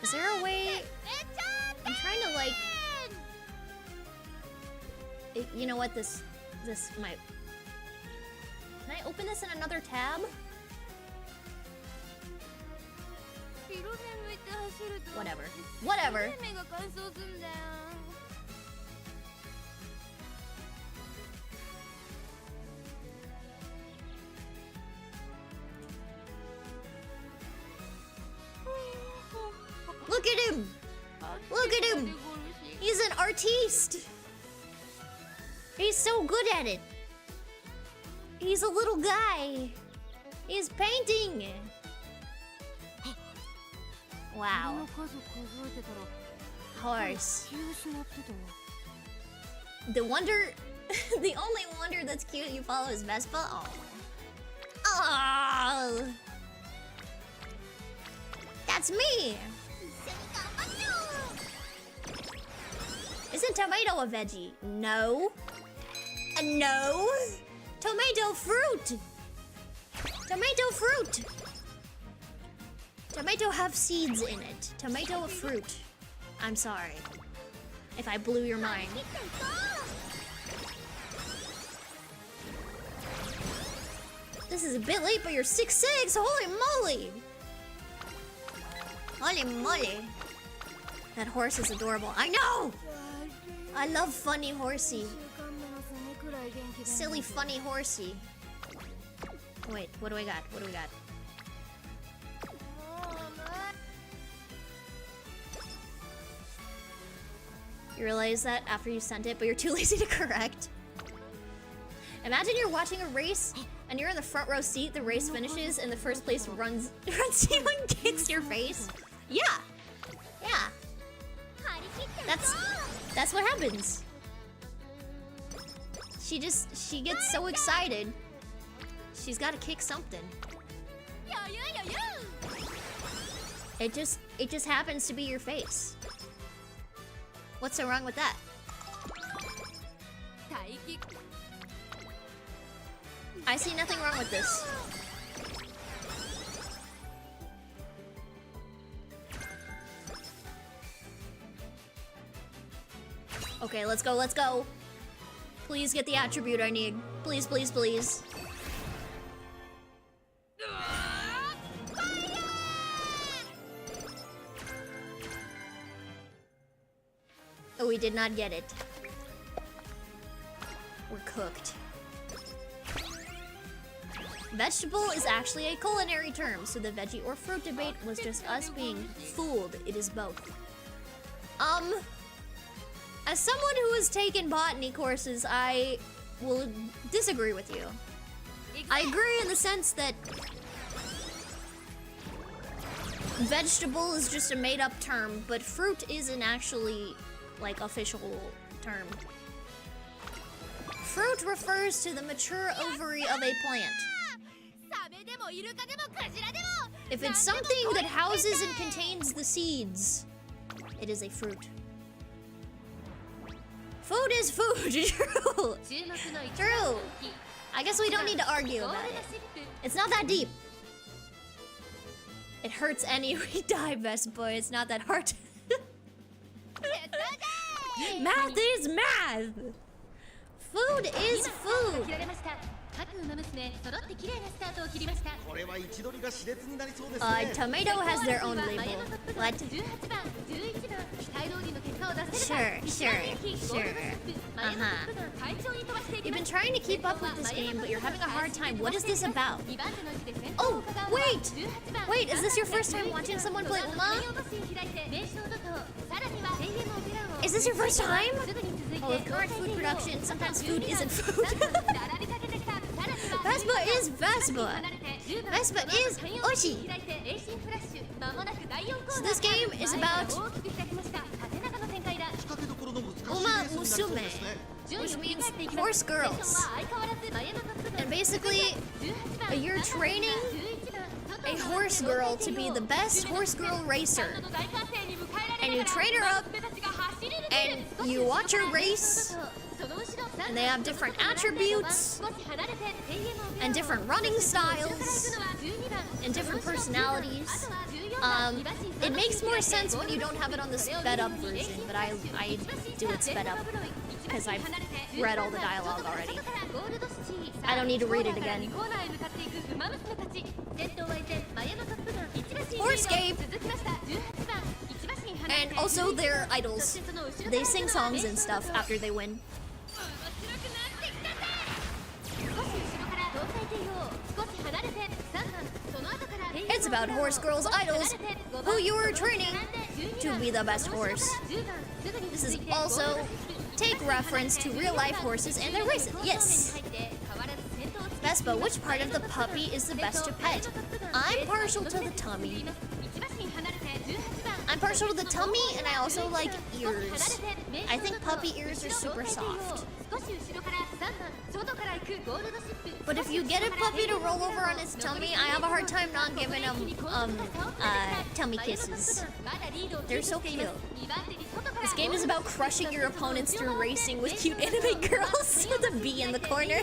Is there a way? I'm trying to like. You know what? This might. Can I open this in another tab? Whatever. Look at him! Look at him! He's an artiste! He's so good at it! He's a little guy! He's painting! Wow. Horse. The wonder... the only wonder that's cute you follow is Vespa? Oh. Oh! That's me! Isn't tomato a veggie? No. No. Tomato fruit. Tomato fruit. Tomato have seeds in it. Tomato fruit. I'm sorry if I blew your mind. This is a bit late, but you're 6'6". Holy moly. Holy moly. That horse is adorable. I know! I love funny horsey. Silly funny horsey. Wait, what do we got? What do we got? You realize that after you sent it, but you're too lazy to correct. Imagine you're watching a race and you're in the front row seat, the race finishes, and the first place runs team and kicks your face. Yeah. Yeah. That's what happens. She gets so excited. She's gotta kick something. It just happens to be your face. What's so wrong with that? I see nothing wrong with this. Okay, let's go, let's go. Please get the attribute I need. Please, please, please. Oh, we did not get it. We're cooked. Vegetable is actually a culinary term, so the veggie or fruit debate was just us being fooled. It is both. As someone who has taken botany courses, I will disagree with you. I agree in the sense that vegetable is just a made-up term, but fruit is an actually, like, official term. Fruit refers to the mature ovary of a plant. If it's something that houses and contains the seeds, it is a fruit. Food is food, true. True. I guess we don't need to argue about it. It's not that deep. It hurts anyway, die, best boy. It's not that hard. Math is math. Food is food. Tomato has their own label. What? Sure. You've been trying to keep up with this game, but you're having a hard time. What is this about? Oh, wait! Wait, is this your first time watching someone play Uma? Is this your first time? Oh, with current food production, sometimes food isn't food. Vespa is Vespa. Vespa is Oshi. So this game is about UMAMUSUME, which means horse girls. And basically, you're training a horse girl to be the best horse girl racer. And you train her up, and you watch her race, and they have different attributes, and different running styles, and different personalities. It makes more sense when you don't have it on the sped up version, but I do it sped up because I've read all the dialogue already. I don't need to read it again. Horsecape! And also their idols. They sing songs and stuff after they win. It's about horse girls' idols who you are training to be the best horse. This is also take reference to real life horses and their races. Yes. Vespa, which part of the puppy is the best to pet? I'm partial to the tummy. I'm partial to the tummy, and I also like ears. I think puppy ears are super soft. But if you get a puppy to roll over on its tummy, I have a hard time not giving them tummy kisses. They're so cute. This game is about crushing your opponents through racing with cute anime girls with a bee in the corner.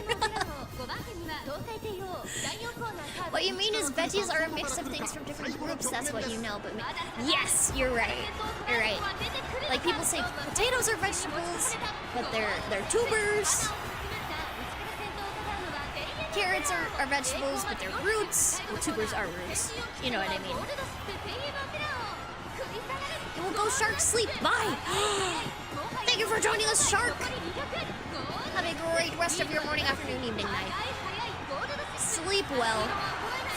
What you mean is veggies are a mix of things from different groups, that's what you know, but yes, you're right. You're right. Like people say potatoes are vegetables, but they're tubers. Carrots are vegetables, but they're roots. Well, tubers are roots. You know what I mean. It will go shark sleep. Bye! Thank you for joining us, shark! Have a great rest of your morning, afternoon, evening, night. Sleep well.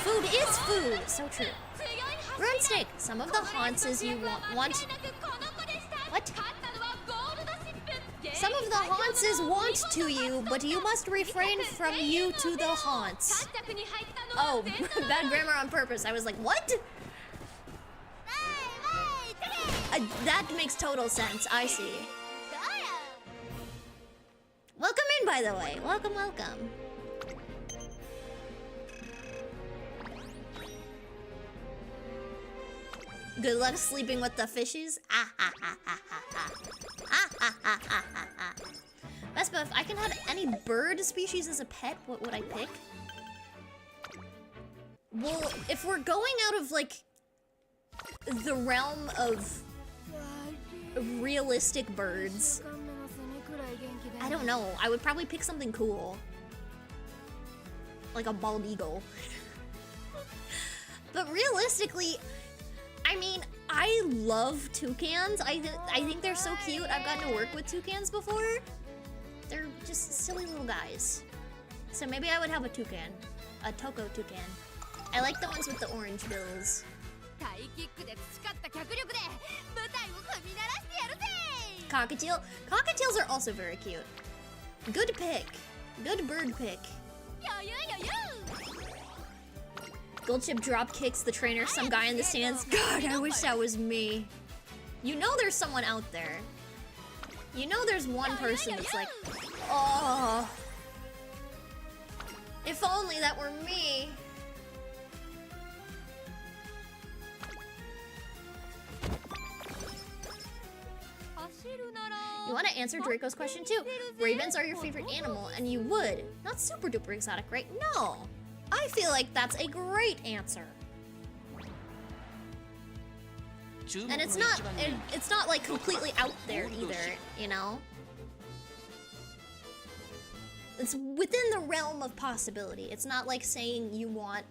Food is food. So true. Runstick. Some of the haunts you want... What? Some of the haunts want to you, but you must refrain from you to the haunts. Oh, bad grammar on purpose. I was like, what? That makes total sense. I see. Welcome in, by the way. Welcome, welcome. Good luck sleeping with the fishes. Ah ha ha ha ha ha. Ah ha ha ha ha ha. Vespa, if I can have any bird species as a pet, what would I pick? Well, if we're going out of like the realm of realistic birds, I don't know. I would probably pick something cool, like a bald eagle. But realistically, I mean, I love toucans. I think they're so cute. I've gotten to work with toucans before. They're just silly little guys. So maybe I would have a toucan. A Toko toucan. I like the ones with the orange bills. Cockatiel. Cockatiels are also very cute. Good pick. Good bird pick. Goldchip drop kicks the trainer, some guy in the stands. God, I wish that was me. You know there's someone out there. You know there's one person that's like, oh, if only that were me. You want to answer Draco's question too? Ravens are your favorite animal, and you would. Not super duper exotic, right? No. I feel like that's a great answer. And it's not like completely out there either, you know? It's within the realm of possibility. It's not like saying you want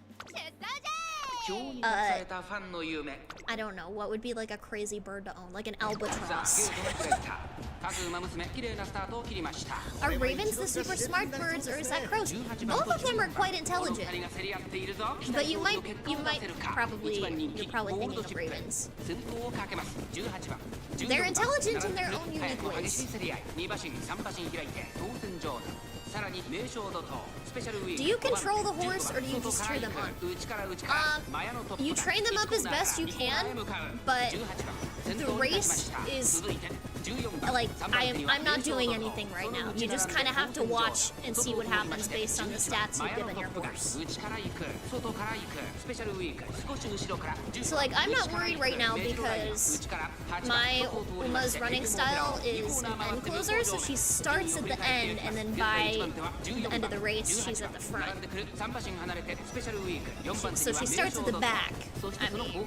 I don't know, what would be like a crazy bird to own? Like an albatross. Are ravens the super smart birds, or is that crows? Both of them are quite intelligent. But you're probably thinking of ravens. They're intelligent in their own unique ways. Do you control the horse, or do you just cheer them on? You train them up as best you can, but the race is Like, I'm not doing anything right now. You just kind of have to watch and see what happens based on the stats you've given your horse. So like, I'm not worried right now because my Uma's running style is an end closer, so she starts at the end, and then by the end of the race, she's at the front. So she starts at the back, I mean.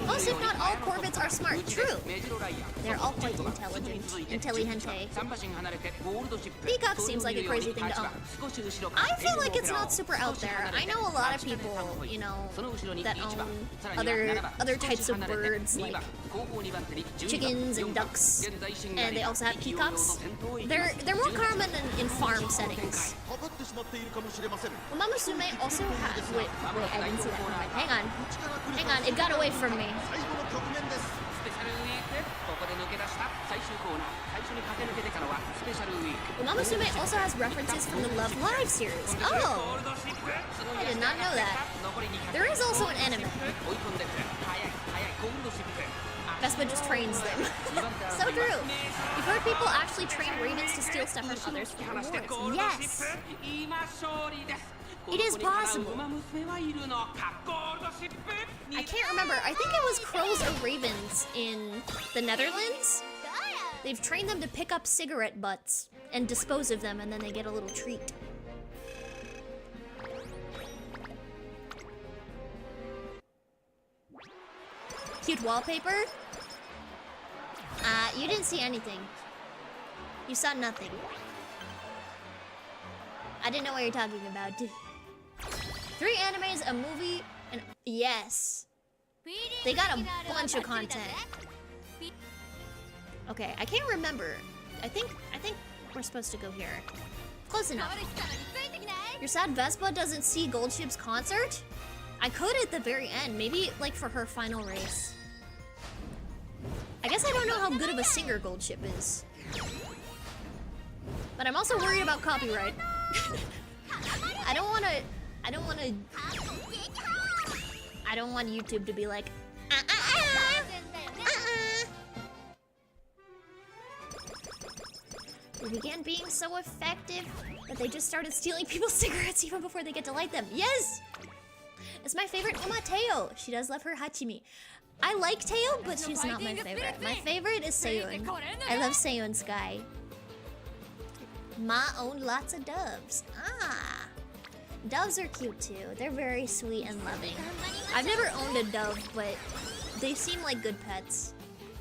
Also, if not all Corvids are smart. True. They're all quite intelligent. Intelligente. Peacock seems like a crazy thing to own. I feel like it's not super out there. I know a lot of people, you know, that own other types of birds, like chickens and ducks, and they also have peacocks. They're more common in farm settings. UMAMUSUME also has... Wait, I didn't see that. Hang on, it got away from me. UMAMUSUME also has references from the Love Live series. Oh! I did not know that. There is also an anime. Vespa just trains them. So true. We've heard people actually train ravens to steal stuff from others for rewards. Yes! It is possible. I can't remember. I think it was crows or ravens in the Netherlands. They've trained them to pick up cigarette butts and dispose of them, and then they get a little treat. Cute wallpaper? You didn't see anything. You saw nothing. I didn't know what you're talking about. 3 animes, a movie, and yes. They got a bunch of content. Okay, I can't remember. I think we're supposed to go here. Close enough. Your sad Vespa doesn't see Goldship's concert? I could at the very end, maybe like for her final race. I guess I don't know how good of a singer Goldship is. But I'm also worried about copyright. I don't want YouTube to be like, They began being so effective that they just started stealing people's cigarettes even before they get to light them. Yes! It's my favorite Uma Teo. She does love her Hachimi. I like Teo, but she's not my favorite. My favorite is Seiyun. I love Seiyun Sky. Ma owned lots of doves. Ah! Doves are cute too. They're very sweet and loving. I've never owned a dove, but they seem like good pets.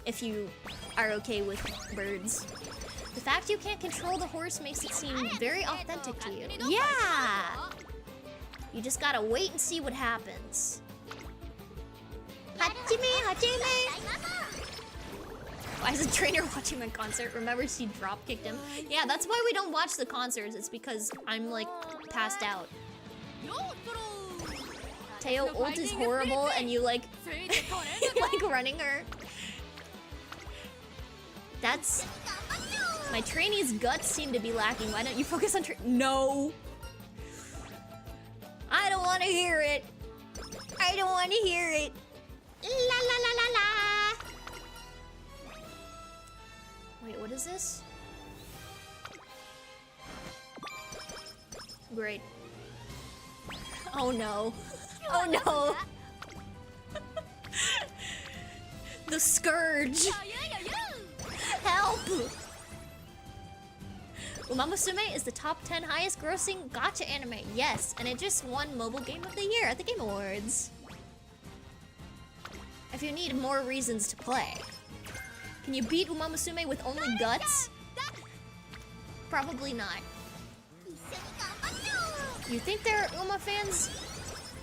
If you are okay with birds. The fact you can't control the horse makes it seem very authentic to you. Yeah! You just gotta wait and see what happens. Hachime, Hachime! Why is the trainer watching my concert? Remember she drop kicked him? Yeah, that's why we don't watch the concerts. It's because I'm like passed out. Teo ult is horrible and you like like running her. That's... My trainee's guts seem to be lacking. Why don't you focus on No! I don't want to hear it. I don't want to hear it. La la la la la. Wait, what is this? Great. Oh no. Oh no. The Scourge. Help! UMAMUSUME is the top 10 highest grossing gacha anime. Yes, and it just won Mobile Game of the Year at the Game Awards. If you need more reasons to play. Can you beat UMAMUSUME with only guts? Probably not. You think there are Uma fans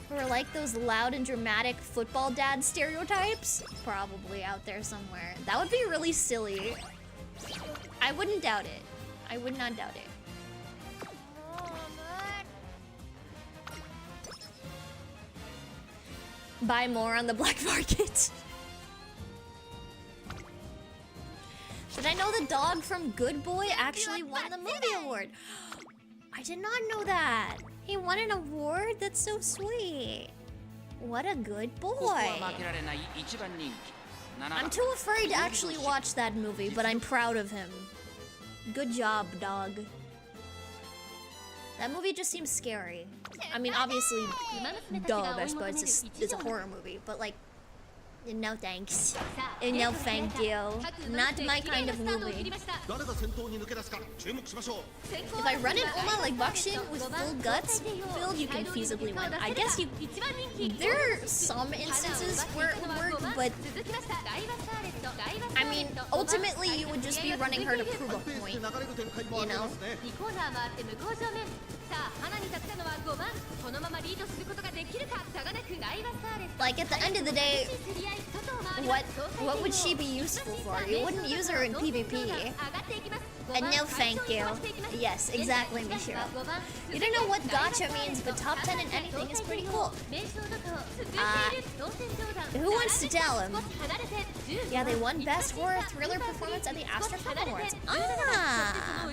who are like those loud and dramatic football dad stereotypes? Probably out there somewhere. That would be really silly. I wouldn't doubt it. I would not doubt it. Buy more on the black market. Did I know the dog from Good Boy actually won the movie award? I did not know that. He won an award? That's so sweet. What a good boy. I'm too afraid to actually watch that movie, but I'm proud of him. Good job, dog. That movie just seems scary. I mean, obviously, duh, Vespa is a horror movie, but like, no thanks. No thank you. Not my kind of movie. If I run an Oma like Bakshin with full guts filled, you can feasibly win. I guess you... There are some instances where it would work, but... I mean, ultimately you would just be running her to prove a point, you know? Like, at the end of the day, what would she be useful for? You wouldn't use her in PvP. And no thank you. Yes, exactly, Mishiro. You don't know what gacha means, but top 10 in anything is pretty cool. Who wants to tell him? Yeah, they won Best Horror Thriller Performance at the Astra Film Awards. Ah!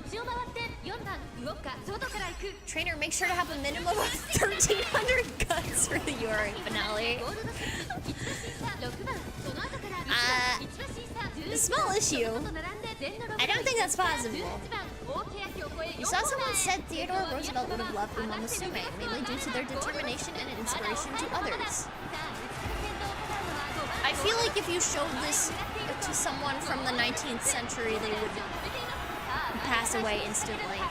Trainer, make sure to have a minimum of 1,300 guts for the Yuri finale. A small issue. I don't think that's possible. You saw someone said Theodore Roosevelt would have loved UMAMUSUME, mainly due to their determination and inspiration to others. I feel like if you showed this to someone from the 19th century, they would pass away instantly.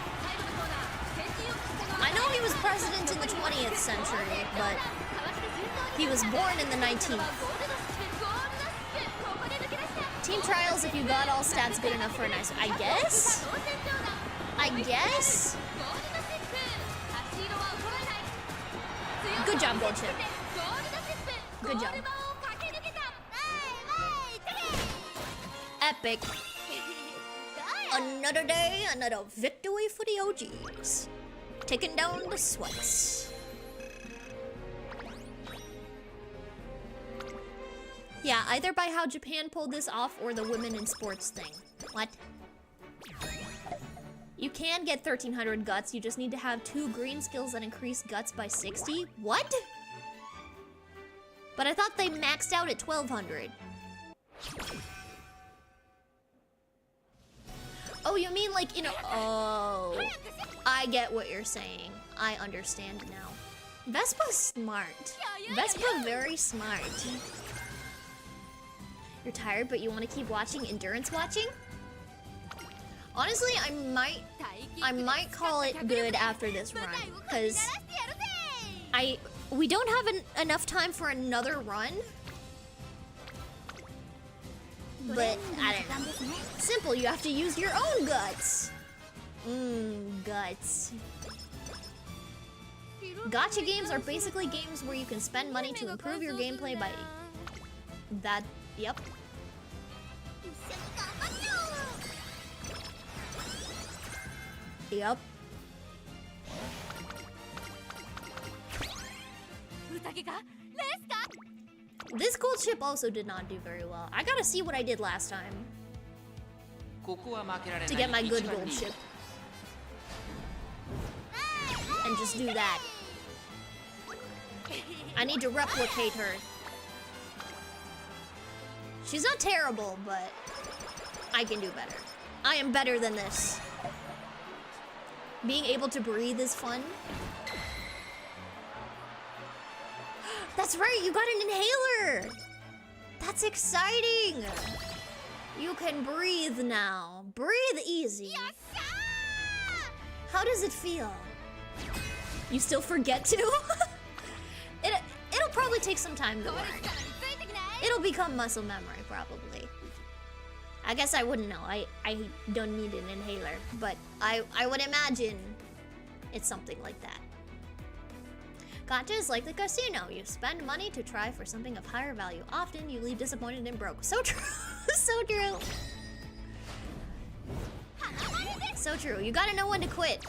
I know he was president in the 20th century, but he was born in the 19th. Team trials if you got all stats good enough for a nice... I guess? I guess? Good job, Goldchip. Good job. Epic. Another day, another victory for the OGs. Taking down the sweats. Yeah, either by how Japan pulled this off or the women in sports thing. What? You can get 1,300 guts, you just need to have 2 green skills that increase guts by 60. What? But I thought they maxed out at 1,200. Oh, you mean like, you know, oh. I get what you're saying. I understand now. Vespa's smart. Vespa very smart. You're tired, but you want to keep watching endurance watching? Honestly, I might call it good after this run, because we don't have enough time for another run. But I don't know. Simple, you have to use your own guts. Guts. Gacha games are basically games where you can spend money to improve your gameplay by that. Yep. Yep. This gold ship also did not do very well. I gotta see what I did last time to get my good gold ship. And just do that. I need to replicate her. She's not terrible, but I can do better. I am better than this. Being able to breathe is fun. That's right, you got an inhaler! That's exciting! You can breathe now. Breathe easy. How does it feel? You still forget to? It'll probably take some time to learn. It'll become muscle memory, probably. I guess I wouldn't know. I don't need an inhaler, but I would imagine it's something like that. Gacha is like the casino. You spend money to try for something of higher value. Often you leave disappointed and broke. So true. So true. So true. You gotta know when to quit.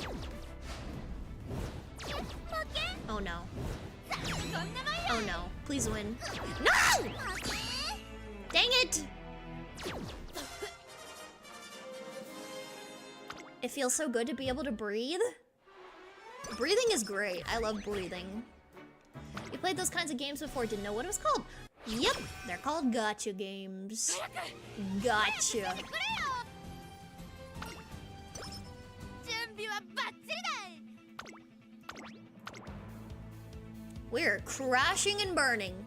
Oh no. Oh no. Please win. No! Dang it! It feels so good to be able to breathe. Breathing is great. I love breathing. You played those kinds of games before, didn't know what it was called. Yep, they're called gotcha games. Gotcha. We're crashing and burning.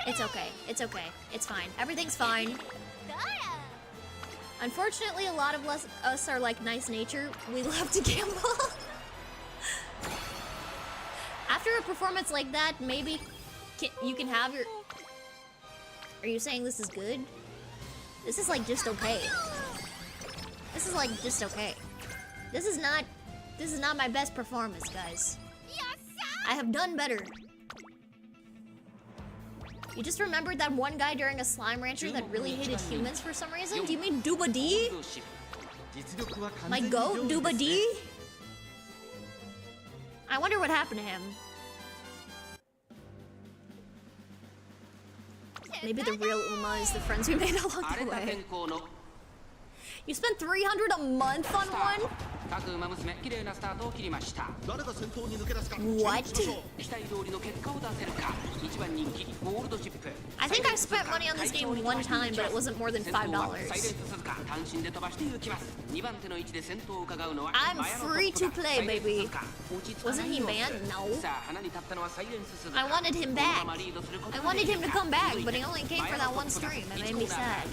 It's okay. It's okay. It's fine. Everything's fine. Unfortunately, a lot of us are like nice nature. We love to gamble. After a performance like that, maybe you can have your... Are you saying this is good? This is like just okay. This is like just okay. This is not my best performance, guys. I have done better. You just remembered that one guy during a slime rancher that really hated humans for some reason? Do you mean Duba D? My goat, Duba D? I wonder what happened to him. Maybe the real Uma is the friends we made along the way. You spent 300 a month on one? What? I think I spent money on this game one time, but it wasn't more than $5. I'm free to play, baby. Wasn't he banned? No. I wanted him back. I wanted him to come back, but he only came for that one stream. It made me sad.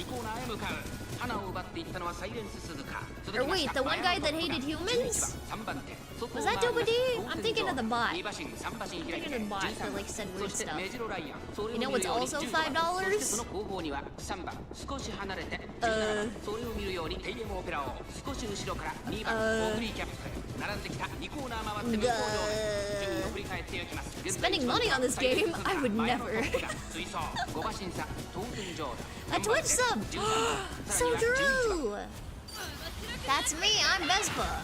Or wait, the one guy that hated humans? Was that Duba D? I'm thinking of the bot. I'm thinking of the bot that like said weird stuff. You know what's also $5? Spending money on this game? I would never. A Twitch sub! So true! That's me, I'm Vespa.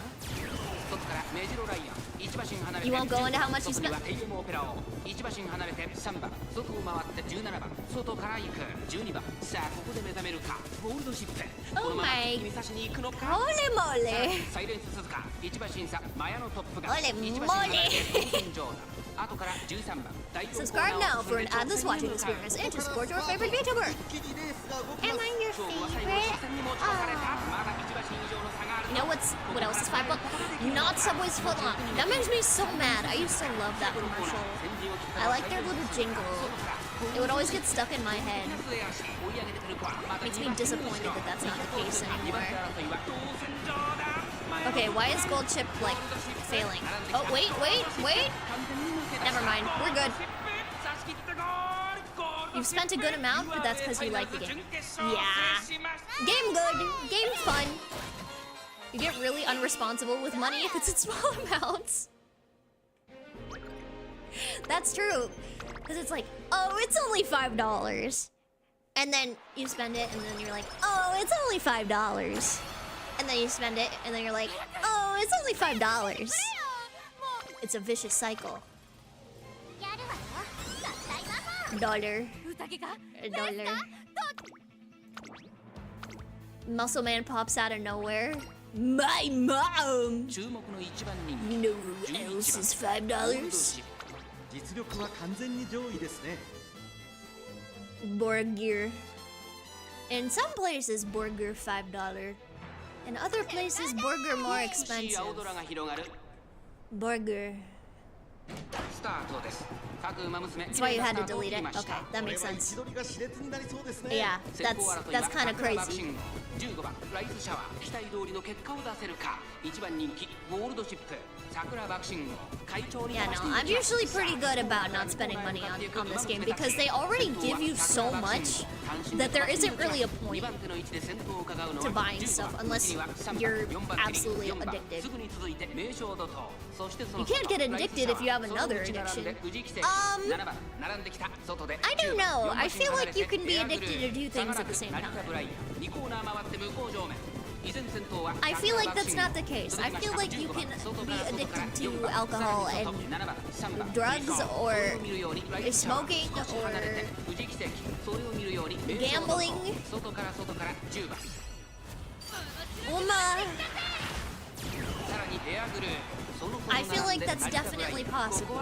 You won't go into how much you spent? Oh my... Holy moly! Holy moly! Subscribe now for an adless watching experience and to support your favorite VTuber. Am I your favorite? You know what else is $5? Not Subway's footlong. That makes me so mad. I used to love that commercial. I like their little jingle. It would always get stuck in my head. Makes me disappointed that that's not the case anymore. Okay, why is Gold Chip like failing? Oh wait. Never mind. We're good. You've spent a good amount, but that's because you like the game. Yeah. Game good. Game fun. You get really unresponsible with money if it's in small amounts. That's true. Because it's like, oh, it's only $5. And then you spend it, and then you're like, oh, it's only $5. And then you spend it, and then you're like, oh, it's only $5. It's a vicious cycle. $1. Muscle Man pops out of nowhere. My mom! No else is $5. Burger. In some places, burger $5. In other places, burger more expensive. Burger. That's why you had to delete it? Okay, that makes sense. Yeah, that's kind of crazy. Yeah, no, I'm usually pretty good about not spending money on this game because they already give you so much that there isn't really a point to buying stuff unless you're absolutely addicted. You can't get addicted if you have another addiction. I don't know. I feel like you can be addicted to two things at the same time. I feel like that's not the case. I feel like you can be addicted to alcohol and drugs or smoking or gambling. Uma! I feel like that's definitely possible.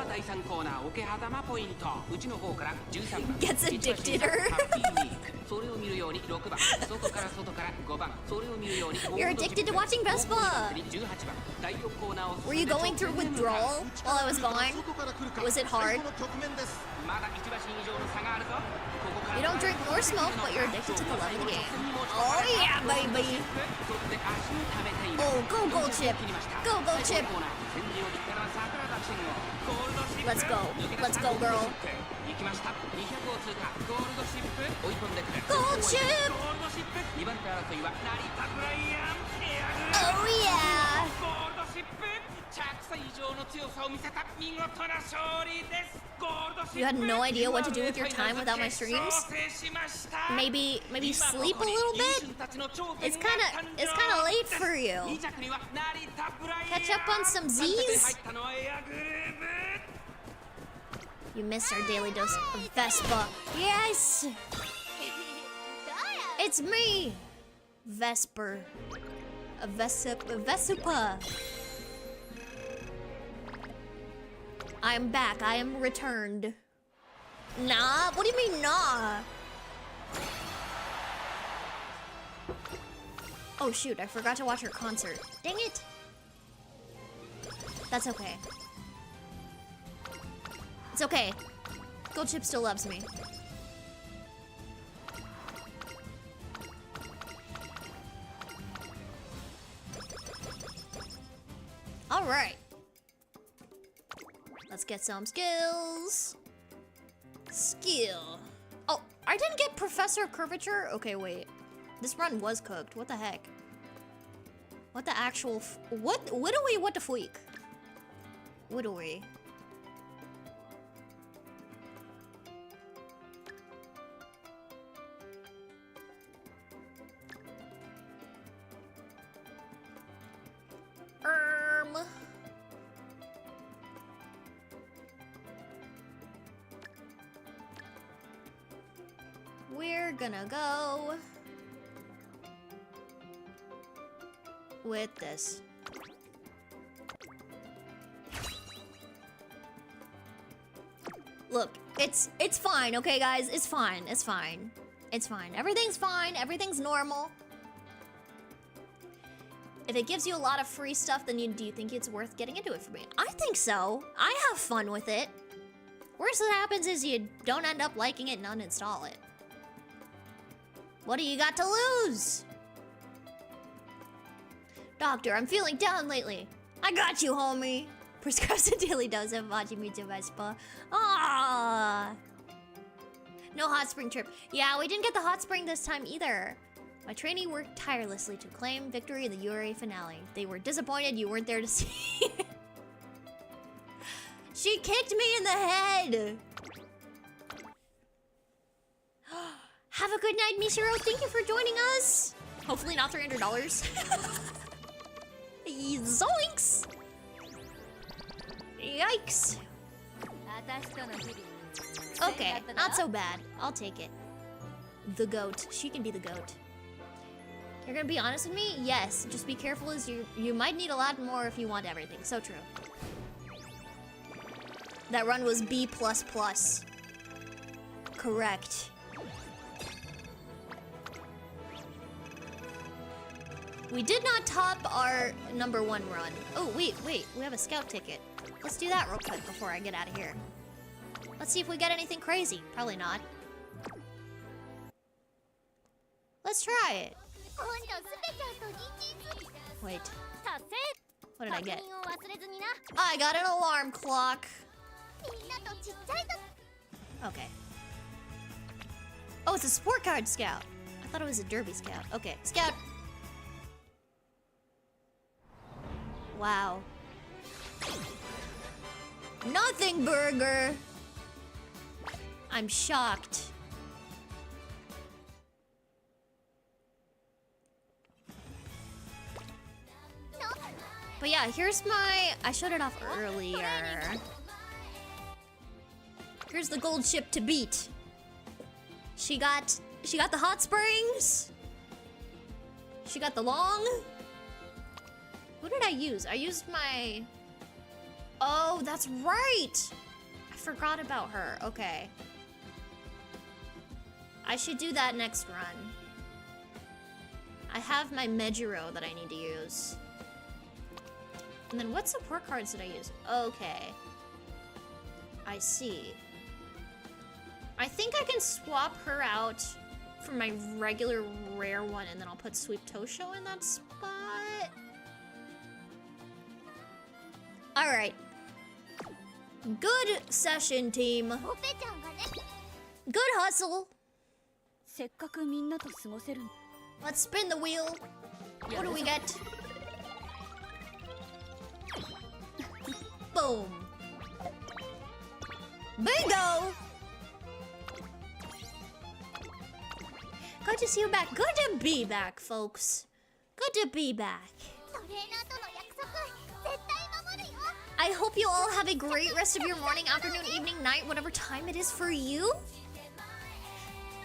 Gets addicted her. You're addicted to watching Vespa. Were you going through withdrawal while I was gone? Was it hard? You don't drink nor smoke, but you're addicted to the love of the game. Oh yeah, baby! Oh, go Chip! Go Chip! Let's go. Let's go, girl. Gold Chip! Oh yeah! You had no idea what to do with your time without my streams? Maybe sleep a little bit? It's kinda late for you. Catch up on some Z's? You missed our daily dose of Vespa. Yes! It's me! Vesper. A Vesupa. I am back. I am returned. Nah? What do you mean, nah? Oh, shoot. I forgot to watch her concert. Dang it. That's okay. It's okay. Gold Chip still loves me. All right. Let's get some skills. Skill. Oh, I didn't get Professor Curvature? Okay, wait. This run was cooked. What the heck? What the actual what do we what the freak? What do we? We're gonna go with this. Look, it's fine, okay guys? It's fine. It's fine. It's fine. Everything's fine. Everything's normal. If it gives you a lot of free stuff, then do you think it's worth getting into it for me? I think so. I have fun with it. Worst that happens is you don't end up liking it and uninstall it. What do you got to lose? Doctor, I'm feeling down lately. I got you, homie. Prescribes a daily dose of Majimitsu Vespa. Ah. No hot spring trip. Yeah, we didn't get the hot spring this time either. My trainee worked tirelessly to claim victory in the URA finale. They were disappointed you weren't there to see it. She kicked me in the head. Have a good night, Mishiro. Thank you for joining us. Hopefully not $300. Zoinks! Yikes. Okay, not so bad. I'll take it. The goat. She can be the goat. You're gonna be honest with me? Yes. Just be careful as you might need a lot more if you want everything. So true. That run was B++. Correct. We did not top our #1 run. Oh, wait. We have a scout ticket. Let's do that real quick before I get out of here. Let's see if we get anything crazy. Probably not. Let's try it. Wait. What did I get? I got an alarm clock. Okay. Oh, it's a sport card scout. I thought it was a derby scout. Okay, scout. Wow. Nothing burger. I'm shocked. But yeah, here's my... I showed it off earlier. Here's the gold ship to beat. She got the hot springs. She got the long. Who did I use? I used my... Oh, that's right! I forgot about her. Okay. I should do that next run. I have my Mejiro that I need to use. And then what support cards did I use? Okay. I see. I think I can swap her out for my regular rare one, and then I'll put Sweep Tosho in that spot. Alright. Good session, team. Good hustle. Let's spin the wheel. What do we get? Boom. Bingo! Good to see you back. Good to be back, folks. Good to be back. I hope you all have a great rest of your morning, afternoon, evening, night, whatever time it is for you.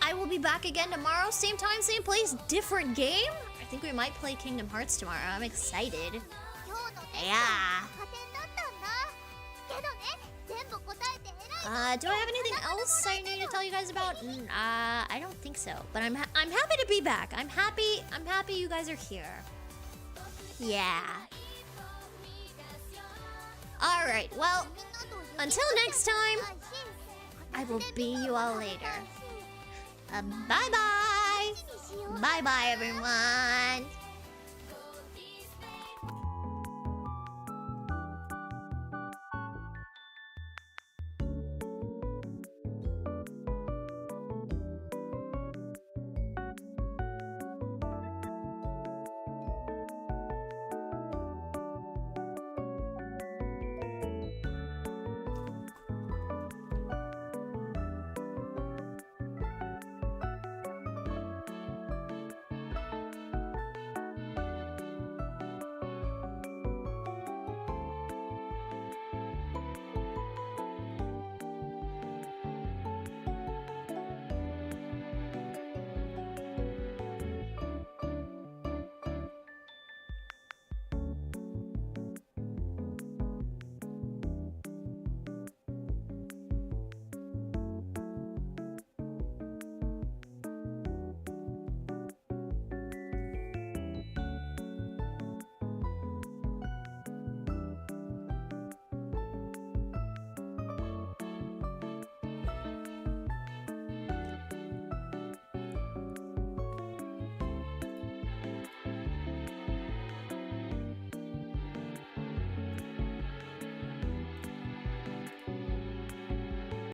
I will be back again tomorrow. Same time, same place, different game. I think we might play Kingdom Hearts tomorrow. I'm excited. Yeah. Do I have anything else I need to tell you guys about? I don't think so. But I'm happy to be back. I'm happy you guys are here. Yeah. All right. Well, until next time, I will see you all later. Bye bye. Bye bye, everyone.